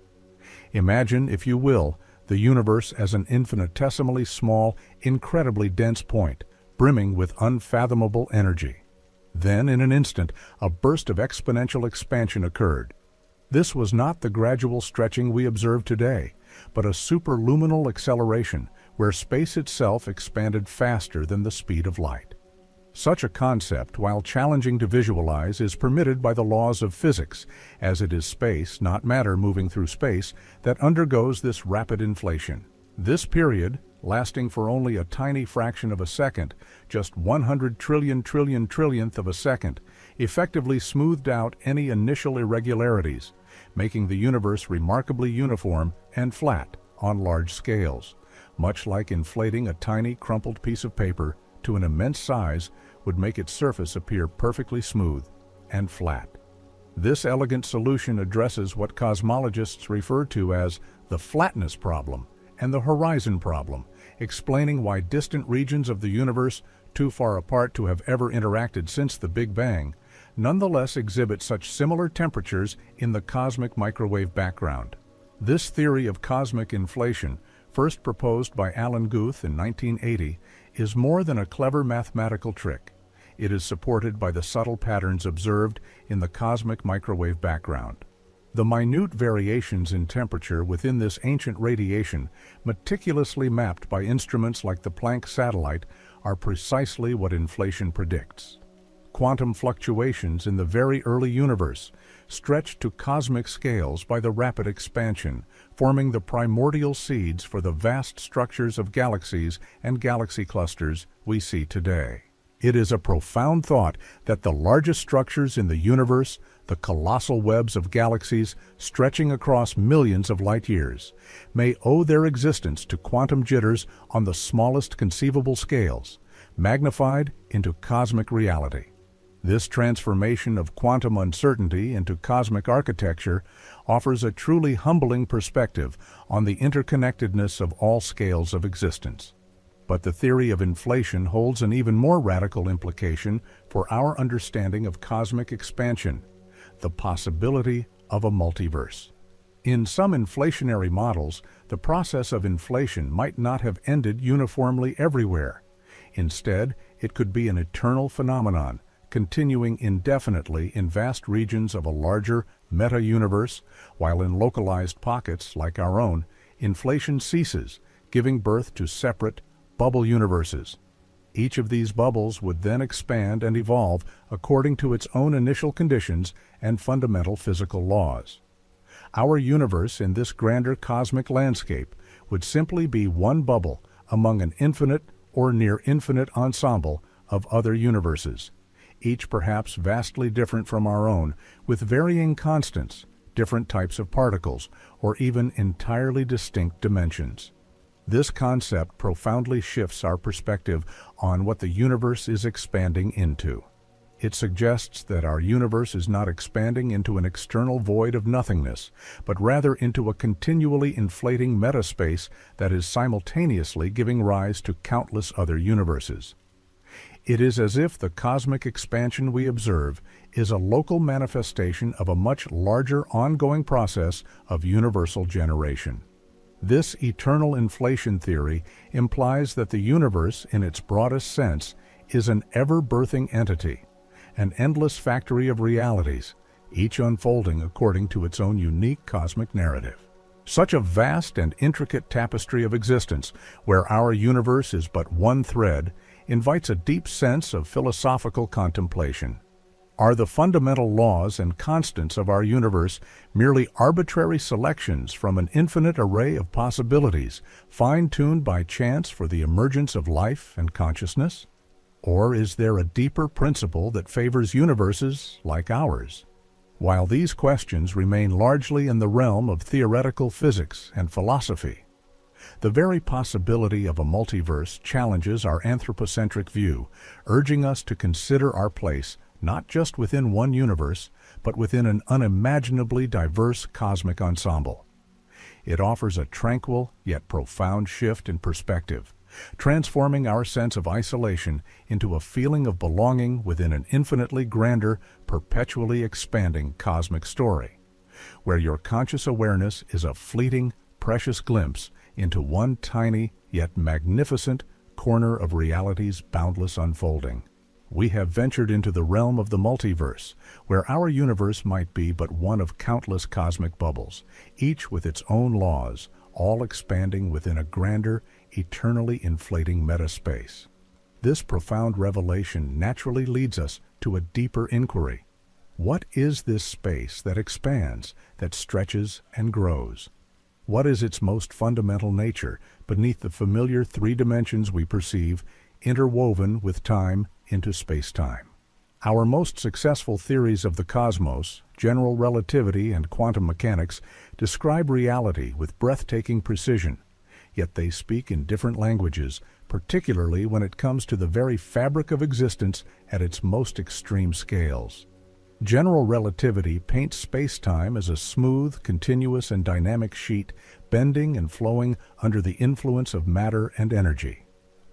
Imagine, if you will, the universe as an infinitesimally small, incredibly dense point, brimming with unfathomable energy. Then, in an instant, a burst of exponential expansion occurred. This was not the gradual stretching we observe today, but a superluminal acceleration where space itself expanded faster than the speed of light. Such a concept, while challenging to visualize, is permitted by the laws of physics, as it is space, not matter moving through space, that undergoes this rapid inflation. This period, lasting for only a tiny fraction of a second, just 100 trillionth of a second, effectively smoothed out any initial irregularities, making the universe remarkably uniform and flat on large scales, much like inflating a tiny crumpled piece of paper to an immense size would make its surface appear perfectly smooth and flat. This elegant solution addresses what cosmologists refer to as the flatness problem, and the horizon problem, explaining why distant regions of the universe, too far apart to have ever interacted since the Big Bang, nonetheless exhibit such similar temperatures in the cosmic microwave background. This theory of cosmic inflation, first proposed by Alan Guth in 1980, is more than a clever mathematical trick. It is supported by the subtle patterns observed in the cosmic microwave background. The minute variations in temperature within this ancient radiation, meticulously mapped by instruments like the Planck satellite, are precisely what inflation predicts. Quantum fluctuations in the very early universe, stretched to cosmic scales by the rapid expansion, forming the primordial seeds for the vast structures of galaxies and galaxy clusters we see today. It is a profound thought that the largest structures in the universe, the colossal webs of galaxies stretching across millions of light years, may owe their existence to quantum jitters on the smallest conceivable scales, magnified into cosmic reality. This transformation of quantum uncertainty into cosmic architecture offers a truly humbling perspective on the interconnectedness of all scales of existence. But the theory of inflation holds an even more radical implication for our understanding of cosmic expansion, the possibility of a multiverse. In some inflationary models, the process of inflation might not have ended uniformly everywhere. Instead, it could be an eternal phenomenon, continuing indefinitely in vast regions of a larger meta-universe, while in localized pockets like our own, inflation ceases, giving birth to separate, bubble universes. Each of these bubbles would then expand and evolve according to its own initial conditions and fundamental physical laws. Our universe in this grander cosmic landscape would simply be one bubble among an infinite or near infinite ensemble of other universes, each perhaps vastly different from our own, with varying constants, different types of particles, or even entirely distinct dimensions. This concept profoundly shifts our perspective on what the universe is expanding into. It suggests that our universe is not expanding into an external void of nothingness, but rather into a continually inflating metaspace that is simultaneously giving rise to countless other universes. It is as if the cosmic expansion we observe is a local manifestation of a much larger ongoing process of universal generation. This eternal inflation theory implies that the universe, in its broadest sense, is an ever-birthing entity, an endless factory of realities, each unfolding according to its own unique cosmic narrative. Such a vast and intricate tapestry of existence, where our universe is but one thread, invites a deep sense of philosophical contemplation. Are the fundamental laws and constants of our universe merely arbitrary selections from an infinite array of possibilities, fine-tuned by chance for the emergence of life and consciousness? Or is there a deeper principle that favors universes like ours? While these questions remain largely in the realm of theoretical physics and philosophy, the very possibility of a multiverse challenges our anthropocentric view, urging us to consider our place not just within one universe, but within an unimaginably diverse cosmic ensemble. It offers a tranquil yet profound shift in perspective, transforming our sense of isolation into a feeling of belonging within an infinitely grander, perpetually expanding cosmic story, where your conscious awareness is a fleeting, precious glimpse into one tiny yet magnificent corner of reality's boundless unfolding. We have ventured into the realm of the multiverse, where our universe might be but one of countless cosmic bubbles, each with its own laws, all expanding within a grander, eternally inflating metaspace. This profound revelation naturally leads us to a deeper inquiry. What is this space that expands, that stretches and grows? What is its most fundamental nature beneath the familiar three dimensions we perceive, interwoven with time into space-time? Our most successful theories of the cosmos, general relativity and quantum mechanics, describe reality with breathtaking precision, yet they speak in different languages, particularly when it comes to the very fabric of existence at its most extreme scales. General relativity paints space-time as a smooth, continuous, and dynamic sheet, bending and flowing under the influence of matter and energy.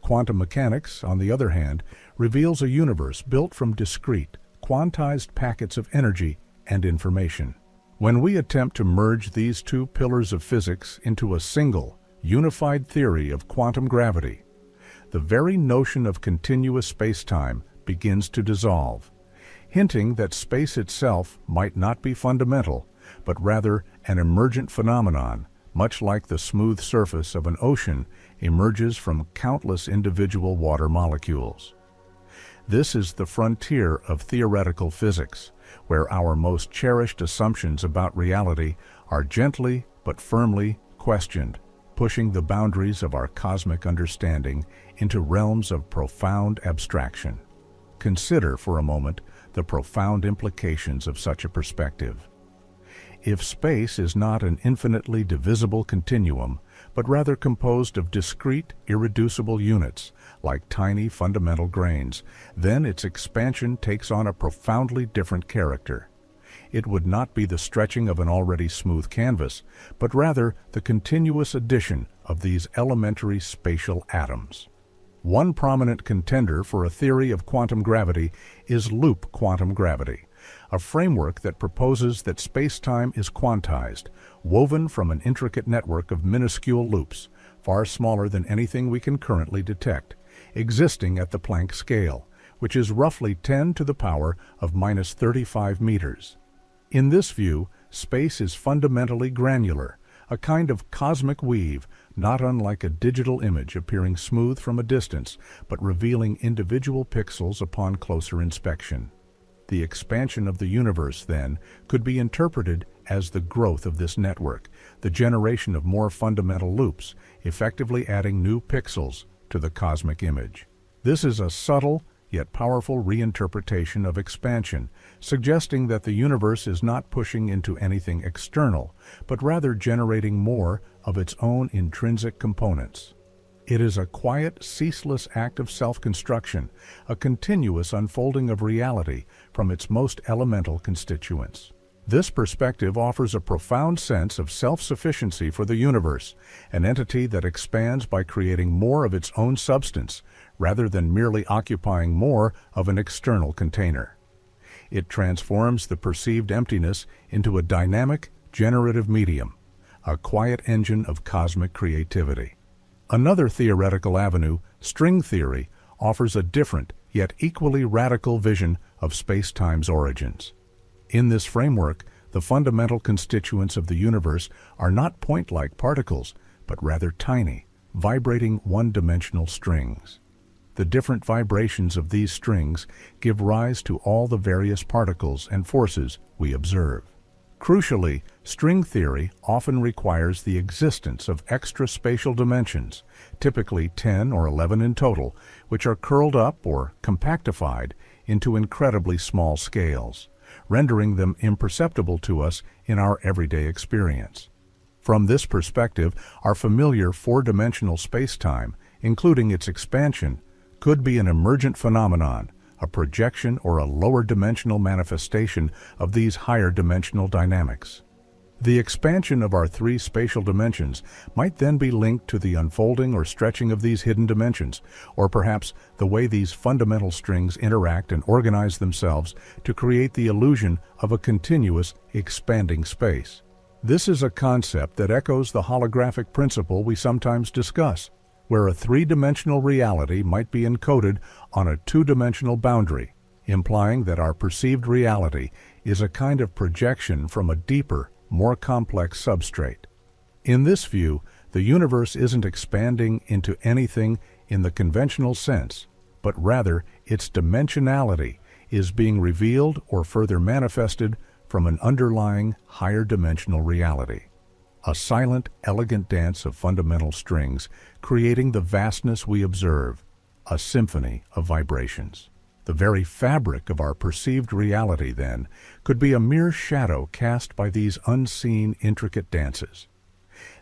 Quantum mechanics, on the other hand, reveals a universe built from discrete, quantized packets of energy and information. When we attempt to merge these two pillars of physics into a single, unified theory of quantum gravity, the very notion of continuous space-time begins to dissolve, hinting that space itself might not be fundamental, but rather an emergent phenomenon, much like the smooth surface of an ocean emerges from countless individual water molecules. This is the frontier of theoretical physics, where our most cherished assumptions about reality are gently but firmly questioned, pushing the boundaries of our cosmic understanding into realms of profound abstraction. Consider for a moment the profound implications of such a perspective. If space is not an infinitely divisible continuum, but rather composed of discrete, irreducible units, like tiny fundamental grains, then its expansion takes on a profoundly different character. It would not be the stretching of an already smooth canvas, but rather the continuous addition of these elementary spatial atoms. One prominent contender for a theory of quantum gravity is loop quantum gravity, a framework that proposes that space-time is quantized, woven from an intricate network of minuscule loops, far smaller than anything we can currently detect, existing at the Planck scale, which is roughly 10 to the power of minus 35 meters. In this view, space is fundamentally granular, a kind of cosmic weave, not unlike a digital image appearing smooth from a distance, but revealing individual pixels upon closer inspection. The expansion of the universe, then, could be interpreted as the growth of this network, the generation of more fundamental loops, effectively adding new pixels to the cosmic image. This is a subtle, yet powerful reinterpretation of expansion, suggesting that the universe is not pushing into anything external, but rather generating more of its own intrinsic components. It is a quiet, ceaseless act of self-construction, a continuous unfolding of reality from its most elemental constituents. This perspective offers a profound sense of self-sufficiency for the universe, an entity that expands by creating more of its own substance, rather than merely occupying more of an external container. It transforms the perceived emptiness into a dynamic, generative medium, a quiet engine of cosmic creativity. Another theoretical avenue, string theory, offers a different, yet equally radical vision of space-time's origins. In this framework, the fundamental constituents of the universe are not point-like particles, but rather tiny, vibrating one-dimensional strings. The different vibrations of these strings give rise to all the various particles and forces we observe. Crucially, string theory often requires the existence of extra spatial dimensions, typically 10 or 11 in total, which are curled up or compactified into incredibly small scales, rendering them imperceptible to us in our everyday experience. From this perspective, our familiar four-dimensional space-time, including its expansion, could be an emergent phenomenon, a projection or a lower-dimensional manifestation of these higher-dimensional dynamics. The expansion of our three spatial dimensions might then be linked to the unfolding or stretching of these hidden dimensions, or perhaps the way these fundamental strings interact and organize themselves to create the illusion of a continuous, expanding space. This is a concept that echoes the holographic principle we sometimes discuss, where a three-dimensional reality might be encoded on a two-dimensional boundary, implying that our perceived reality is a kind of projection from a deeper, more complex substrate. In this view, the universe isn't expanding into anything in the conventional sense, but rather its dimensionality is being revealed or further manifested from an underlying higher dimensional reality. A silent, elegant dance of fundamental strings, creating the vastness we observe, a symphony of vibrations. The very fabric of our perceived reality, then, could be a mere shadow cast by these unseen, intricate dances.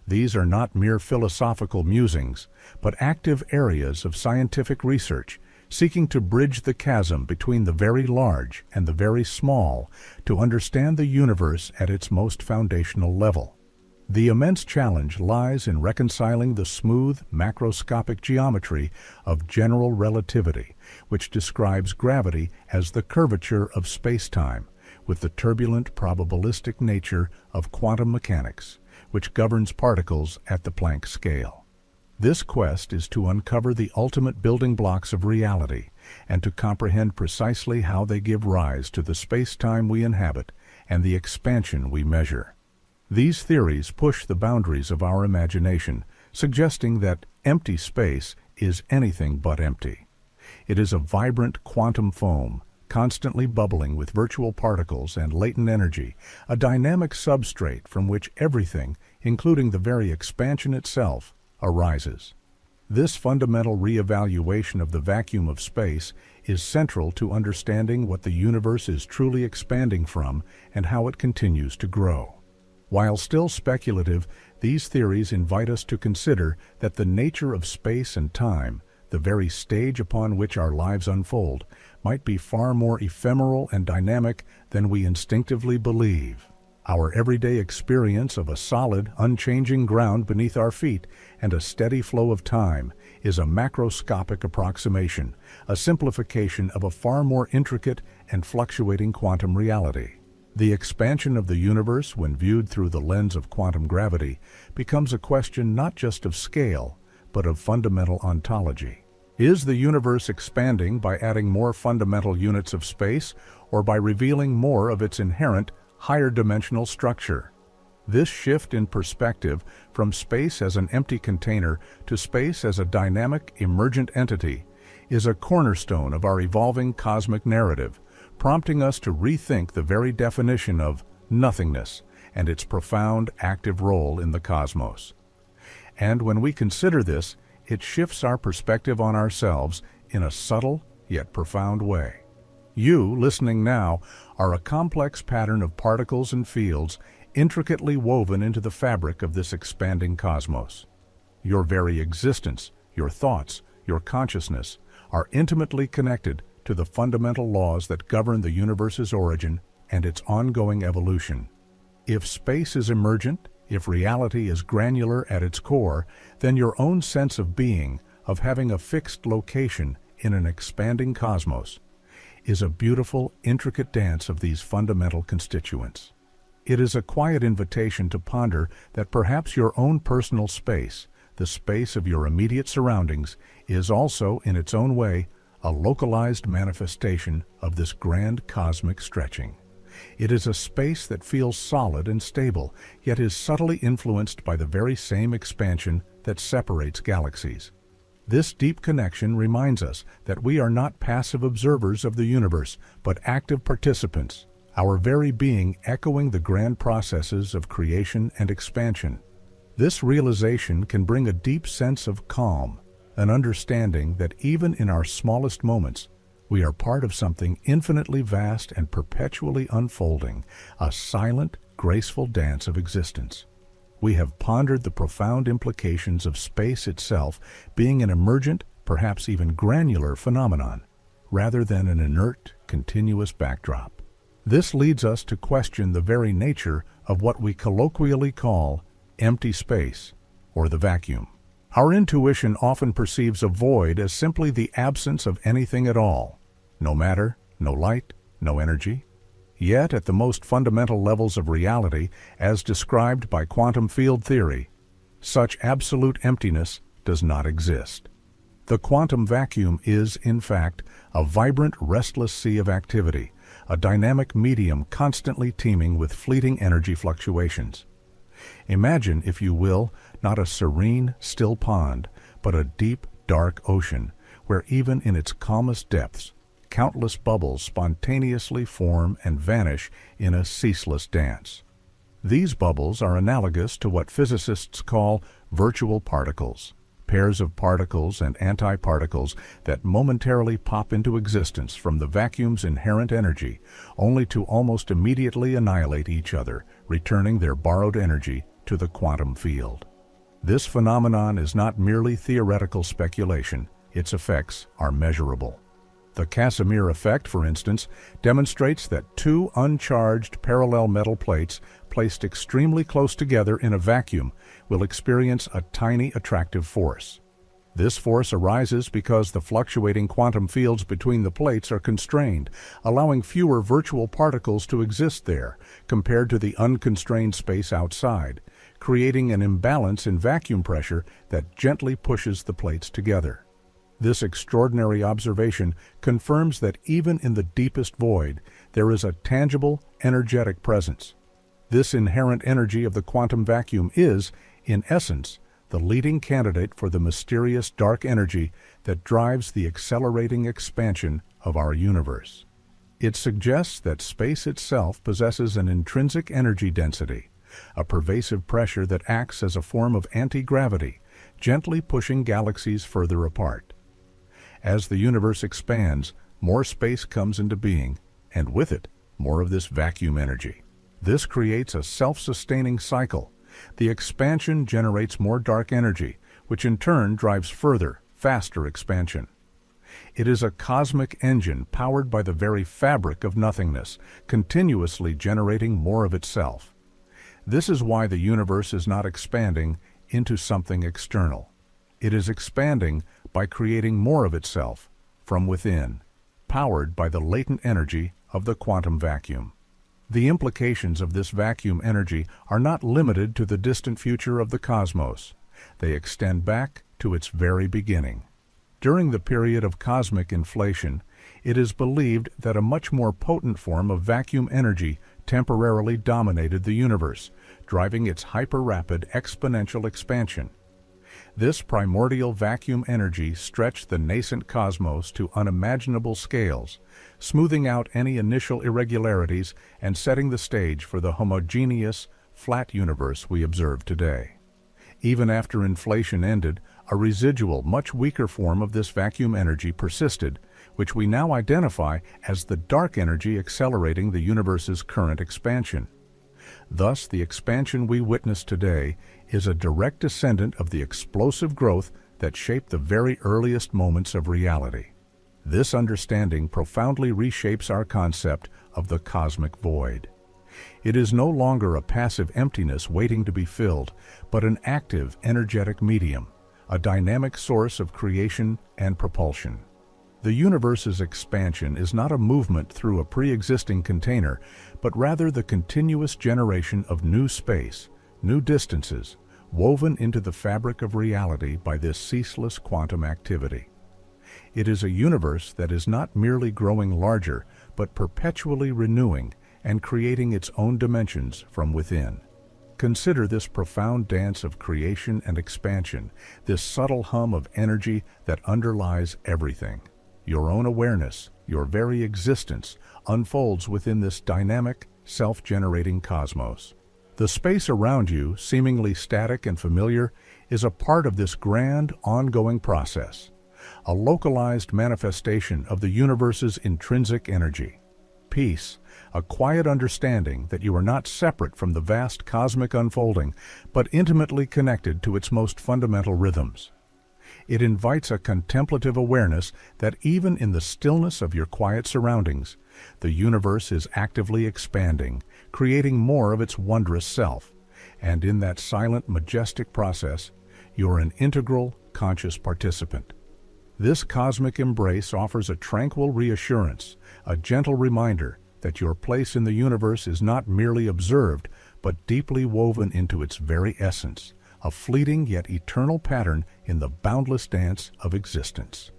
These are not mere philosophical musings, but active areas of scientific research, seeking to bridge the chasm between the very large and the very small to understand the universe at its most foundational level. The immense challenge lies in reconciling the smooth, macroscopic geometry of general relativity, which describes gravity as the curvature of space-time, with the turbulent probabilistic nature of quantum mechanics, which governs particles at the Planck scale. This quest is to uncover the ultimate building blocks of reality and to comprehend precisely how they give rise to the space-time we inhabit and the expansion we measure. These theories push the boundaries of our imagination, suggesting that empty space is anything but empty. It is a vibrant quantum foam, constantly bubbling with virtual particles and latent energy, a dynamic substrate from which everything, including the very expansion itself, arises. This fundamental re-evaluation of the vacuum of space is central to understanding what the universe is truly expanding from and how it continues to grow. While still speculative, these theories invite us to consider that the nature of space and time, the very stage upon which our lives unfold, might be far more ephemeral and dynamic than we instinctively believe. Our everyday experience of a solid, unchanging ground beneath our feet and a steady flow of time is a macroscopic approximation, a simplification of a far more intricate and fluctuating quantum reality. The expansion of the universe, when viewed through the lens of quantum gravity, becomes a question not just of scale, but of fundamental ontology. Is the universe expanding by adding more fundamental units of space, or by revealing more of its inherent, higher dimensional structure? This shift in perspective from space as an empty container to space as a dynamic, emergent entity is a cornerstone of our evolving cosmic narrative, prompting us to rethink the very definition of nothingness and its profound active role in the cosmos. And when we consider this, it shifts our perspective on ourselves in a subtle yet profound way. You, listening now, are a complex pattern of particles and fields intricately woven into the fabric of this expanding cosmos. Your very existence, your thoughts, your consciousness are intimately connected to the fundamental laws that govern the universe's origin and its ongoing evolution. If space is emergent, if reality is granular at its core, then your own sense of being, of having a fixed location in an expanding cosmos, is a beautiful, intricate dance of these fundamental constituents. It is a quiet invitation to ponder that perhaps your own personal space, the space of your immediate surroundings, is also, in its own way, a localized manifestation of this grand cosmic stretching. It is a space that feels solid and stable, yet is subtly influenced by the very same expansion that separates galaxies. This deep connection reminds us that we are not passive observers of the universe, but active participants, our very being echoing the grand processes of creation and expansion. This realization can bring a deep sense of calm, an understanding that even in our smallest moments, we are part of something infinitely vast and perpetually unfolding, a silent, graceful dance of existence. We have pondered the profound implications of space itself being an emergent, perhaps even granular phenomenon, rather than an inert, continuous backdrop. This leads us to question the very nature of what we colloquially call empty space, or the vacuum. Our intuition often perceives a void as simply the absence of anything at all. No matter, no light, no energy. Yet, at the most fundamental levels of reality, as described by quantum field theory, such absolute emptiness does not exist. The quantum vacuum is, in fact, a vibrant, restless sea of activity, a dynamic medium constantly teeming with fleeting energy fluctuations. Imagine, if you will, not a serene, still pond, but a deep, dark ocean, where even in its calmest depths, countless bubbles spontaneously form and vanish in a ceaseless dance. These bubbles are analogous to what physicists call virtual particles, pairs of particles and antiparticles that momentarily pop into existence from the vacuum's inherent energy, only to almost immediately annihilate each other, returning their borrowed energy to the quantum field. This phenomenon is not merely theoretical speculation, its effects are measurable. The Casimir effect, for instance, demonstrates that two uncharged parallel metal plates placed extremely close together in a vacuum will experience a tiny attractive force. This force arises because the fluctuating quantum fields between the plates are constrained, allowing fewer virtual particles to exist there compared to the unconstrained space outside, creating an imbalance in vacuum pressure that gently pushes the plates together. This extraordinary observation confirms that even in the deepest void, there is a tangible, energetic presence. This inherent energy of the quantum vacuum is, in essence, the leading candidate for the mysterious dark energy that drives the accelerating expansion of our universe. It suggests that space itself possesses an intrinsic energy density, a pervasive pressure that acts as a form of anti-gravity, gently pushing galaxies further apart. As the universe expands, more space comes into being, and with it, more of this vacuum energy. This creates a self-sustaining cycle. The expansion generates more dark energy, which in turn drives further, faster expansion. It is a cosmic engine powered by the very fabric of nothingness, continuously generating more of itself. This is why the universe is not expanding into something external. It is expanding by creating more of itself from within, powered by the latent energy of the quantum vacuum. The implications of this vacuum energy are not limited to the distant future of the cosmos. They extend back to its very beginning. During the period of cosmic inflation, it is believed that a much more potent form of vacuum energy temporarily dominated the universe, driving its hyper-rapid exponential expansion. This primordial vacuum energy stretched the nascent cosmos to unimaginable scales, smoothing out any initial irregularities and setting the stage for the homogeneous, flat universe we observe today. Even after inflation ended, a residual, much weaker form of this vacuum energy persisted, which we now identify as the dark energy accelerating the universe's current expansion. Thus, the expansion we witness today is a direct descendant of the explosive growth that shaped the very earliest moments of reality. This understanding profoundly reshapes our concept of the cosmic void. It is no longer a passive emptiness waiting to be filled, but an active, energetic medium, a dynamic source of creation and propulsion. The universe's expansion is not a movement through a pre-existing container, but rather the continuous generation of new space, new distances, woven into the fabric of reality by this ceaseless quantum activity. It is a universe that is not merely growing larger, but perpetually renewing and creating its own dimensions from within. Consider this profound dance of creation and expansion, this subtle hum of energy that underlies everything. Your own awareness, your very existence, unfolds within this dynamic, self-generating cosmos. The space around you, seemingly static and familiar, is a part of this grand, ongoing process, a localized manifestation of the universe's intrinsic energy. Peace, a quiet understanding that you are not separate from the vast cosmic unfolding, but intimately connected to its most fundamental rhythms. It invites a contemplative awareness that even in the stillness of your quiet surroundings, the universe is actively expanding, creating more of its wondrous self, and in that silent, majestic process, you're an integral, conscious participant. This cosmic embrace offers a tranquil reassurance, a gentle reminder that your place in the universe is not merely observed, but deeply woven into its very essence, a fleeting yet eternal pattern in the boundless dance of existence.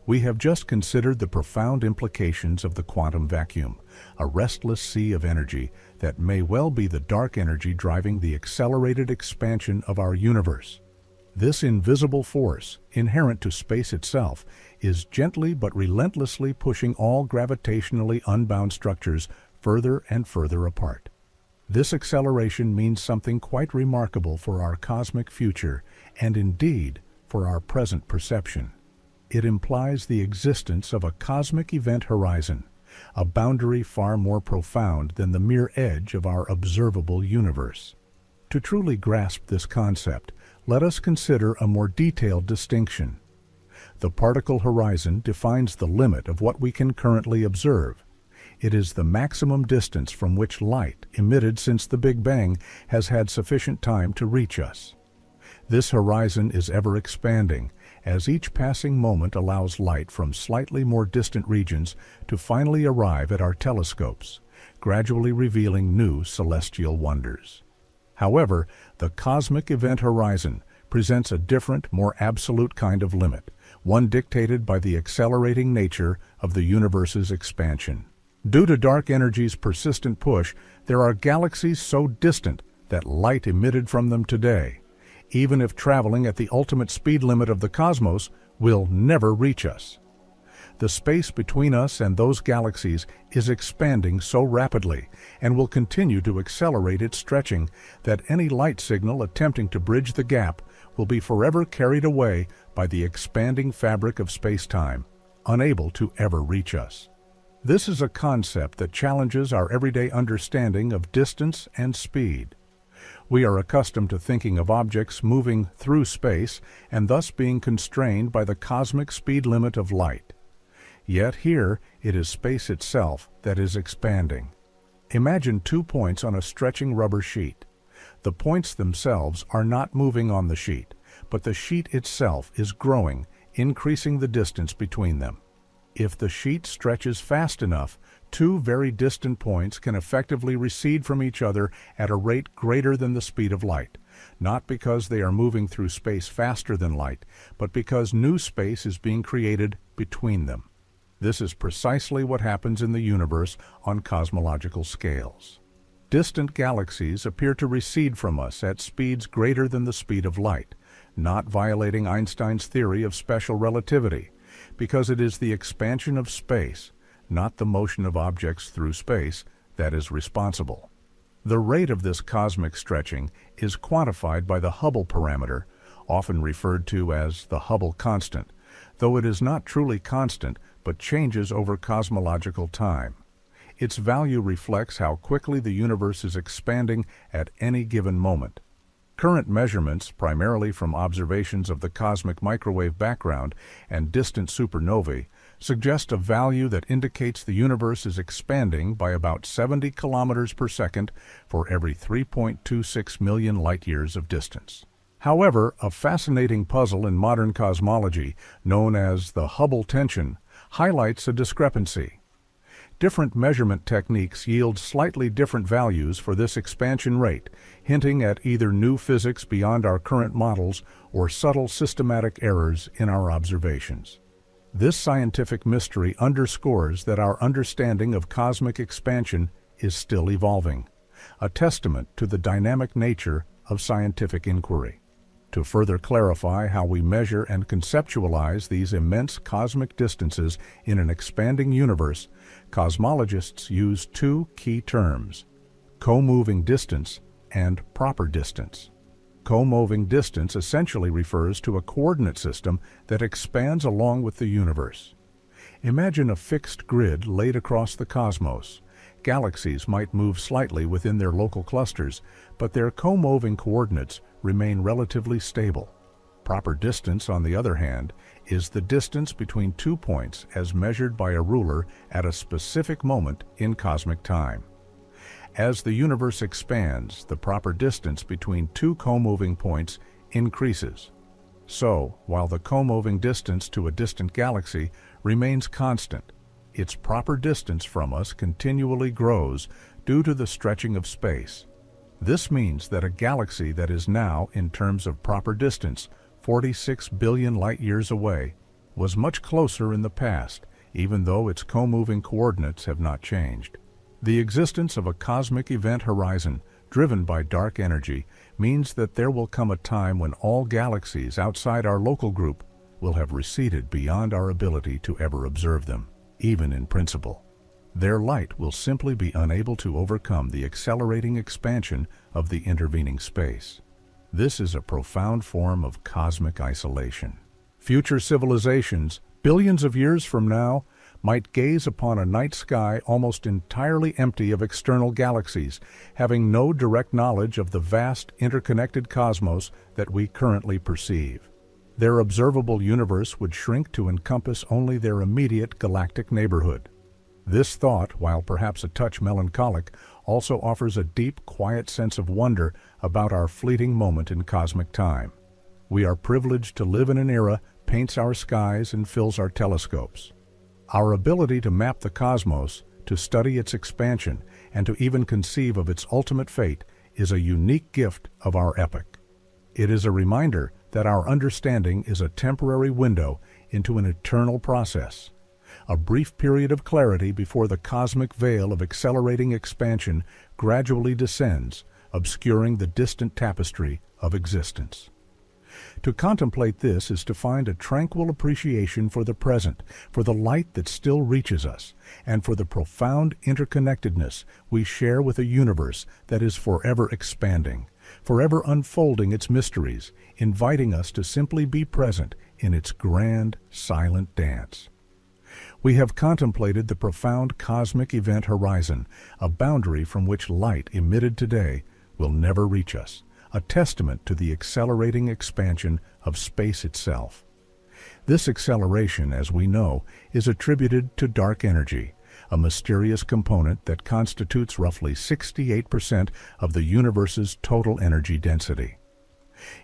We have just considered the profound implications of the quantum vacuum, a restless sea of energy that may well be the dark energy driving the accelerated expansion of our universe. This invisible force, inherent to space itself, is gently but relentlessly pushing all gravitationally unbound structures further and further apart. This acceleration means something quite remarkable for our cosmic future, and indeed for our present perception. It implies the existence of a cosmic event horizon, a boundary far more profound than the mere edge of our observable universe. To truly grasp this concept, let us consider a more detailed distinction. The particle horizon defines the limit of what we can currently observe. It is the maximum distance from which light, emitted since the Big Bang, has had sufficient time to reach us. This horizon is ever expanding, as each passing moment allows light from slightly more distant regions to finally arrive at our telescopes, gradually revealing new celestial wonders. However, the cosmic event horizon presents a different, more absolute kind of limit, one dictated by the accelerating nature of the universe's expansion. Due to dark energy's persistent push, there are galaxies so distant that light emitted from them today, even if traveling at the ultimate speed limit of the cosmos, will never reach us. The space between us and those galaxies is expanding so rapidly and will continue to accelerate its stretching that any light signal attempting to bridge the gap will be forever carried away by the expanding fabric of space-time, unable to ever reach us. This is a concept that challenges our everyday understanding of distance and speed. We are accustomed to thinking of objects moving through space and thus being constrained by the cosmic speed limit of light. Yet here, it is space itself that is expanding. Imagine 2 points on a stretching rubber sheet. The points themselves are not moving on the sheet, but the sheet itself is growing, increasing the distance between them. If the sheet stretches fast enough, 2 very distant points can effectively recede from each other at a rate greater than the speed of light, not because they are moving through space faster than light, but because new space is being created between them. This is precisely what happens in the universe on cosmological scales. Distant galaxies appear to recede from us at speeds greater than the speed of light, not violating Einstein's theory of special relativity, because it is the expansion of space, not the motion of objects through space, that is responsible. The rate of this cosmic stretching is quantified by the Hubble parameter, often referred to as the Hubble constant, though it is not truly constant but changes over cosmological time. Its value reflects how quickly the universe is expanding at any given moment. Current measurements, primarily from observations of the cosmic microwave background and distant supernovae, suggest a value that indicates the universe is expanding by about 70 kilometers per second for every 3.26 million light-years of distance. However, a fascinating puzzle in modern cosmology, known as the Hubble tension, highlights a discrepancy. Different measurement techniques yield slightly different values for this expansion rate, hinting at either new physics beyond our current models or subtle systematic errors in our observations. This scientific mystery underscores that our understanding of cosmic expansion is still evolving, a testament to the dynamic nature of scientific inquiry. To further clarify how we measure and conceptualize these immense cosmic distances in an expanding universe, cosmologists use 2 key terms: co-moving distance and proper distance. Co-moving distance essentially refers to a coordinate system that expands along with the universe. Imagine a fixed grid laid across the cosmos. Galaxies might move slightly within their local clusters, but their co-moving coordinates remain relatively stable. Proper distance, on the other hand, is the distance between 2 points as measured by a ruler at a specific moment in cosmic time. As the universe expands, the proper distance between 2 co-moving points increases. So, while the co-moving distance to a distant galaxy remains constant, its proper distance from us continually grows due to the stretching of space. This means that a galaxy that is now, in terms of proper distance, 46 billion light-years away, was much closer in the past, even though its co-moving coordinates have not changed. The existence of a cosmic event horizon, driven by dark energy, means that there will come a time when all galaxies outside our local group will have receded beyond our ability to ever observe them, even in principle. Their light will simply be unable to overcome the accelerating expansion of the intervening space. This is a profound form of cosmic isolation. Future civilizations, billions of years from now, might gaze upon a night sky almost entirely empty of external galaxies, having no direct knowledge of the vast interconnected cosmos that we currently perceive. Their observable universe would shrink to encompass only their immediate galactic neighborhood. This thought, while perhaps a touch melancholic, also offers a deep, quiet sense of wonder about our fleeting moment in cosmic time. We are privileged to live in an era paints our skies and fills our telescopes. Our ability to map the cosmos, to study its expansion, and to even conceive of its ultimate fate is a unique gift of our epoch. It is a reminder that our understanding is a temporary window into an eternal process, a brief period of clarity before the cosmic veil of accelerating expansion gradually descends, obscuring the distant tapestry of existence. To contemplate this is to find a tranquil appreciation for the present, for the light that still reaches us, and for the profound interconnectedness we share with a universe that is forever expanding, forever unfolding its mysteries, inviting us to simply be present in its grand, silent dance. We have contemplated the profound cosmic event horizon, a boundary from which light emitted today will never reach us, a testament to the accelerating expansion of space itself. This acceleration, as we know, is attributed to dark energy, a mysterious component that constitutes roughly 68% of the universe's total energy density.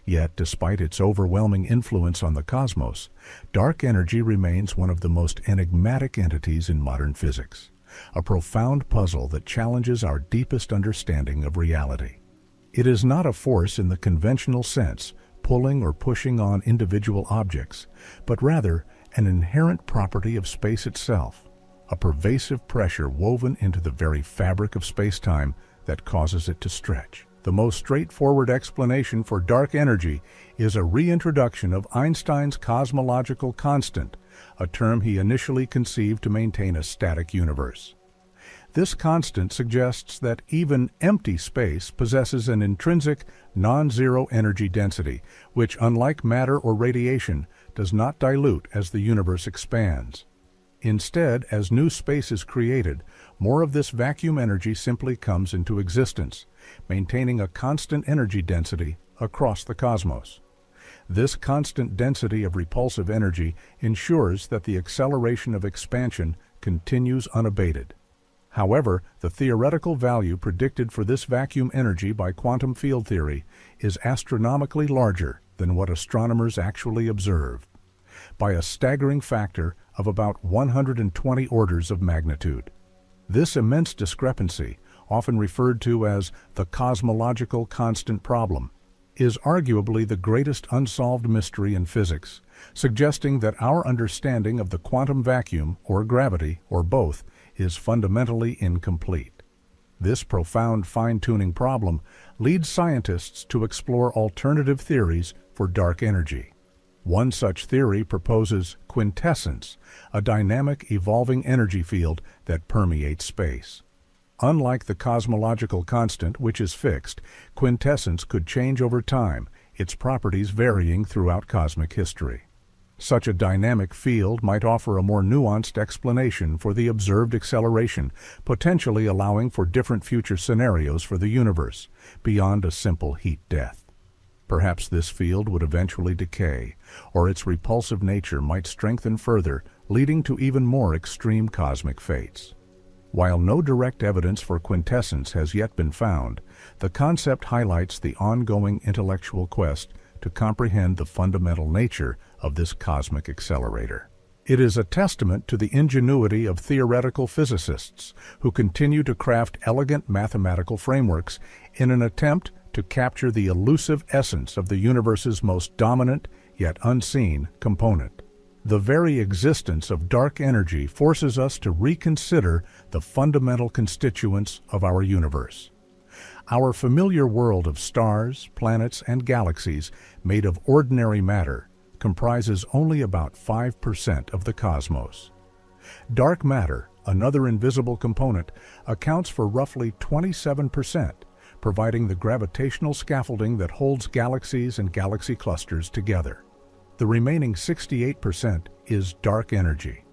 Yet, despite its overwhelming influence on the cosmos, dark energy remains one of the most enigmatic entities in modern physics, a profound puzzle that challenges our deepest understanding of reality. It is not a force in the conventional sense, pulling or pushing on individual objects, but rather an inherent property of space itself, a pervasive pressure woven into the very fabric of space-time that causes it to stretch. The most straightforward explanation for dark energy is a reintroduction of Einstein's cosmological constant, a term he initially conceived to maintain a static universe. This constant suggests that even empty space possesses an intrinsic, non-zero energy density, which, unlike matter or radiation, does not dilute as the universe expands. Instead, as new space is created, more of this vacuum energy simply comes into existence, maintaining a constant energy density across the cosmos. This constant density of repulsive energy ensures that the acceleration of expansion continues unabated. However, the theoretical value predicted for this vacuum energy by quantum field theory is astronomically larger than what astronomers actually observe, by a staggering factor of about 120 orders of magnitude. This immense discrepancy, often referred to as the cosmological constant problem, is arguably the greatest unsolved mystery in physics, suggesting that our understanding of the quantum vacuum, or gravity, or both, is fundamentally incomplete. This profound fine-tuning problem leads scientists to explore alternative theories for dark energy. One such theory proposes quintessence, a dynamic, evolving energy field that permeates space. Unlike the cosmological constant, which is fixed, quintessence could change over time, its properties varying throughout cosmic history. Such a dynamic field might offer a more nuanced explanation for the observed acceleration, potentially allowing for different future scenarios for the universe, beyond a simple heat death. Perhaps this field would eventually decay, or its repulsive nature might strengthen further, leading to even more extreme cosmic fates. While no direct evidence for quintessence has yet been found, the concept highlights the ongoing intellectual quest to comprehend the fundamental nature of this cosmic accelerator. It is a testament to the ingenuity of theoretical physicists who continue to craft elegant mathematical frameworks in an attempt to capture the elusive essence of the universe's most dominant, yet unseen, component. The very existence of dark energy forces us to reconsider the fundamental constituents of our universe. Our familiar world of stars, planets, and galaxies made of ordinary matter comprises only about 5% of the cosmos. Dark matter, another invisible component, accounts for roughly 27%, providing the gravitational scaffolding that holds galaxies and galaxy clusters together. The remaining 68% is dark energy.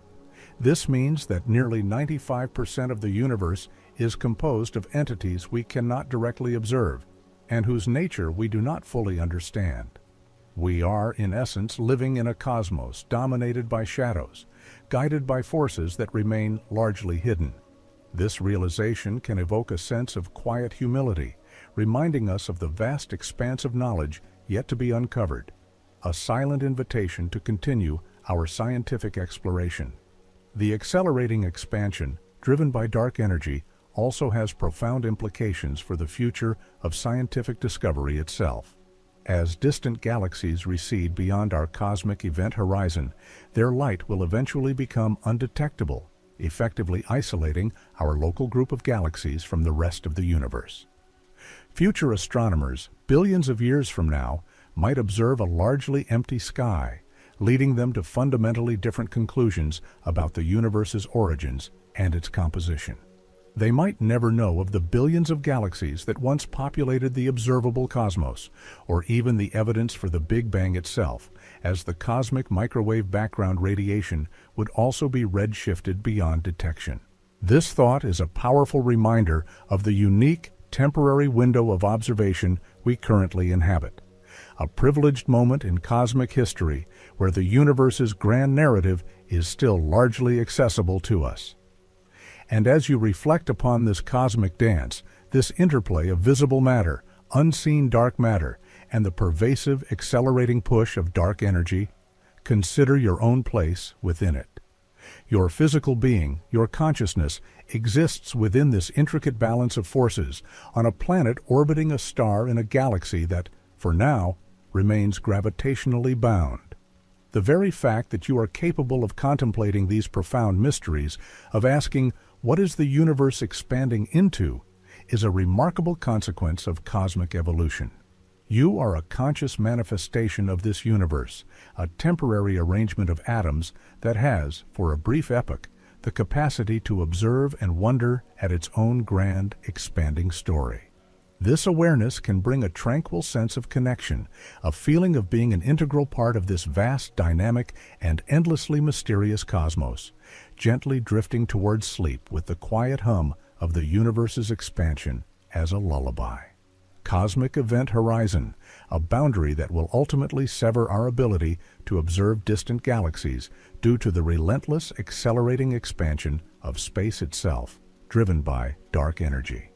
This means that nearly 95% of the universe is composed of entities we cannot directly observe, and whose nature we do not fully understand. We are, in essence, living in a cosmos dominated by shadows, guided by forces that remain largely hidden. This realization can evoke a sense of quiet humility, reminding us of the vast expanse of knowledge yet to be uncovered, a silent invitation to continue our scientific exploration. The accelerating expansion, driven by dark energy, also has profound implications for the future of scientific discovery itself. As distant galaxies recede beyond our cosmic event horizon, their light will eventually become undetectable, effectively isolating our local group of galaxies from the rest of the universe. Future astronomers, billions of years from now, might observe a largely empty sky, leading them to fundamentally different conclusions about the universe's origins and its composition. They might never know of the billions of galaxies that once populated the observable cosmos, or even the evidence for the Big Bang itself, as the cosmic microwave background radiation would also be redshifted beyond detection. This thought is a powerful reminder of the unique, temporary window of observation we currently inhabit, a privileged moment in cosmic history where the universe's grand narrative is still largely accessible to us. And as you reflect upon this cosmic dance, this interplay of visible matter, unseen dark matter, and the pervasive, accelerating push of dark energy, consider your own place within it. Your physical being, your consciousness, exists within this intricate balance of forces on a planet orbiting a star in a galaxy that, for now, remains gravitationally bound. The very fact that you are capable of contemplating these profound mysteries, of asking, "What is the universe expanding into?" is a remarkable consequence of cosmic evolution. You are a conscious manifestation of this universe, a temporary arrangement of atoms that has, for a brief epoch, the capacity to observe and wonder at its own grand, expanding story. This awareness can bring a tranquil sense of connection, a feeling of being an integral part of this vast, dynamic, and endlessly mysterious cosmos, gently drifting towards sleep with the quiet hum of the universe's expansion as a lullaby. Cosmic event horizon, a boundary that will ultimately sever our ability to observe distant galaxies due to the relentless, accelerating expansion of space itself, driven by dark energy.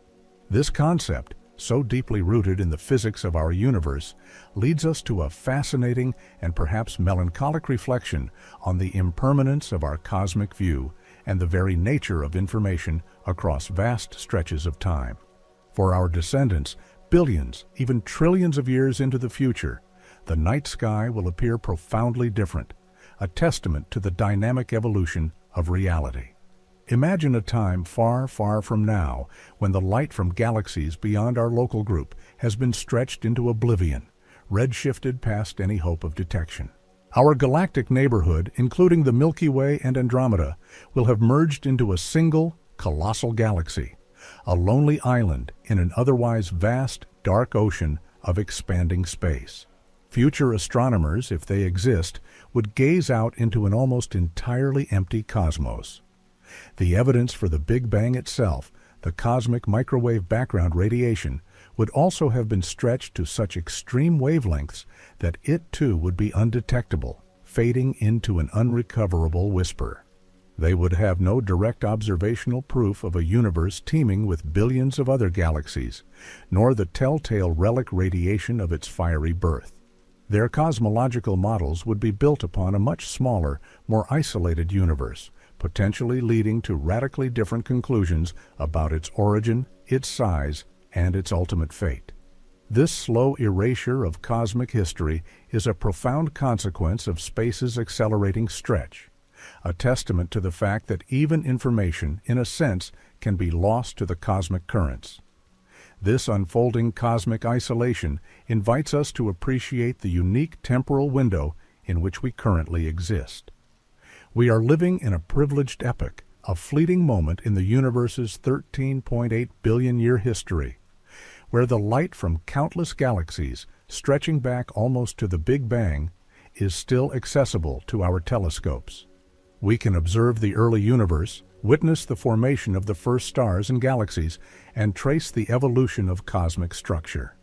This concept, so deeply rooted in the physics of our universe, leads us to a fascinating and perhaps melancholic reflection on the impermanence of our cosmic view and the very nature of information across vast stretches of time. For our descendants, billions, even trillions of years into the future, the night sky will appear profoundly different, a testament to the dynamic evolution of reality. Imagine a time far, far from now when the light from galaxies beyond our local group has been stretched into oblivion, redshifted past any hope of detection. Our galactic neighborhood, including the Milky Way and Andromeda, will have merged into a single, colossal galaxy, a lonely island in an otherwise vast, dark ocean of expanding space. Future astronomers, if they exist, would gaze out into an almost entirely empty cosmos. The evidence for the Big Bang itself, the cosmic microwave background radiation, would also have been stretched to such extreme wavelengths that it too would be undetectable, fading into an unrecoverable whisper. They would have no direct observational proof of a universe teeming with billions of other galaxies, nor the telltale relic radiation of its fiery birth. Their cosmological models would be built upon a much smaller, more isolated universe, potentially leading to radically different conclusions about its origin, its size, and its ultimate fate. This slow erasure of cosmic history is a profound consequence of space's accelerating stretch, a testament to the fact that even information, in a sense, can be lost to the cosmic currents. This unfolding cosmic isolation invites us to appreciate the unique temporal window in which we currently exist. We are living in a privileged epoch, a fleeting moment in the universe's 13.8 billion-year history, where the light from countless galaxies, stretching back almost to the Big Bang, is still accessible to our telescopes. We can observe the early universe, witness the formation of the first stars and galaxies, and trace the evolution of cosmic structure.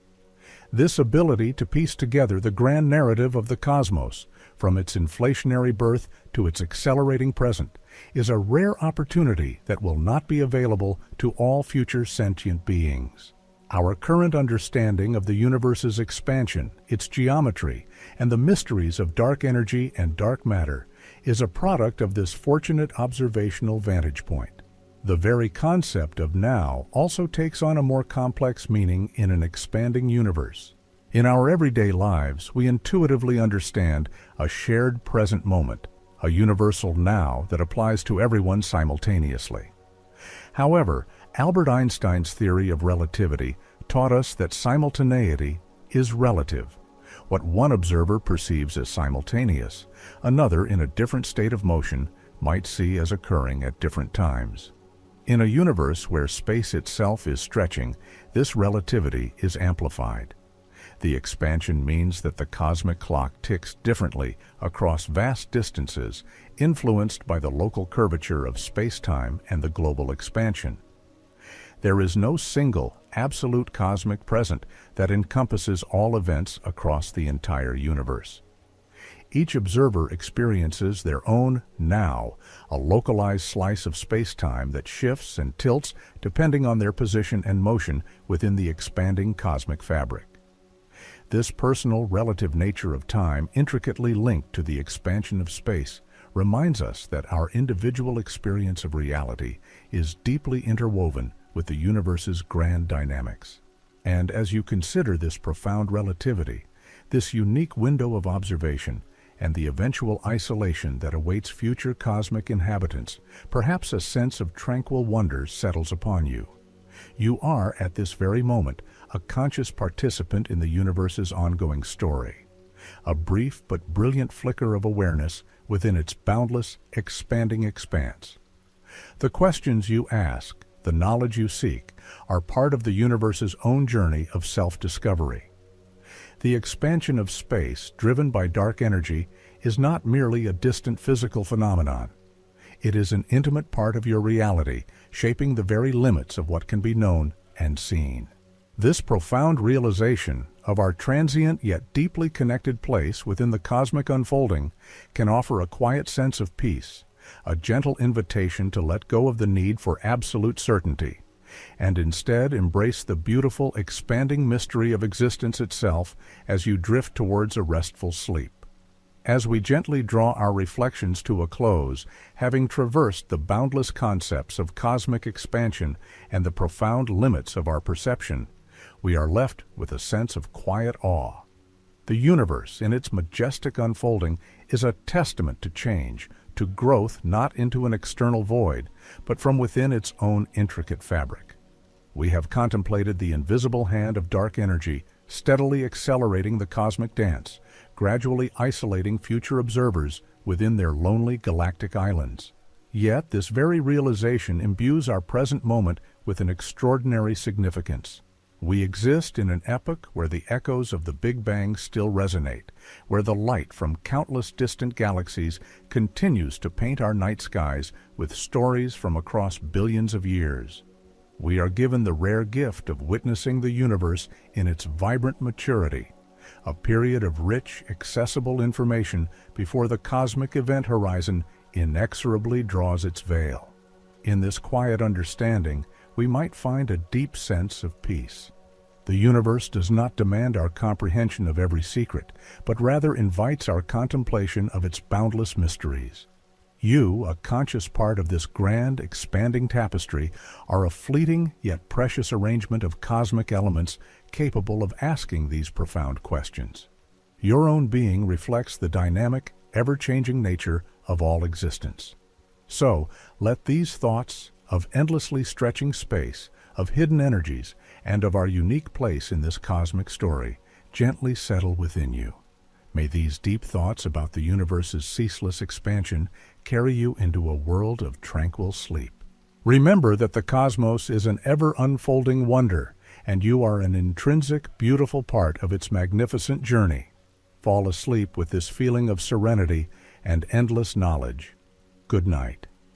This ability to piece together the grand narrative of the cosmos, from its inflationary birth to its accelerating present, is a rare opportunity that will not be available to all future sentient beings. Our current understanding of the universe's expansion, its geometry, and the mysteries of dark energy and dark matter is a product of this fortunate observational vantage point. The very concept of now also takes on a more complex meaning in an expanding universe. In our everyday lives, we intuitively understand a shared present moment, a universal now that applies to everyone simultaneously. However, Albert Einstein's theory of relativity taught us that simultaneity is relative. What one observer perceives as simultaneous, another in a different state of motion might see as occurring at different times. In a universe where space itself is stretching, this relativity is amplified. The expansion means that the cosmic clock ticks differently across vast distances, influenced by the local curvature of space-time and the global expansion. There is no single, absolute cosmic present that encompasses all events across the entire universe. Each observer experiences their own now, a localized slice of space-time that shifts and tilts depending on their position and motion within the expanding cosmic fabric. This personal relative nature of time, intricately linked to the expansion of space, reminds us that our individual experience of reality is deeply interwoven with the universe's grand dynamics. And as you consider this profound relativity, this unique window of observation, and the eventual isolation that awaits future cosmic inhabitants, perhaps a sense of tranquil wonder settles upon you. You are, at this very moment, a conscious participant in the universe's ongoing story, a brief but brilliant flicker of awareness within its boundless, expanding expanse. The questions you ask, the knowledge you seek, are part of the universe's own journey of self-discovery. The expansion of space, driven by dark energy, is not merely a distant physical phenomenon. It is an intimate part of your reality, shaping the very limits of what can be known and seen. This profound realization of our transient yet deeply connected place within the cosmic unfolding can offer a quiet sense of peace, a gentle invitation to let go of the need for absolute certainty, and instead embrace the beautiful, expanding mystery of existence itself as you drift towards a restful sleep. As we gently draw our reflections to a close, having traversed the boundless concepts of cosmic expansion and the profound limits of our perception, we are left with a sense of quiet awe. The universe, in its majestic unfolding, is a testament to change, to growth not into an external void, but from within its own intricate fabric. We have contemplated the invisible hand of dark energy, steadily accelerating the cosmic dance, gradually isolating future observers within their lonely galactic islands. Yet this very realization imbues our present moment with an extraordinary significance. We exist in an epoch where the echoes of the Big Bang still resonate, where the light from countless distant galaxies continues to paint our night skies with stories from across billions of years. We are given the rare gift of witnessing the universe in its vibrant maturity, a period of rich, accessible information before the cosmic event horizon inexorably draws its veil. In this quiet understanding, we might find a deep sense of peace. The universe does not demand our comprehension of every secret, but rather invites our contemplation of its boundless mysteries. You, a conscious part of this grand, expanding tapestry, are a fleeting yet precious arrangement of cosmic elements capable of asking these profound questions. Your own being reflects the dynamic, ever-changing nature of all existence. So, let these thoughts of endlessly stretching space, of hidden energies, and of our unique place in this cosmic story gently settle within you. May these deep thoughts about the universe's ceaseless expansion carry you into a world of tranquil sleep. Remember that the cosmos is an ever-unfolding wonder, and you are an intrinsic, beautiful part of its magnificent journey. Fall asleep with this feeling of serenity and endless knowledge. Good night.